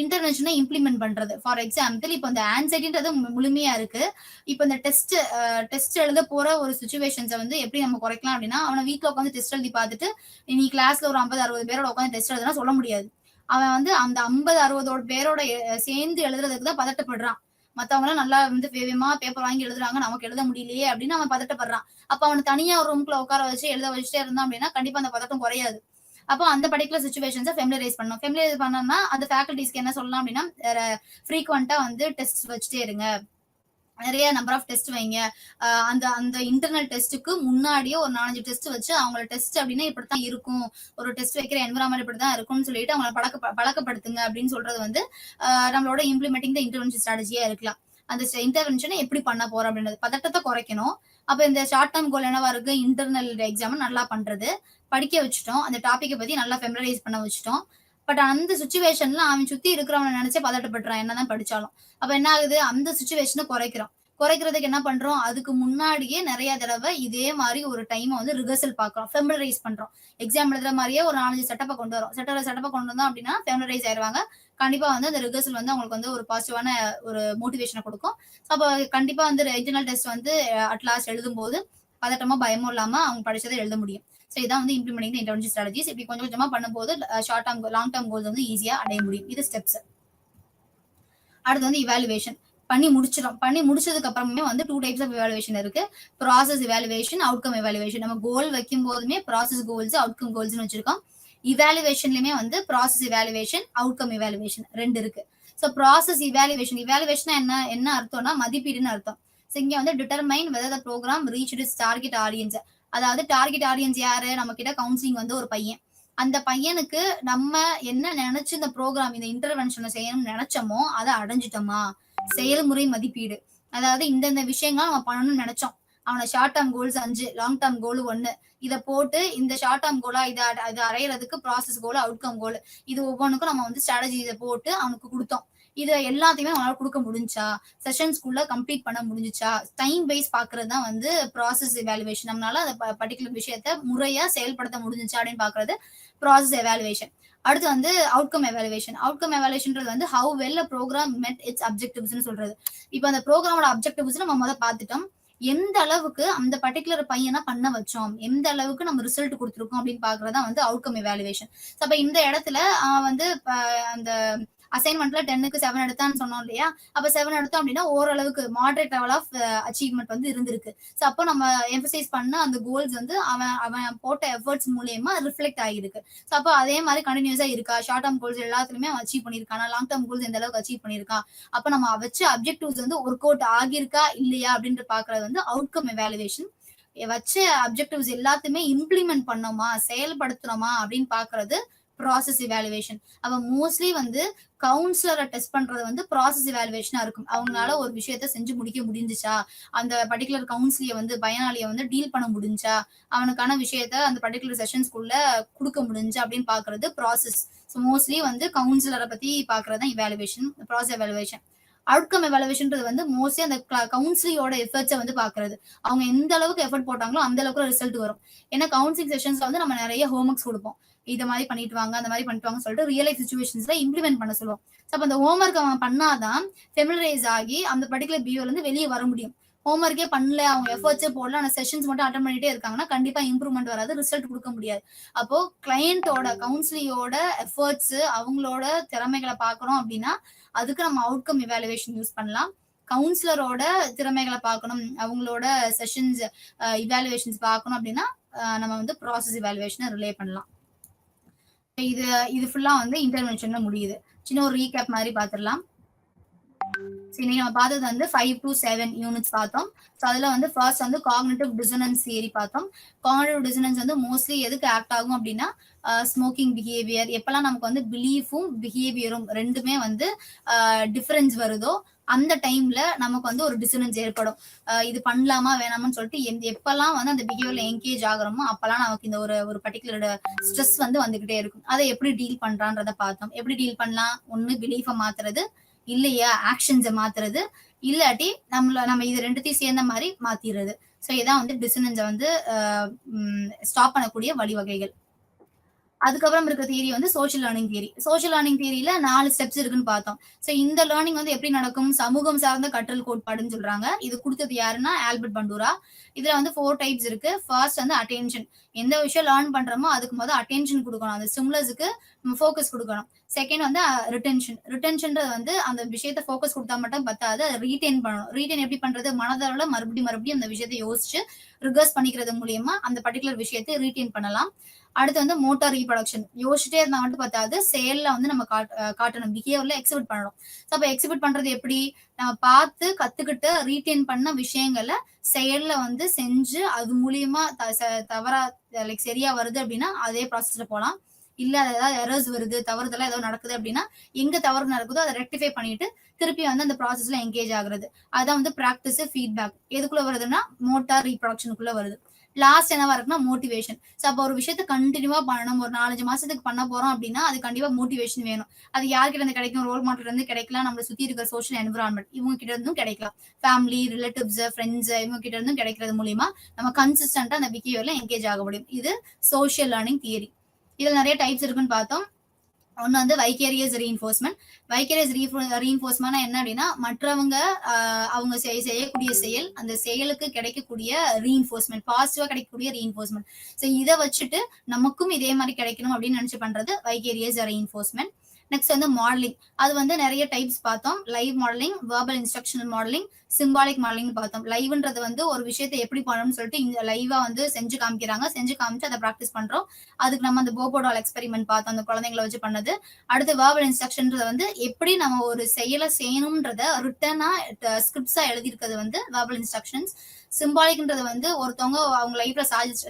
இன்டர்வென்ஷனை இம்ப்ளிமெண்ட் பண்றது. ஃபார் எக்ஸாம்பிள் இப்போ இந்த ஆன்சைட்டின்றது முழுமையா இருக்கு. இப்போ இந்த டெஸ்ட் எழுத போற ஒரு சுச்சுவேஷன்ஸை வந்து எப்படி நம்ம குறைக்கலாம் அப்படின்னா, அவனை வீட்டில் உட்காந்து டெஸ்ட் எழுதி பார்த்துட்டு நீ கிளாஸ்ல ஒரு 50-60 பேரோட உட்காந்து டெஸ்ட் எழுதுனா சொல்ல முடியாது. அவன் வந்து அந்த 50-60 பேரோட சேர்ந்து எழுதுறதுக்கு தான் பதட்டப்படுறான். மத்தவங்க நல்லா வந்து வேகமா பேப்பர் வாங்கி எழுதுறாங்க, நமக்கு எழுத முடியலையே அப்படின்னு அவன் பதட்டப்படுறான். அப்ப அவனை தனியா ஒரு ரூம்குள்ள உட்கார வச்சு எழுத வச்சுட்டே இருந்தான் அப்படின்னா கண்டிப்பா அந்த பதட்டம் குறையாது. அப்போ அந்த பர்டிகுலர் சுச்சுவேஷன்ஸை ஃபெமிலரைஸ் பண்ணணும். ஃபெமிலரைஸ் பண்ணோம்னா அந்த ஃபேக்கல்டிஸ்க்கு என்ன சொல்லலாம் அப்படின்னா, ஃப்ரீக்வெண்டா வந்து டெஸ்ட் வச்சுட்டே இருங்க, நிறைய நம்பர் ஆஃப் டெஸ்ட் வைங்க. அந்த அந்த இன்டர்னல் டெஸ்ட்டுக்கு முன்னாடியே ஒரு 4-5 டெஸ்ட் வச்சு அவங்கள டெஸ்ட் அப்படின்னா இப்படித்தான் இருக்கும், ஒரு டெஸ்ட் வைக்கிற என்விரான்மெண்ட் இப்படிதான் இருக்கும்னு சொல்லிட்டு அவங்களை பழக்கப்படுத்துங்க அப்படின்னு சொல்றது வந்து நம்மளோட இம்ப்ளிமெண்டிங் த இன்டர்வென்ஷன் ஸ்ட்ராட்டஜியா இருக்கலாம். அந்த இன்டர்வென்ஷனை எப்படி பண்ண போறோம் அப்படின்றது பதட்டத்தை குறைக்கணும். அப்ப இந்த ஷார்ட் டேர்ம் கோல் என்னவா இருக்கு, இன்டர்னல் எக்ஸாம் நல்லா பண்றது, படிக்க வச்சுட்டோம், அந்த டாபிக்கை பத்தி நல்லா ஃபெமிலரைஸ் பண்ண வச்சுட்டோம். பட் அந்த சுச்சுவேஷன்ல அவன் சுத்தி இருக்கிறவனை நினைச்சே பதட்டப்படுறான் என்னதான் படிச்சாலும். அப்ப என்ன ஆகுது, அந்த சுச்சுவேஷனை குறைக்கிறதுக்கு என்ன பண்றோம், அதுக்கு முன்னாடியே நிறைய தடவை இதே மாதிரி ஒரு டைம் வந்து ரிஹர்சல் பாக்குறோம், ஃபெமிலரைஸ் பண்றோம். எக்ஸாம் எழுதுற மாதிரியே ஒரு 4-5 செட்டப்பை கொண்டு வரோம். செட்டப்பை கொண்டு வந்தோம் அப்படின்னா ஃபெமிலரைஸ் ஆயிருவாங்க. கண்டிப்பா வந்து அந்த ரிஹர்சல் வந்து அவங்களுக்கு வந்து ஒரு பாசிட்டிவான ஒரு மோட்டிவேஷனை கொடுக்கும். அப்போ கண்டிப்பா வந்து இன்டர்னல் டெஸ்ட் வந்து அட்லாஸ்ட் எழுதும் போது பதட்டமோ பயமோ இல்லாம அவங்க படிச்சதை எழுத முடியும். ஸோ இதான் வந்து இம்ப்ளிமெண்டிங் இன்டர்வென்ஷன் ஸ்ட்ராட்டஜிஸ். இப்படி கொஞ்சம் கொஞ்சமா பண்ணும்போது short term long term goals வந்து ஈஸியா அடைய முடியும். இது ஸ்டெப்ஸ். அடுத்து வந்து இவாலுவேஷன் பண்ணி முடிச்சதுக்கு அப்புறமே வந்து 2 டைப்ஸ் ஆஃப் இவாலுவேஷன் இருக்கு. Process evaluation, outcome evaluation. நம்ம கோல் வைக்கும் போதுமே ப்ராசஸ் கோல்ஸ், அவுட்கம் கோல்ஸ்னு வச்சிருக்கோம். இவாலுவேஷன்லயுமே வந்து ப்ராசஸ் இவாலுவேஷன், அவுட்கம் இவாலுவேஷன் 2 இருக்கு. ஸோ ப்ராசஸ் இவாலுவேஷன் என்ன அர்த்தம்னா மதிப்பீடுன்னு அர்த்தம். ஸோ இங்க வந்து determine whether the programme reach its target audience. அதாவது டார்கெட் ஆடியன்ஸ் யாரு, நம்ம கிட்ட கவுன்சிலிங் வந்து ஒரு பையன், அந்த பையனுக்கு நம்ம என்ன நினைச்சு இந்த ப்ரோக்ராம் இந்த இன்டர்வென்ஷனை செய்யணும்னு நினைச்சோமோ அதை அடைஞ்சிட்டோமா. செயல்முறை மதிப்பீடு, அதாவது இந்த விஷயங்கள் நம்ம பண்ணணும்னு நினைச்சோம், அவனை short term goals 5, long term கோல் 1, இதை போட்டு இந்த ஷார்ட் டேர்ம் கோலா இதை அடையிறதுக்கு ப்ராசஸ் கோல், அவுட்கம் கோல், இது ஒவ்வொன்றுக்கும் நம்ம வந்து ஸ்ட்ராட்டஜி இதை போட்டு அவனுக்கு கொடுத்தோம். இது எல்லாத்தையுமே அவங்களால கொடுக்க முடிஞ்சா, செஷன்ஸ்குள்ள கம்ப்ளீட் பண்ண முடிஞ்சுச்சா, டைம் வைஸ் பாக்குறது தான் வந்து ப்ராசஸ் எவாலுவேஷன். நம்மளால அந்த பர்டிகுலர் விஷயத்த முறையா செயல்படுத்த முடிஞ்சுச்சா அப்படின்னு பாக்குறது ப்ராசஸ் எவாலுவேஷன். அடுத்து வந்து அவுட்கம் எவாலுவேஷன். அவுட்கம் எவாலுவேஷன்ன்றது வந்து ஹவ் வெல் அ ப்ரோக்ராம் மெட் இட்ஸ் அப்ஜெக்டிவ்ஸ்னு சொல்றது. இப்போ அந்த ப்ரோக்ராமோட அப்ஜெக்டிவ்ஸ் நம்ம முத பார்த்துட்டோம். எந்த அளவுக்கு அந்த பர்டிகுலர் பையனை பண்ண வச்சோம், எந்த அளவுக்கு நம்ம ரிசல்ட் கொடுத்துருக்கோம் அப்படின்னு பாக்குறதா வந்து அவுட்கம் எவாலுவேஷன். அப்ப இந்த இடத்துல அவன் வந்து அந்த அசைன்மெண்ட்ல 10க்கு 7 எடுத்தான்னு சொன்னோம் இல்லையா? அப்ப 7 எடுத்தோம் அப்படின்னா ஓரளவுக்கு மாடரேட் லெவல் ஆஃப் அச்சீவ்மெண்ட் வந்து இருந்திருக்கு. சோ அப்போ நம்ம எம்பசைஸ் பண்ண அந்த கோல்ஸ் வந்து அவன் அவன் போட்ட எஃபர்ட்ஸ் மூலியமா ரிஃப்ளெக்ட் ஆகிருக்கு. சோ அப்போ அதே மாதிரி கண்டினியூஸா இருக்கா? ஷார்ட் டேர்ம் கோல்ஸ் எல்லாத்துலயுமே அவன் அச்சீவ் பண்ணியிருக்கானா? லாங் டேர்ம் கோல்ஸ் எந்த அளவுக்கு அச்சீவ் பண்ணியிருக்கான்? அப்ப நம்ம வச்ச அப்ஜெக்டிவ்ஸ் வந்து ஒர்க் அவுட் ஆகியிருக்கா இல்லையா அப்படின்ட்டு பாக்குறது வந்து அவுட்கம் எவாலுவேஷன். வச்ச அப்ஜெக்டிவ்ஸ் எல்லாத்தையுமே இம்ப்ளிமெண்ட் பண்ணோமா, செயல்படுத்துறோமா அப்படின்னு பாக்குறது ப்ராசஸ் இவாலுவேஷன். அவ மோஸ்ட்லி வந்து கவுன்சிலரை டெஸ்ட் பண்றது வந்து ப்ராசஸ் இவாலுவேஷனா இருக்கும். அவங்களால ஒரு விஷயத்த செஞ்சு முடிக்க முடிஞ்சுச்சா, அந்த பர்டிகுலர் கவுன்சிலிய வந்து பயனாளியை வந்து டீல் பண்ண முடிஞ்சா, அவனுக்கான விஷயத்த அந்த பர்டிகுலர் செஷன்ஸ்குள்ள கொடுக்க முடிஞ்சா அப்படின்னு பாக்குறது ப்ராசஸ். ஸோ மோஸ்ட்லி வந்து கவுன்சிலரை பத்தி பாக்குறது தான் இவாலுவேஷன், ப்ராசஸ் எவாலுவேஷன். அவுட்கம் எவாலுவேஷன்ன்றது வந்து மோஸ்ட்லி அந்த கவுன்சிலியோட எஃபர்ட்ஸை வந்து பாக்குறது. அவங்க எந்த அளவுக்கு எஃபர்ட் போட்டாங்களோ அந்த அளவுக்கு ரிசல்ட் வரும். ஏன்னா கவுன்சிலிங் செஷன்ஸ்ல வந்து நம்ம நிறைய ஹோம்ஒர்க்ஸ் கொடுப்போம். இத மாதிரி பண்ணிட்டு வாங்க, அந்த மாதிரி பண்ணிட்டு வாங்கன்னு சொல்லிட்டு ரியல் லைஃப் சிச்சுவேஷன்ஸ்ல இம்ப்ளிமெண்ட் பண்ண சொல்லுவோம். அப்ப அந்த ஹோம்ஒர்க் அவன் பண்ணாதான் ஃபெமிலரைஸ் ஆகி அந்த பர்டிகுலர் பிஹேவியர்ல இருந்து வெளியே வர முடியும். ஹோம்ஒர்க்கே பண்ணல, அவங்க எஃபர்ட்ஸே போடல, ஆனா செஷன்ஸ் மட்டும் அட்டன் பண்ணிட்டே இருக்காங்கன்னா கண்டிப்பா இம்ப்ரூவ்மெண்ட் வராது, ரிசல்ட் கொடுக்க முடியாது. அப்போ கிளையண்டோட கவுன்சிலியோட எஃபர்ட்ஸ், அவங்களோட திறமைகளை பார்க்கணும் அப்படின்னா அதுக்கு நம்ம அவுட்கம் இவாலுவேஷன் யூஸ் பண்ணலாம். கவுன்சிலரோட திறமைகளை பார்க்கணும், அவங்களோட செஷன்ஸ் இவாலுவேஷன்ஸ் பார்க்கணும் அப்படின்னா நம்ம வந்து ப்ராசஸ் இவாலுவேஷனை ரிலே பண்ணலாம். இது இது ஃபுல்லா வந்து இன்டர்வென்ஷன்ல முடியுது. சின்ன ஒரு ரீகேப் மாதிரி பார்த்துடலாம். இன்னைக்கு நம்ம பார்த்தது வந்து 5 to 7 யூனிட்ஸ் பார்த்தோம். ஸோ அதுல வந்து ஃபர்ஸ்ட் வந்து காக்னிட்டிவ் டிசனன்ஸ் தியரி பார்த்தோம். காக்னிட்டிவ் டிசனன்ஸ் வந்து மோஸ்ட்லி எதுக்கு ஆக்ட் ஆகும் அப்படின்னா ஸ்மோக்கிங் பிஹேவியர், எப்பெல்லாம் நமக்கு வந்து பிலீஃபும் பிஹேவியரும் ரெண்டுமே வந்து டிஃபரன்ஸ் வருதோ அந்த டைம்ல நமக்கு வந்து ஒரு டிசனன்ஸ் ஏற்படும். இது பண்ணலாமா வேணாமான்னு சொல்லிட்டு எப்பெல்லாம் வந்து அந்த பிஹேவியர்ல என்கேஜ் ஆகுறோமோ அப்பெல்லாம் நமக்கு இந்த ஒரு பர்டிகுலர் ஸ்ட்ரெஸ் வந்து வந்துகிட்டே இருக்கும். அதை எப்படி டீல் பண்றான்றத பார்த்தோம். எப்படி டீல் பண்ணலாம்? ஒண்ணு பிலீஃபை மாத்துறது, இல்லையா ஆக்ஷன்ஸை மாத்துறது, இல்லாட்டி நம்ம இது ரெண்டுத்தையும் சேர்ந்த மாதிரி மாத்திடுறது. ஸோ இதான் வந்து டிசனன்ஸை வந்து ஸ்டாப் பண்ணக்கூடிய வழிவகைகள். அதுக்கப்புறம் இருக்க தியரி வந்து social learning theory. Social learning தியரியில 4 ஸ்டெப்ஸ் இருக்குன்னு பார்த்தோம். ஸோ இந்த லேர்னிங் வந்து எப்படி நடக்கும்? சமூகம் சார்ந்த கற்றல் கோட்பாடுன்னு சொல்றாங்க. இது கொடுத்தது யாருன்னா ஆல்பர்ட் பண்டூரா. இதுல வந்து 4 டைப்ஸ் இருக்கு. ஃபர்ஸ்ட் வந்து அட்டென்ஷன். எந்த விஷயம் லேர்ன் பண்றோமோ அதுக்கு முதல் அட்டென்ஷன் கொடுக்கணும், அந்த ஸ்டிமுலஸுக்கு ஃபோக்கஸ் கொடுக்கணும். செகண்ட் வந்து ரிட்டென்ஷன். ரிட்டென்ஷன்றது வந்து அந்த விஷயத்த ஃபோக்கஸ் கொடுத்தா மட்டும் பத்தாது, அதை ரீடைன் பண்ணணும். ரீடைன் எப்படி பண்றது? மனதளவுல மறுபடியும் அந்த விஷயத்தை யோசிச்சு ரிகர்ஸ் பண்ணிக்கிறது மூலியமா அந்த பர்டிகுலர் விஷயத்தை ரீடைன் பண்ணலாம். அடுத்து வந்து மோட்டார் ரீப்ரொடக்ஷன். யோசிச்சுட்டே இருந்தா மட்டும் பத்தாது, செயல்ல வந்து நம்ம காட்டணும், பிஹேவியர்ல எக்ஸிபிட் பண்ணணும். ஸோ அப்ப எக்ஸிபிட் பண்றது எப்படி? நம்ம பார்த்து கத்துக்கிட்டு ரீடைன் பண்ண விஷயங்களை செயல்ல வந்து செஞ்சு அது மூலியமா தவறா லைக் சரியா வருது அப்படின்னா அதே ப்ராசஸ்ல போகலாம். இல்ல அது ஏதாவது எரர்ஸ் வருது, தவறுதெல்லாம் ஏதோ நடக்குது அப்படின்னா எங்க தவறு நடக்குதோ அதை ரெக்டிஃபை பண்ணிட்டு திருப்பி வந்து அந்த ப்ராசஸ்ல என்கேஜ் ஆகுறது. அதான் வந்து பிராக்டிஸ் ஃபீட்பேக். எதுக்குள்ள வருதுன்னா மோட்டார் ரீப்ரொடக்ஷனுக்குள்ள வருது. லாஸ்ட் என்னவா இருக்குன்னா மோட்டிவேஷன். ஸோ அப்போ ஒரு விஷயத்த கண்டினியூவா பண்ணணும், ஒரு 4-5 மாசத்துக்கு பண்ண போறோம் அப்படின்னா அது கண்டிப்பா மோட்டிவேஷன் வேணும். அது யார்கிட்ட இருந்து கிடைக்கும்? ரோல் மாடல் இருந்து கிடைக்கலாம், நம்மளை சுத்தி இருக்கிற சோஷியல் என்விரான்மெண்ட் இவங்க கிட்ட இருந்தும் கிடைக்கலாம், ஃபேமிலி, ரிலேட்டிவ்ஸ், ஃப்ரெண்ட்ஸ் இவங்க கிட்ட இருந்தும் கிடைக்கிறது மூலியமா நம்ம கன்சிஸ்டன்டா அந்த பிஹேவியர்ல என்கேஜ் ஆக முடியும். இது சோஷியல் லேர்னிங் தியரி. இதுல நிறைய டைப்ஸ் இருக்குன்னு பார்த்தோம். ஒன்னு வந்து வைகேரியஸ் ரீஎன்ஃபோர்ஸ்மெண்ட். வைகேரியஸ் ரீஎன்ஃபோர்ஸ்மெண்ட் என்ன அப்படின்னா மற்றவங்க அவங்க செய்யக்கூடிய செயல், அந்த செயலுக்கு கிடைக்கக்கூடிய ரீஎன்ஃபோர்ஸ்மெண்ட், பாசிட்டிவா கிடைக்கக்கூடிய ரீஎன்ஃபோர்ஸ்மெண்ட். ஸோ இதை வச்சுட்டு நமக்கும் இதே மாதிரி கிடைக்கணும் அப்படின்னு நினைச்சு பண்றது வைகேரியஸ் ரீஎன்ஃபோர்ஸ்மெண்ட். நெக்ஸ்ட் வந்து மாடலிங். அது வந்து நிறைய டைப்ஸ் பார்த்தோம். Live modelling, verbal instructional modelling, symbolic modelling பார்த்தோம். லைவ்ன்றது வந்து ஒரு விஷயத்தை எப்படி பண்ணணும்னு சொல்லிட்டு இந்த லைவா வந்து செஞ்சு காமிக்கிறாங்க, செஞ்சு காமிச்சு அதை ப்ராக்டிஸ் பண்றோம். அதுக்கு நம்ம அந்த போபோடால் எக்ஸ்பெரிமெண்ட் பார்த்தோம், அந்த குழந்தைங்களை வச்சு பண்ணது. அடுத்து வெர்பல் இன்ஸ்ட்ரக்ஷன்றது வந்து எப்படி நம்ம ஒரு செயலை செய்யணும்ன்றத ரிட்டனா ஸ்கிரிப்ட்ஸா எழுதியிருக்கிறது வந்து வெர்பல் இன்ஸ்ட்ரக்ஷன்ஸ். சிம்பாலிக்ன்றது வந்து ஒருத்தவங்க அவங்க லைஃப்ல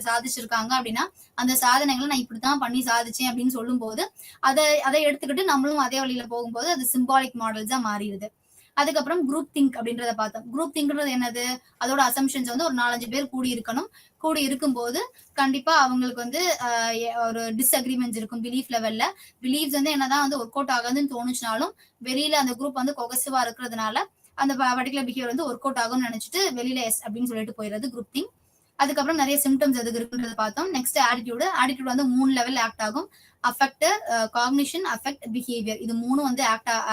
சாதிச்சிருக்காங்க அப்படின்னா அந்த சாதனைகளை நான் இப்படித்தான் பண்ணி சாதிச்சேன் அப்படின்னு சொல்லும் போது அதை எடுத்துக்கிட்டு நம்மளும் அதே வழியில போகும்போது அது சிம்பாலிக் மாடல்ஸா மாறிடுது. அதுக்கப்புறம் குரூப் திங்க் அப்படின்றத பார்த்தோம். குரூப் திங்க்ன்றது என்னது? அதோட அசம்ஷன்ஸ் வந்து ஒரு 4, 5 பேர் கூடி இருக்கணும். கூடி இருக்கும்போது கண்டிப்பா அவங்களுக்கு வந்து ஒரு டிஸ்அக்ரிமெண்ட்ஸ் இருக்கும் பிலீஃப் லெவல்ல. பிலீஃப்ஸ் வந்து என்னதான் வந்து ஒர்க் அவுட் ஆகாதுன்னு தோணுச்சுனாலும், வெளியில அந்த குரூப் வந்து கொகசிவா இருக்கிறதுனால, அந்த பர்டிகுலர் பிஹேவியர் வந்து ஒர்க் அவுட் ஆகும்னு நினைச்சிட்டு வெளியில எஸ் அப்படின்னு சொல்லிட்டு போயிடுறது குரூப் திங்க். அதுக்கப்புறம் நிறைய சிம்டம்ஸ் எதுக்கு இருக்குன்றத பார்த்தோம். Next attitude. ஆட்டிடியூட் வந்து 3 லெவல் ஆக்ட் ஆகும். Affect, cognition, affect, behaviour. இது 3 வந்து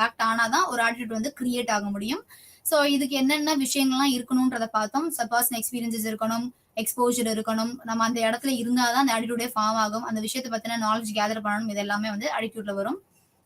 ஆக்ட் ஆனாதான் ஒரு ஆட்டிடியூட் வந்து கிரியேட் ஆக முடியும். ஸோ இதுக்கு என்னென்ன விஷயங்கள்லாம் இருக்கணும்ன்றத பார்த்தோம். பர்சனல் எக்ஸ்பீரியன்சஸ் இருக்கணும், எக்ஸ்போஜர் இருக்கணும். நம்ம அந்த இடத்துல இருந்தாதான் அந்த ஆட்டிடியூடே ஃபார்ம் ஆகும். அந்த விஷயத்தை பத்தின நாலேஜ் கேதர் பண்ணணும். இது எல்லாமே வந்து ஆட்டிடியூட்ல வரும்.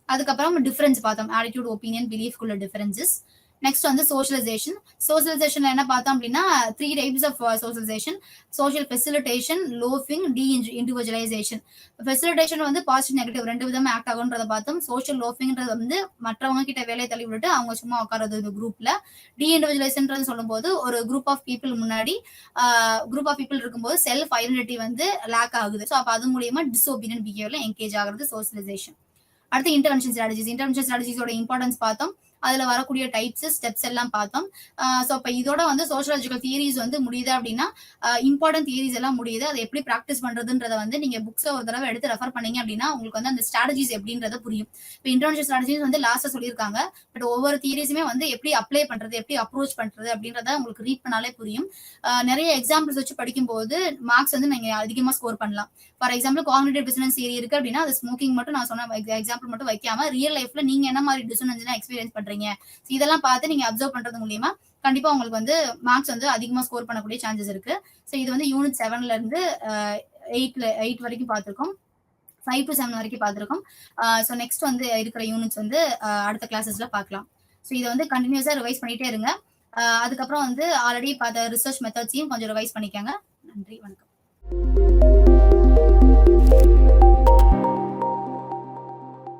அதுக்கப்புறம் டிஃபரன்ஸ் பார்த்தோம். ஆட்டிடியூட், ஒப்பீனியன், பிலீஃப்குள்ள டிஃபரன்சஸ். நெக்ஸ்ட் வந்து சோஷியலைசேஷன். சோஷியலைசேஷன்ல என்ன பார்த்தோம் அப்படின்னா 3 types of socialisation. Social facilitation, loafing, deindividualisation. Facilitation வந்து பாசிட்டிவ் நெகட்டிவ் 2 விதமா ஆக்ட் ஆகுன்றத பார்த்தோம். சோஷியல் லோஃபிங்ன்றது வந்து மற்றவங்க கிட்ட வேலையை தள்ளி விட்டுட்டு அவங்க சும்மா உட்காரது இந்த குரூப்ல. டி இண்டிவிஜுவலைசேஷன் சொல்லும்போது ஒரு குரூப் ஆஃப் பீப்புள் முன்னாடி குரூப் ஆஃப் பீப்புள் இருக்கும்போது செல்ஃப் ஐடென்டிட்டி வந்து லேக் ஆகுது. ஸோ அப்போ அது மூலியமா டிஸ்ஒபீனியன்ட் பிஹேவியர்ல என்கேஜ் ஆகுறது சோஷியலைசேஷன். அடுத்து இன்டர்வென்ஷன் ஸ்ட்ராட்டஜிஸ். இன்டர்வென்ஷன் ஸ்ட்ராட்டஜிஸோட இம்பார்ட்டன்ஸ் பார்த்தோம். அதுல வரக்கூடிய டைப்ஸ், ஸ்டெப்ஸ் எல்லாம் பார்த்தோம். ஸோ இப்போ இதோட வந்து சோஷியலாஜிக்கல் தியரிஸ் வந்து முடியுது அப்படின்னா இம்பார்ட்டன்ட் தியரிஸ் எல்லாம் முடியுது. அதை எப்படி ப்ராக்டிஸ் பண்றதுன்றத வந்து நீங்க புக்ஸை ஒரு தடவை எடுத்து ரெஃபர் பண்ணீங்க அப்படின்னா உங்களுக்கு வந்து அந்த ஸ்ட்ராட்டஜிஸ் எப்படின்றத புரியும். இப்போ இன்டர்வென்ஷன் ஸ்ட்ராட்டஜிஸ் வந்து லாஸ்டா சொல்லியிருக்காங்க. பட் ஒவ்வொரு தியரிஸுமே வந்து எப்படி அப்ளை பண்றது, எப்படி அப்ரோச் பண்றது அப்படின்றத உங்களுக்கு ரீட் பண்ணாலே புரியும். நிறைய எக்ஸாம்பிள்ஸ் வச்சு படிக்கும்போது மார்க்ஸ் வந்து நீங்க அதிகமா ஸ்கோர் பண்ணலாம். ஃபார் எக்ஸாம்பிள் காக்னிட்டிவ் டிசனன்ஸ் தியரி இருக்கு அப்படின்னா அது ஸ்மோக்கிங் மட்டும் நான் சொன்ன எக்ஸாம்பிள் மட்டும் வைக்காம ரியல் லைஃப்ல நீங்க என்ன மாதிரி டிசனன்ஸ் எக்ஸ்பீரியன்ஸ் பண்றீங்க இதெல்லாம் பார்த்து நீங்க அப்சர்வ் பண்றது மூலியமா கண்டிப்பா உங்களுக்கு வந்து மார்க்ஸ் வந்து அதிகமா ஸ்கோர் பண்ணக்கூடிய சான்சஸ் இருக்கு. ஸோ இது வந்து யூனிட் 7ல இருந்து 8 வரைக்கும் பார்த்திருக்கோம். 5 to 7 வரைக்கும் பார்த்திருக்கோம். ஸோ நெக்ஸ்ட் வந்து இருக்கிற யூனிட்ஸ் வந்து அடுத்த கிளாஸஸ்ல பார்க்கலாம். ஸோ இதை வந்து கண்டினியூஸா ரிவைஸ் பண்ணிட்டே இருங்க. அதுக்கப்புறம் வந்து ஆல்ரெடி பார்த்த ரிசர்ச் மெத்தட்ஸையும் கொஞ்சம் ரிவைஸ் பண்ணிக்கோங்க. நன்றி, வணக்கம்.